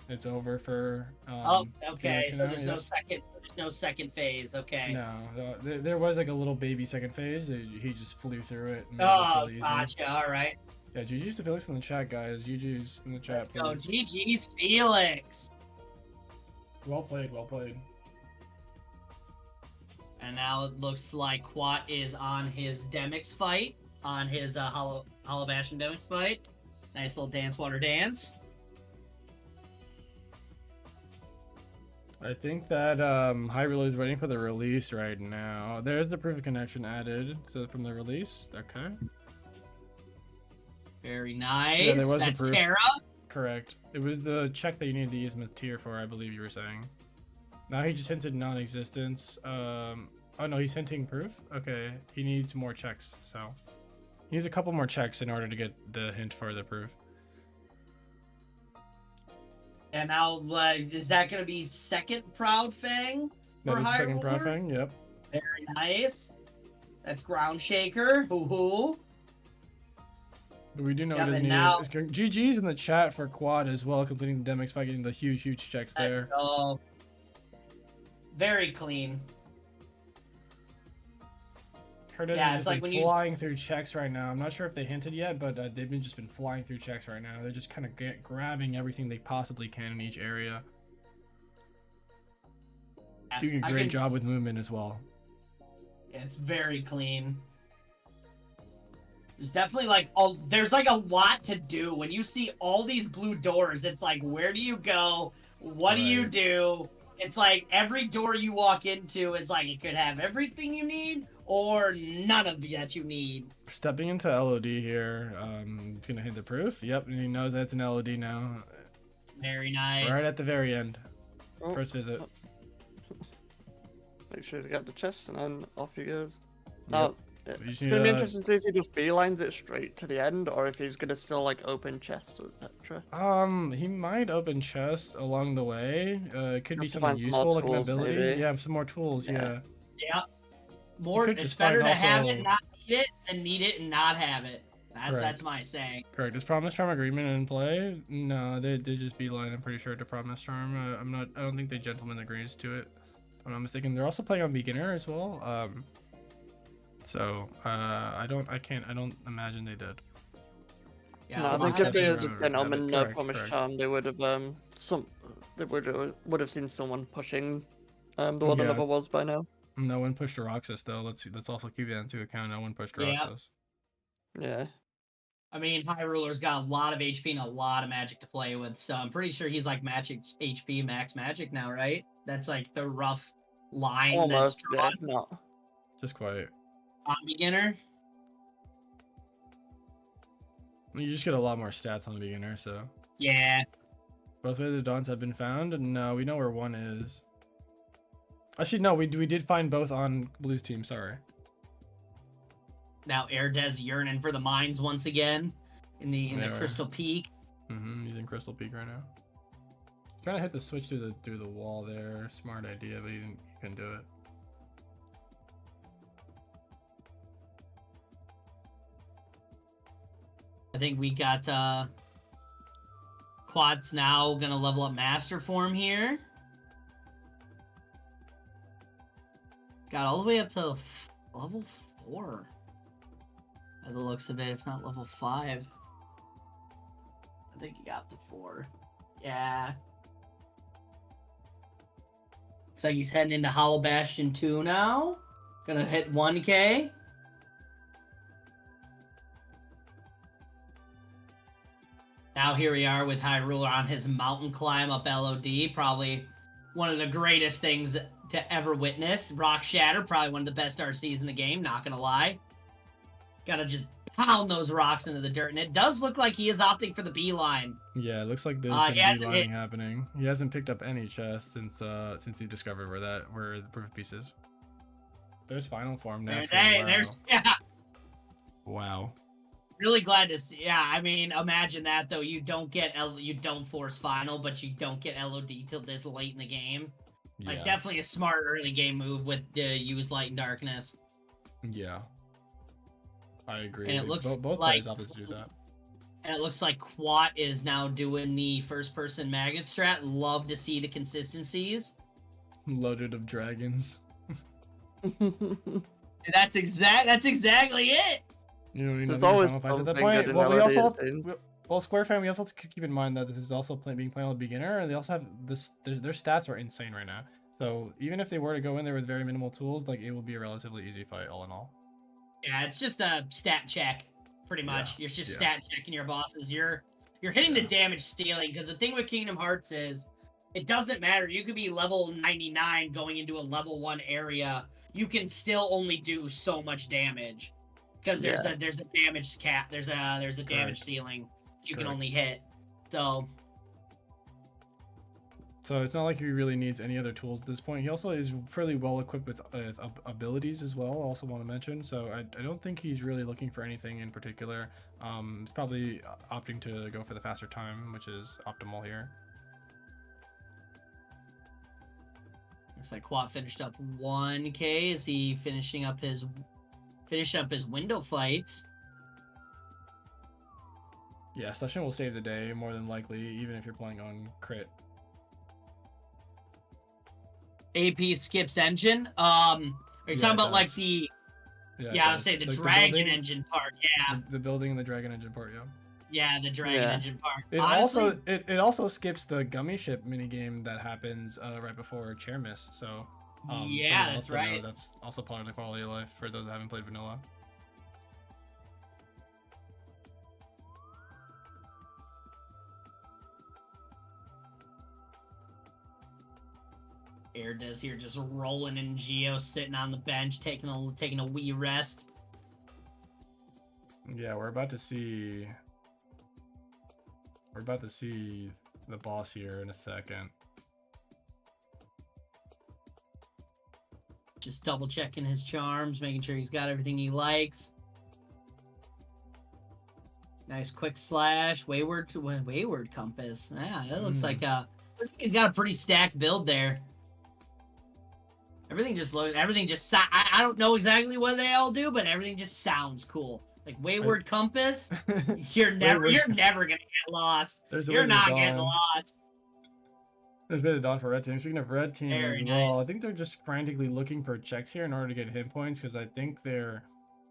It's over for. Oh, okay. Felix So now, there's yeah. no second. So there's no second phase. Okay. No, there was like a little baby second phase. He just flew through it. And it was Oh, really easy. gotcha. All right. Yeah, GG's to Felix in the chat, guys. GG's in the chat. Let's go. please. GG's Felix. Well played, well played. And now it looks like Quat is on his Demix fight, on his Hollow Bastion Demix fight. Nice little dance, water dance. I think that Hyrule is waiting for the release right now. There's the proof of connection added. So from the release, okay. Very nice. Yeah, there was a That's proof. Terra. Correct. It was the check that you needed to use Myth for, I believe you were saying. Now he just hinted non-existence. Oh no, he's hinting proof? Okay, he needs more checks, so. He needs a couple more checks in order to get the hint for the proof. And now, is that going to be second Proud Fang? That For is the second Hyrule? Proud Fang, yep. Very nice. That's Ground Shaker. Hoo-hoo. But we do know Yep, it is and needed. now- GG's in the chat for Quad as well, completing the Demix fight, getting the huge checks Let's there. go. Very clean. Herdez Yeah, has it's been like when you flying through checks right now. I'm not sure if they hinted yet, but they've just been flying through checks right now. They're just kind of grabbing everything they possibly can in each area. Doing a I great can- job with movement as well. It's very clean. There's definitely there's like a lot to do. When you see all these blue doors, it's like, where do you go? What do you Right. do? It's like every door you walk into is like, it could have everything you need or none of that you need. Stepping into LOD here. It's gonna hit the proof. Yep, and he knows that's an LOD now. Very nice. Right at the very end. Oh, First visit. Make sure to get the chest and then off he goes. Now, You it's just need gonna be to- interesting to see if he just beelines it straight to the end, or if he's gonna still like open chests, etc. He might open chests along the way. It could be Just to something find some more useful, like an tools, ability. maybe. Yeah, some more tools. Yeah. Yeah. More. could It's just better find to have also- it, not need it, than need it and not have it. Correct. That's my saying. Correct. Is Promise Charm Agreement in play? No, they just beeline. I'm pretty sure to Promise Charm. I don't think the Gentleman agrees to it. If I'm not mistaken. They're also playing on Beginner as well. I don't imagine they did. Yeah, No, I well, think I'll if they have had to just grab gentleman it. no Correct, promise correct. charm, they would have would have seen someone pushing the one the Yeah. level was by now. No one pushed Roxas though. Let's also keep that into account. No one pushed Yeah. Roxas. Yeah. I mean, High Ruler's got a lot of HP and a lot of magic to play with, so I'm pretty sure he's like magic HP, max magic now, right? That's like the rough line Almost, that's yeah, drawn if not. Just quite. on beginner. You just get a lot more stats on Beginner. So Yeah. both of the Dawns have been found. No, we know where one is. Actually, no, we did find both on Blue's team. Sorry. Now Erdez yearning for the mines once again in the They are. Crystal Peak. He's in Crystal Peak right now. Trying to hit the switch through the wall there. Smart idea, but he couldn't do it. I think we got Quad's now gonna level up Master Form here. Got all the way up to level 4. By the looks of it, if not level 5. I think he got to 4. Yeah. Looks like he's heading into Hollow Bastion 2 now. Gonna hit 1K. Now here we are with High Ruler on his mountain climb up LOD. Probably one of the greatest things to ever witness. Rock Shatter, probably one of the best RCs in the game, not gonna lie. Gotta just pound those rocks into the dirt. And it does look like he is opting for the beeline. Yeah, it looks like there's some he hasn't beelining hit- happening. He hasn't picked up any chests since he discovered where the proof piece is. There's final form now. There's yeah. Wow. Really glad to see. Yeah, I mean, imagine that though. You don't get you don't force final, but you don't get LOD till this late in the game. Like Yeah. definitely a smart early game move with use light and darkness. Yeah. I agree. And it looks both like- players opted to do that. And it looks like Quat is now doing the first person maggot strat. Love to see the consistencies. Loaded of dragons. That's exactly it. You don't need There's nothing always final fights at that something point. good in Well, we LOD, also it seems. well, Square Fan, we also have to keep in mind that this is also being played on beginner, and they also have this. Their stats are insane right now. So even if they were to go in there with very minimal tools, like it will be a relatively easy fight, all in all. Yeah, it's just a stat check, pretty much. Yeah, You're just yeah. stat checking your bosses. You're hitting the damage ceiling because the thing with Kingdom Hearts is it doesn't matter. You could be level 99 going into a level 1 area. You can still only do so much damage because there's a damage cap. There's a damage ceiling you can Correct. only hit. So So it's not like he really needs any other tools at this point. He also is fairly well equipped with abilities as well. I also want to mention. So I don't think he's really looking for anything in particular. He's probably opting to go for the faster time, which is optimal here. looks like Quat finished up 1K. Is he finishing up his window fights? Yeah, Session will save the day more than likely, even if you're playing on crit. AP skips engine. Are you Yeah, talking it about like does. the it I would does. say the Like, dragon building- engine part. Yeah, The building and the dragon engine part, yeah. yeah, the dragon Yeah. engine part. It Honestly, it also skips the gummy ship minigame that happens right before chair miss. So yeah, something else that's to know, right. That's also part of the quality of life for those that haven't played vanilla. Erdez here just rolling in Geo, sitting on the bench, taking a wee rest. Yeah, we're about to see the boss here in a second. Just double checking his charms, making sure he's got everything he likes. Nice quick slash, wayward compass. Yeah, that looks like he's got a pretty stacked build there. Everything just I don't know exactly what they all do, but everything just sounds cool. Like wayward compass, you're never gonna get lost. You're not getting lost. There's a bit of dawn for red team. Speaking of red team Very as well, nice. I think they're just frantically looking for checks here in order to get hit points because I think they're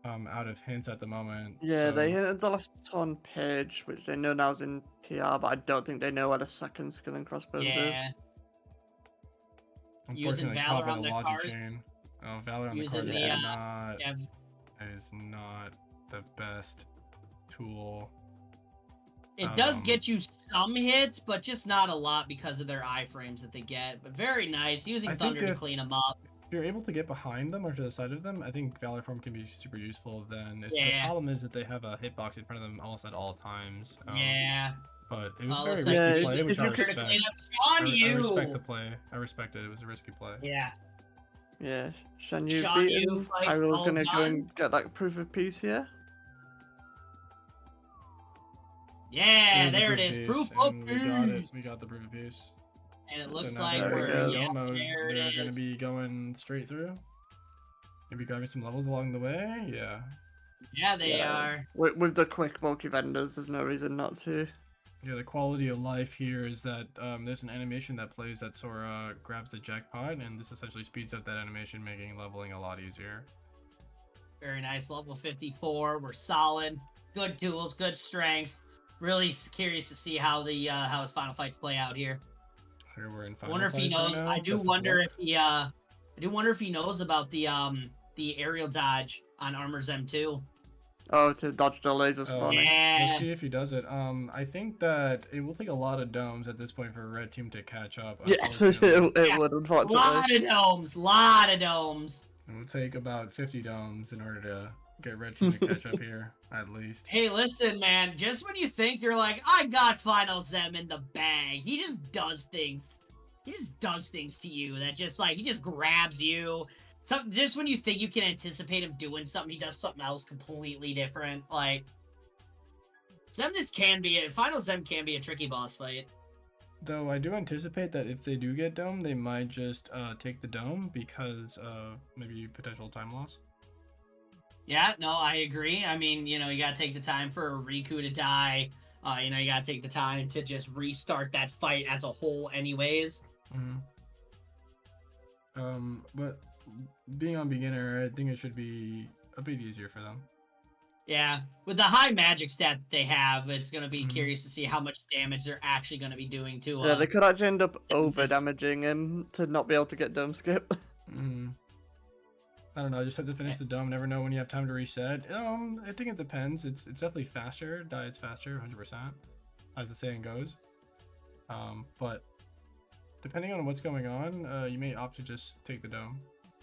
out of hints at the moment. Yeah, so... they hit the last on page, which they know now is in PR, but I don't think they know where the second skill and crossbows is. Using Unfortunately, Valor caught by on the the logic card. chain. Oh, Valor on Using the card the, is not the best tool. It does get you some hits, but just not a lot because of their iframes that they get. But very nice. Using I Thunder think to clean them up. If you're able to get behind them or to the side of them, I think Valor Form can be super useful then. The problem is that they have a hitbox in front of them almost at all times. Yeah. But it was a very like risky play, which I to respect. clean up on I you. respect the play. I respect it. It was a risky play. Yeah. Yeah, Shan Yu Shan beaten. Yu fight Hyrule's all gonna go done. and get that proof of peace here. Yeah, There's the there it is. peace, Proof and of we got it. peace. We got the proof of peace. And it So looks now like they're we're in yeah, game mode. there it They're is. gonna be going straight through. Maybe grabbing some levels along the way. Yeah. Yeah, they are. With the quick bulky vendors, there's no reason not to. Yeah, the quality of life here is that there's an animation that plays that Sora grabs the jackpot, and this essentially speeds up that animation, making leveling a lot easier. Very nice. Level 54. We're solid. Good tools, good strengths. Really curious to see how the how his final fights play out here. Here we're in I final wonder if he fights right knows. now. I do Best of wonder luck. if he. I do wonder if he knows about the aerial dodge on Armor's M2. Oh, to dodge the laser Oh, spawning. Yeah. We'll see if he does it. I think that it will take a lot of domes at this point for a red team to catch up. Yes, unfortunately. it would, unfortunately. Lot of domes. Lot of domes. It will take about 50 domes in order to get red team to catch up here, at least. Hey, listen, man. Just when you think you're like, I got Final Zem in the bag, he just does things. He just does things to you that just like he just grabs you. Just when you think you can anticipate him doing something, he does something else completely different. Like Final Zem can be a tricky boss fight. Though I do anticipate that if they do get dome, they might just take the dome because of maybe potential time loss. Yeah, no, I agree. I mean, you gotta take the time for Riku to die. You gotta take the time to just restart that fight as a whole anyways. But being on beginner, I think it should be a bit easier for them. Yeah, with the high magic stat that they have, it's going to be curious to see how much damage they're actually going to be doing to Yeah, they could actually end up over damaging him to not be able to get dome skip. I don't know, I just have to finish the dome, never know when you have time to reset. I think it depends. It's definitely faster, diets faster, 100%, as the saying goes. But depending on what's going on, you may opt to just take the dome.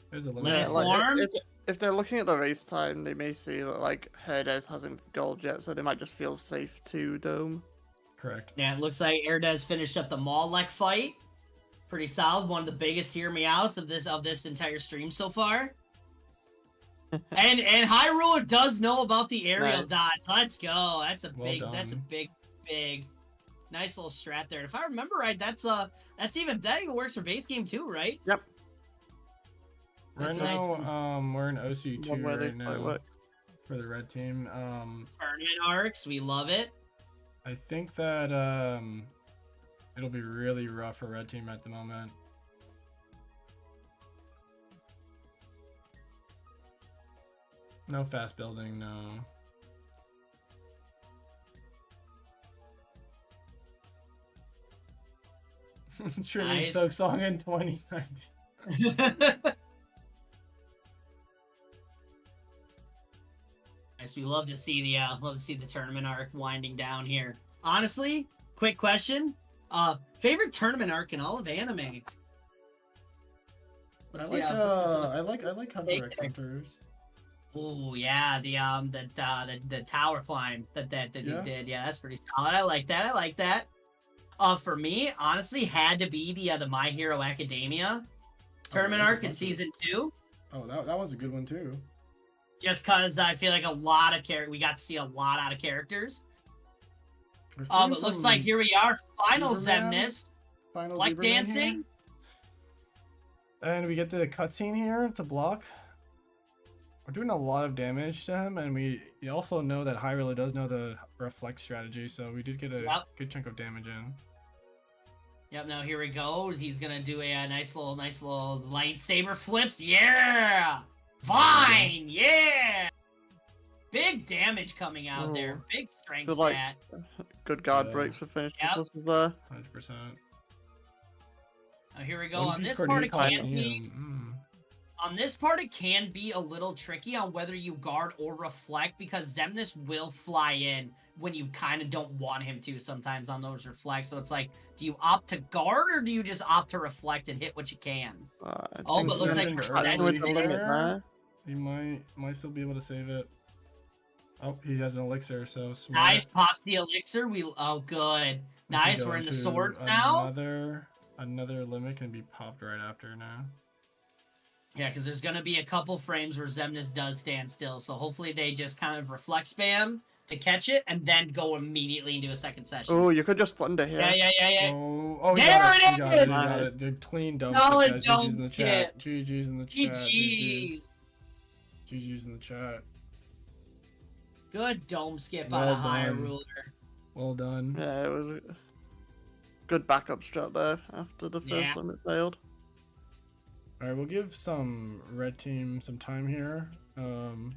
There's a limit. Yeah, Formed? if they're looking at the race time, they may see that like Herdez hasn't gold yet, so they might just feel safe to dome. Correct. Yeah, it looks like Erdez finished up the Mawlek fight. Pretty solid. One of the biggest hear me outs of this entire stream so far. and Hyrule does know about the aerial Nice. dot. Let's go. That's a Well big nice little strat there. And if I remember right, that even works for base game too, right? Yep. Right That's now, we're in OC2 One where they right fight now work. for the red team. Tournament arcs, we love it. I think that it'll be really rough for red team at the moment. No fast building, no. Streaming Nice. Soak Song in 2090. Nice. We love to see the tournament arc winding down here. Honestly, quick question: favorite tournament arc in all of anime? I like Hunter x Hunters. Oh yeah, the tower climb that you Yeah. did. Yeah, that's pretty solid. I like that. For me, honestly, had to be the My Hero Academia tournament those are arc in fun too. season 2. Oh, that was a good one too. Just because I feel like we got to see a lot out of characters. We're It seeing looks some like here we are, final Zebraman? Zemnis, final like Zebraman here. dancing. And we get the cutscene here to block. We're doing a lot of damage to him, and we also know that Hyrule does know the reflect strategy, so we did get a good chunk of damage in. Yep, now here he goes. He's gonna do a nice little lightsaber flips. Yeah! Fine! Yeah! Big damage coming out there. Big strength Good, like, stat. Good guard breaks for finishing Yep. bosses there. 100%. Now here we go. One On Piece this Coordinated part, Coliseum. on this part, it can be a little tricky on whether you guard or reflect because Zemnis will fly in when you kind of don't want him to sometimes on those reflects. So it's like, do you opt to guard or do you just opt to reflect and hit what you can? Oh, but looks like Zemnis percentage early with the limit here. there. He might still be able to save it. Oh, he has an elixir, so smart. Nice, pops the elixir. Oh, good. We Nice, can go we're in the into swords now. Another limit can be popped right after now. Yeah, because there's going to be a couple frames where Zemnis does stand still, so hopefully they just kind of reflect spam to catch it and then go immediately into a second session. Oh, you could just thunder here. Yeah. Oh, There we got it it. is! We got it. The clean dump Solid skip, guys. GG's in dome the skip. chat. GG's in the chat. GG's. GG's in the chat. Good dome skip Well out of High done. Ruler. Well done. Yeah, it was a good backup strat there after the first limit failed. Alright, we'll give some red team some time here. I'm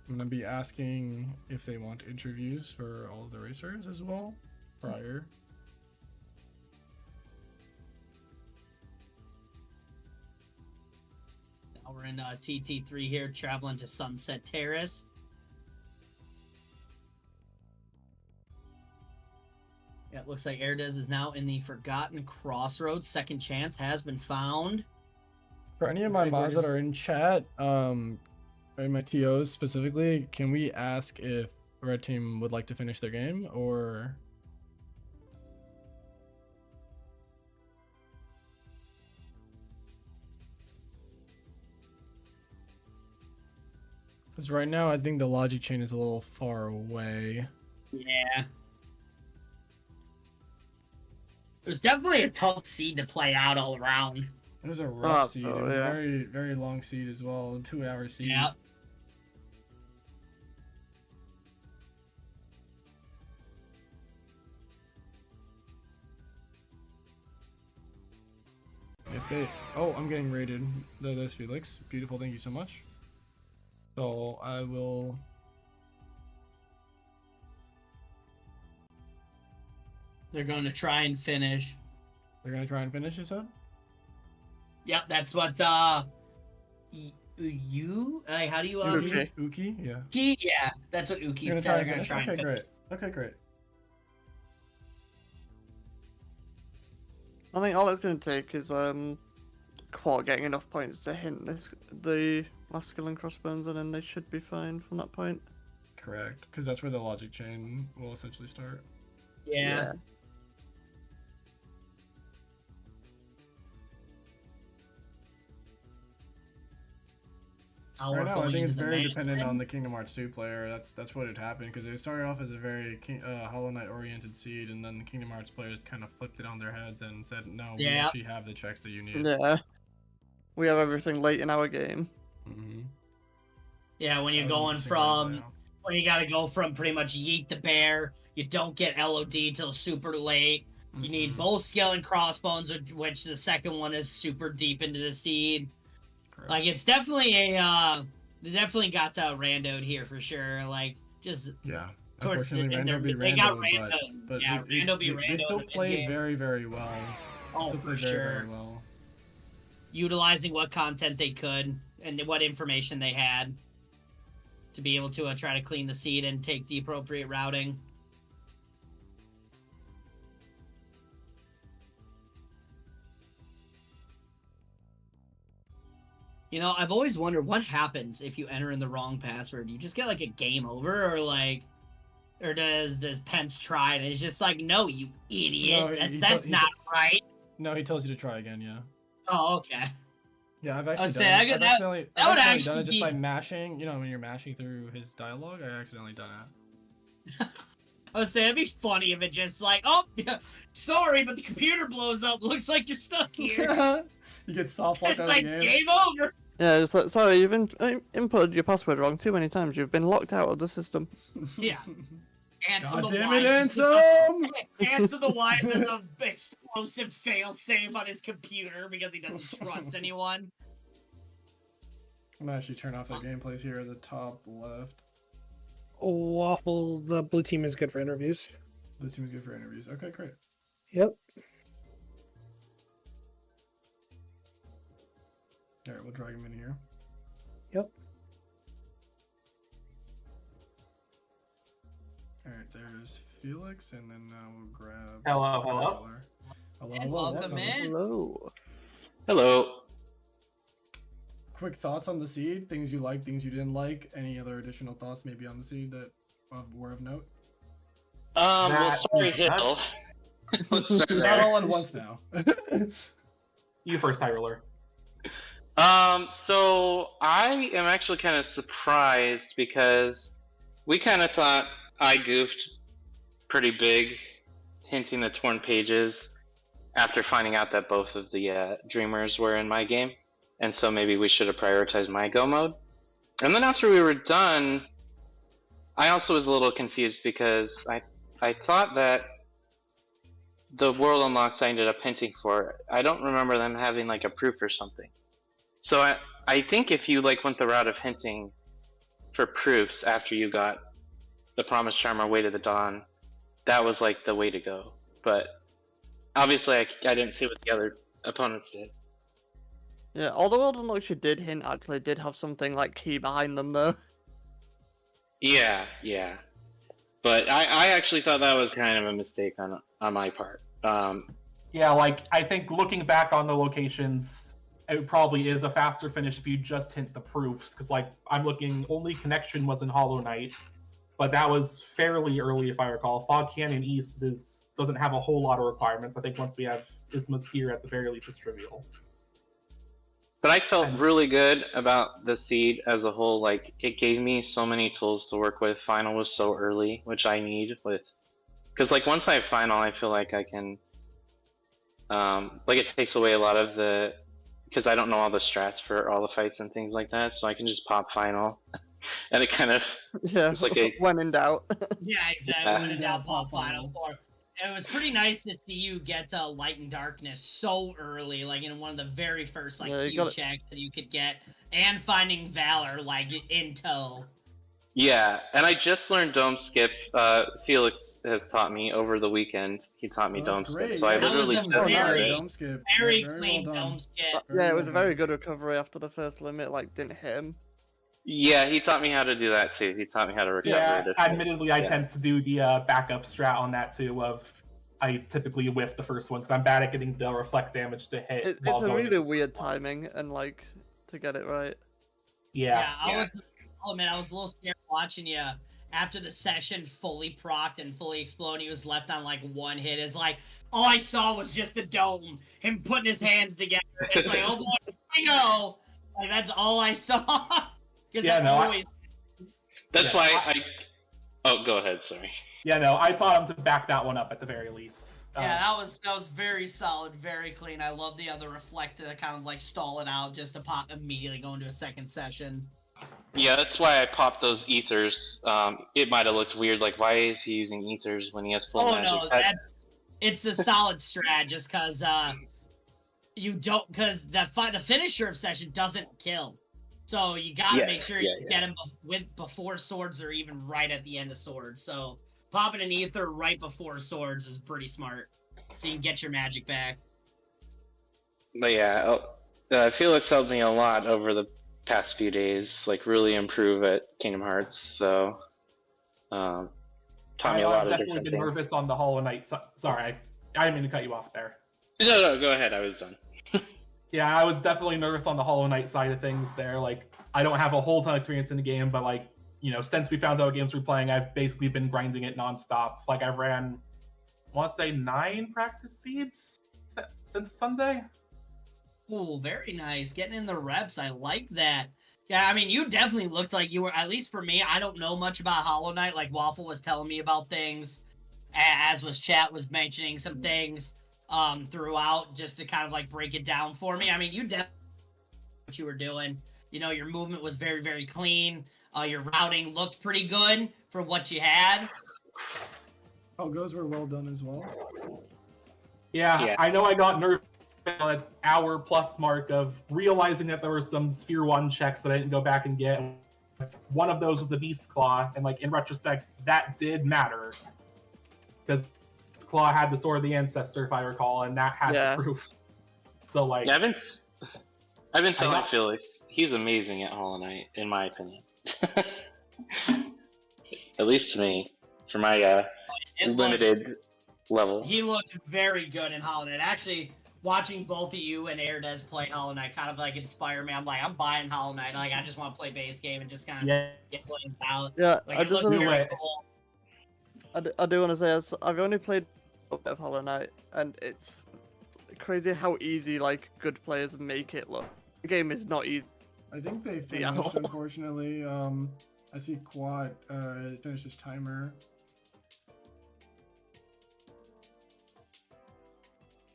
gonna be asking if they want interviews for all of the racers as well prior. Now we're in TT3 here, traveling to Sunset Terrace. Yeah, it looks like Herdez is now in the Forgotten Crossroads. Second chance has been found. For any of my mods that are in chat, or my TOs specifically, can we ask if red team would like to finish their game, or... Because right now, I think the logic chain is a little far away. Yeah. It was definitely a tough seed to play out all around. It was a rough seed. It oh, was yeah. a very, very long seed as well. 2-hour seed. Yeah. If they... Oh, I'm getting raided. There's Felix. Beautiful. Thank you so much. So I will... They're going to try and finish. They're going to try and finish, you said? Yep, that's what, how do you, Uki. Uki? Yeah. Uki? Yeah, that's what Uki You're said. gonna try and They're going to try and finish? Okay, finish. great. Okay, great. I think all it's going to take is Quad getting enough points to hint the last skill and crossbones, and then they should be fine from that point. Correct. Because that's where the logic chain will essentially start. Yeah. Right now, I think it's very dependent on the Kingdom Hearts 2 player. That's what had happened, because they started off as a very Hollow Knight oriented seed, and then the Kingdom Hearts players kind of flipped it on their heads and said, no, we actually have the checks that you need. Yeah. We have everything late in our game. Mm-hmm. Yeah, when you're going from, when you gotta go from pretty much yeet the bear, you don't get LOD till super late. You need both skill and crossbones, which the second one is super deep into the seed. Correct. Like, it's definitely a, they definitely got randoed here for sure. Like, just Yeah. towards the Unfortunately, end, Rando be they got Rando, random. but Yeah, Rando be they random. still in the played mid-game. very, very well. They Oh, still for played very, sure. very well. Utilizing what content they could and what information they had to be able to try to clean the seed and take the appropriate routing. You know, I've always wondered what happens if you enter in the wrong password. You just get like a game over, or like, or does Pence try and it's just like, no, you idiot, No, that's not right. No, he tells you to try again, yeah. Oh, okay. Yeah, I've I actually would done say, it. I could- I've that- accidentally, that I've would accidentally actually done it just by be- mashing. You know, when you're mashing through his dialogue, I accidentally done it. I would say it'd be funny if it just like, oh, sorry, but the computer blows up. Looks like you're stuck here. You get soft locked It's out of like the game. game over. Yeah, it's like, sorry, you've inputted your password wrong too many times. You've been locked out of the system. Yeah. Ansem God the damn Wise it, just- Ansem! Ansem the Wise has an explosive failsafe on his computer because he doesn't trust anyone. I'm gonna actually turn off the gameplays here at the top left. Waffle, the blue team is good for interviews. The team is good for interviews. Okay, great. Yep. All right, we'll drag him in here. Yep. All right, there's Felix, and then we'll grab. Hello. Hello. And welcome in. Hello. Hello. Quick thoughts on the seed, things you like, things you didn't like, any other additional thoughts maybe on the seed that were of note? Well, That's sorry, not- Hill. Let's start Not there. all at once now. You first, High Roller. So I am actually kind of surprised because we kind of thought I goofed pretty big, hinting the torn pages after finding out that both of the dreamers were in my game, and so maybe we should have prioritized my go mode. And then after we were done, I also was a little confused because I thought that the world unlocks I ended up hinting for, I don't remember them having like a proof or something. So I think if you like went the route of hinting for proofs after you got the Promise Charmer Way to the Dawn, that was like the way to go. But obviously I didn't see what the other opponents did. Yeah, all the world unlocks you did hint actually did have something like key behind them though. Yeah. But I actually thought that was kind of a mistake on my part. Yeah, like, I think looking back on the locations, it probably is a faster finish if you just hint the proofs, because, like, I'm looking, only connection was in Hollow Knight, but that was fairly early, if I recall. Fog Canyon East doesn't have a whole lot of requirements. I think once we have Isma's here, at the very least, it's trivial. But I felt really good about the seed as a whole. Like, it gave me so many tools to work with. Final was so early, which I need with... Because, like, once I have Final, I feel like I can... like, it takes away a lot of the... Because I don't know all the strats for all the fights and things like that, so I can just pop Final. And it kind of... Yeah, It's like a- when in doubt. Yeah, exactly. Yeah. When in doubt, pop Final Four. And it was pretty nice to see you get Light and Darkness so early, like in one of the very first Yeah, you few gotta- checks that you could get, and finding Valor like in tow. Yeah, and I just learned Dome Skip. Felix has taught me over the weekend. He taught me Oh, Dome that's great. Skip, so I Yeah, that was literally a just very- started. Dome skip. Very Yeah, clean well done. dome skip. Yeah, it was a well very done. good recovery after the first limit, like, didn't hit him. Yeah, he taught me how to do that too. He taught me how to recover Yeah, it. admittedly, I Yeah. tend to do the backup strat on that, too, of... I typically whiff the first one, because I'm bad at getting the reflect damage to hit. It's while a going really into the weird first one. timing, and, like, to get it right. Yeah. I was. Oh man, I was a little scared watching you after the session fully procced and fully exploded. He was left on like one hit. It's like all I saw was just the dome, him putting his hands together. It's like, oh boy, here we go. Like that's all I saw. Because Yeah, no, always. That's Yeah, why I. Oh, go ahead. Sorry. Yeah, no, I taught him to back that one up at the very least. Yeah, that was very solid, very clean. I love the other reflect to kind of like stall it out just to pop immediately go into a second session. Yeah, that's why I popped those ethers. It might have looked weird, like why is he using ethers when he has full Oh magic? no, it's a solid strat just because you don't because the finisher of session doesn't kill, so you gotta Yes, make sure yeah, you get him before swords or even right at the end of swords. So popping an ether right before swords is pretty smart, so you can get your magic back. But yeah, Felix helped me a lot over the past few days, like really improve at Kingdom Hearts. So, taught me a lot I've of definitely different been things. nervous on the Hollow Knight. Sorry, I didn't mean to cut you off there. No, go ahead. I was done. Yeah, I was definitely nervous on the Hollow Knight side of things there. Like, I don't have a whole ton of experience in the game, but like, you know, since we found out what games we're playing, I've basically been grinding it nonstop. Like, I've ran, I want to say 9 practice seeds since Sunday. Ooh, very nice. Getting in the reps. I like that. Yeah, I mean, you definitely looked like you were, at least for me, I don't know much about Hollow Knight. Like, Waffle was telling me about things, as was Chat was mentioning some things throughout, just to kind of, like, break it down for me. I mean, you definitely knew what you were doing. You know, your movement was very, very clean. Your routing looked pretty good for what you had. Goes were well done as well. Yeah, I know I got nervous at an hour plus mark of realizing that there were some Sphere 1 checks that I didn't go back and get. One of those was the Beast Claw, and like in retrospect, that did matter. Because Claw had the Sword of the Ancestor, if I recall, and that had the proof. So like yeah, I've been telling Felix, he's amazing at Hollow Knight, in my opinion. At least to me, for my limited level. He looked very good in Hollow Knight. Actually, watching both of you and Herdez play Hollow Knight kind of like inspired me. I'm like, I'm buying Hollow Knight. Like, I just want to play base game and just kind of get playing out. Yeah, like, I just looked want very to. cool. I do want to say, I've only played a bit of Hollow Knight, and it's crazy how easy like good players make it look. The game is not easy. I think they finished, unfortunately. I see Quad finished his timer.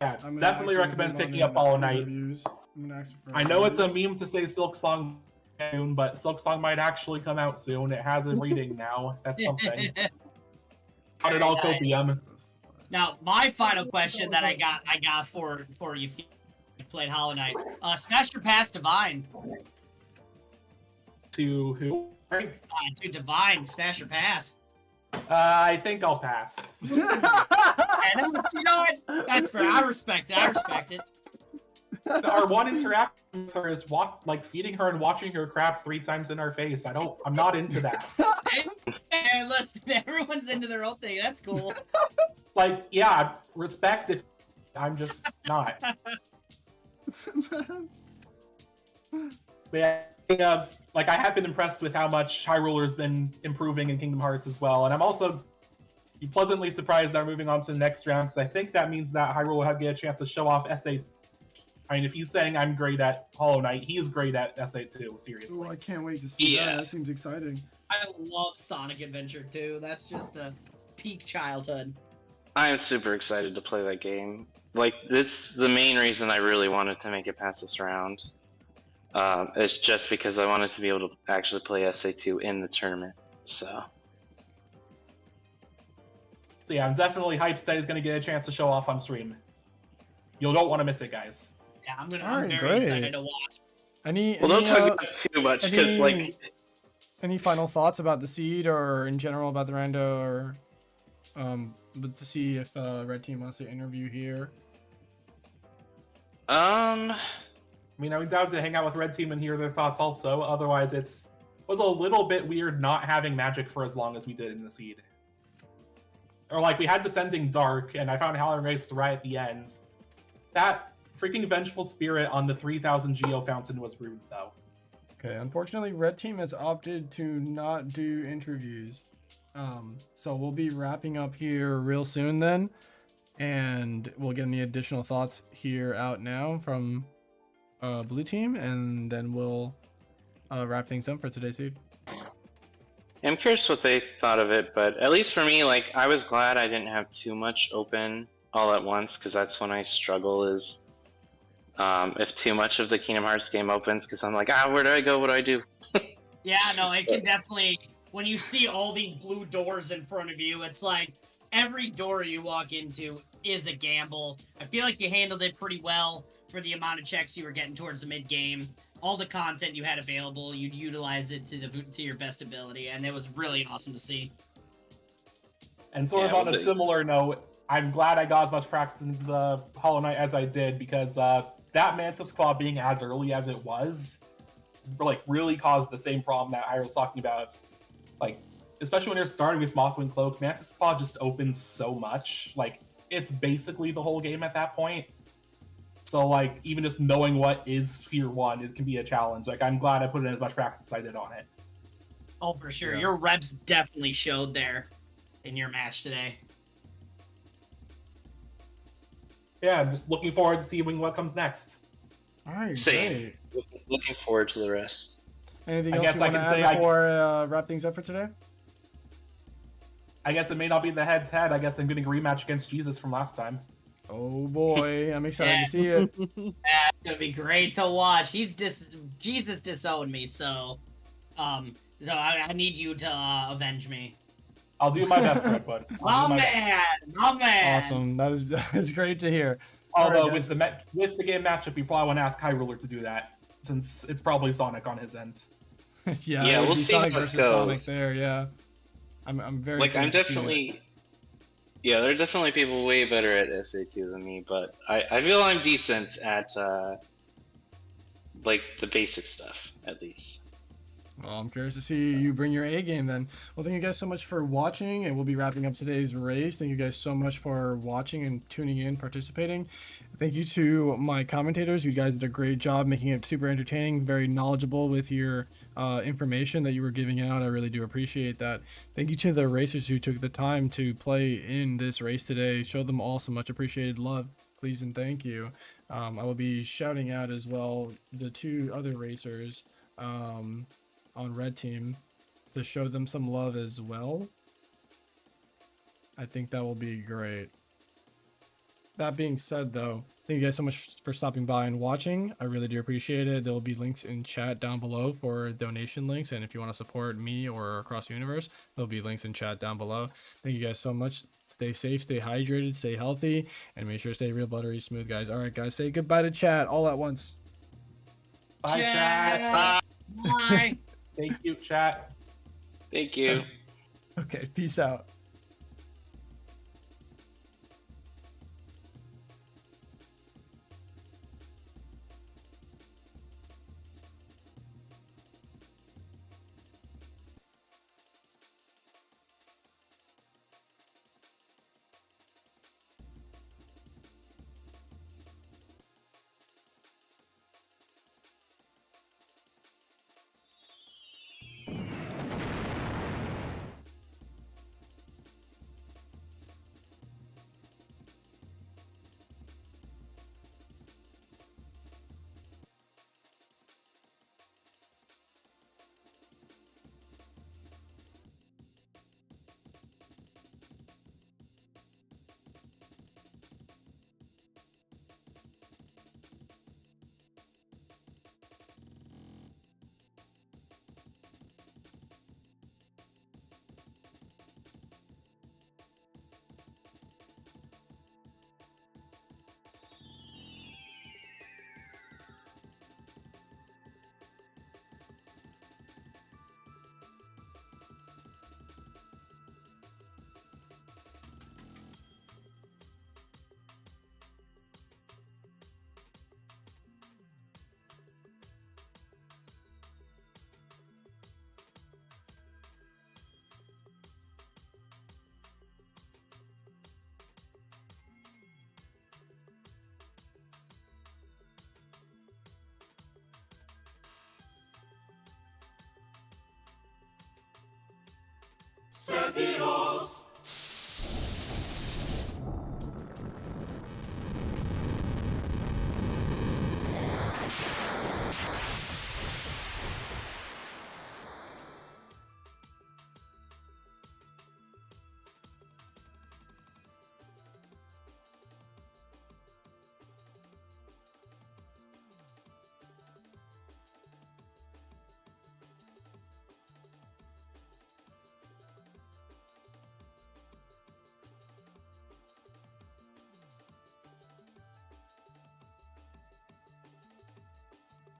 Yeah, definitely recommend picking up Hollow Knight. I know it's a meme to say Silk Song soon, but Silk Song might actually come out soon. It has a reading now. That's something. Not at all copium. Now, my final question that I got for you, if you played Hollow Knight. Smash your pass Divine. To who? To Divine, smash your pass. I think I'll pass. And that's, you know what? That's fair. I respect it. I respect it. Our one interaction with her is like feeding her and watching her crap 3 times in her face. I'm not into that. And listen, everyone's into their own thing. That's cool. Like, yeah, respect it. I'm just not. But yeah, like I have been impressed with how much High Roller's been improving in Kingdom Hearts as well, and I'm also pleasantly surprised that we're moving on to the next round because I think that means that High Roller will get a chance to show off SA. I mean, if he's saying I'm great at Hollow Knight, he's great at SA2. Seriously. Oh, I can't wait to see that. That seems exciting. I love Sonic Adventure 2. That's just a peak childhood. I am super excited to play that game. Like, this the main reason I really wanted to make it past this round. It's just because I wanted to be able to actually play SA2 in the tournament. So yeah, I'm definitely hyped that he's going to get a chance to show off on stream. You don't want to miss it, guys. Yeah, I'm very excited to watch. Don't talk about too much because like. Any final thoughts about the seed or in general about the rando, or but to see if Red Team wants to interview here? I mean, I would doubt to hang out with Red Team and hear their thoughts also. Otherwise, was a little bit weird not having Magic for as long as we did in the seed. Or like we had Descending Dark, and I found Howling Race right at the end. That freaking Vengeful Spirit on the 3000 Geo Fountain was rude, though. Okay, unfortunately, Red Team has opted to not do interviews. So we'll be wrapping up here real soon then. And we'll get any additional thoughts here out now from Blue Team. And then we'll wrap things up for today's seed. I'm curious what they thought of it, but at least for me, like, I was glad I didn't have too much open all at once, because that's when I struggle is... if too much of the Kingdom Hearts game opens, because I'm like, where do I go? What do I do? Yeah, no, it can definitely... When you see all these blue doors in front of you, it's like every door you walk into is a gamble. I feel like you handled it pretty well for the amount of checks you were getting towards the mid-game. All the content you had available, you'd utilize it to your best ability, and it was really awesome to see. And sort of on a similar note, I'm glad I got as much practice in the Hollow Knight as I did, because that Mantis Claw being as early as it was, like, really caused the same problem that I was talking about. Like, especially when you're starting with Mothwing Cloak, Mantis Claw just opens so much. Like, it's basically the whole game at that point. So, like, even just knowing what is Sphere 1, it can be a challenge. Like, I'm glad I put in as much practice as I did on it. Oh, for sure. Yeah. Your reps definitely showed there in your match today. Yeah, I'm just looking forward to seeing what comes next. All right, Same. great. Looking forward to the rest. Anything I else guess you I want to can say add before wrap things up for today? I guess it may not be the head-to-head. I guess I'm getting a rematch against Jesus from last time. Oh boy, I'm excited Yeah. to see it. That's gonna be great to watch. Jesus disowned me, so I need you to avenge me. I'll do my best, Red Bud. My man, my man. Awesome. That is great to hear. All right, Although guys. with the game matchup, you probably want to ask High Ruler to do that, since it's probably Sonic on his end. yeah, Yeah, it would we'll be see Sonic how it versus goes. Sonic there. Yeah, I'm very Like, I'm curious to see it. definitely. Yeah, there's definitely people way better at SA2 than me, but I feel I'm decent at, like, the basic stuff, at least. Well, I'm curious to see you bring your A game then. Well, thank you guys so much for watching, and we'll be wrapping up today's race. Thank you guys so much for watching and tuning in, participating. Thank you to my commentators. You guys did a great job making it super entertaining, very knowledgeable with your information that you were giving out. I really do appreciate that. Thank you to the racers who took the time to play in this race today. Show them all so much appreciated love. Please and thank you. I will be shouting out as well the 2 other racers on red team to show them some love as well. I think that will be great. That being said though, thank you guys so much for stopping by and watching. I really do appreciate it. There will be links in chat down below for donation links, and if you want to support me or Across the Universe, there'll be links in chat down below. Thank you guys so much. Stay safe, stay hydrated, stay healthy, and make sure to stay real buttery smooth, guys. All right, guys, say goodbye to chat all at once. Bye, chat. Bye. Thank you, chat. Thank you. Okay, peace out. Sephiroth.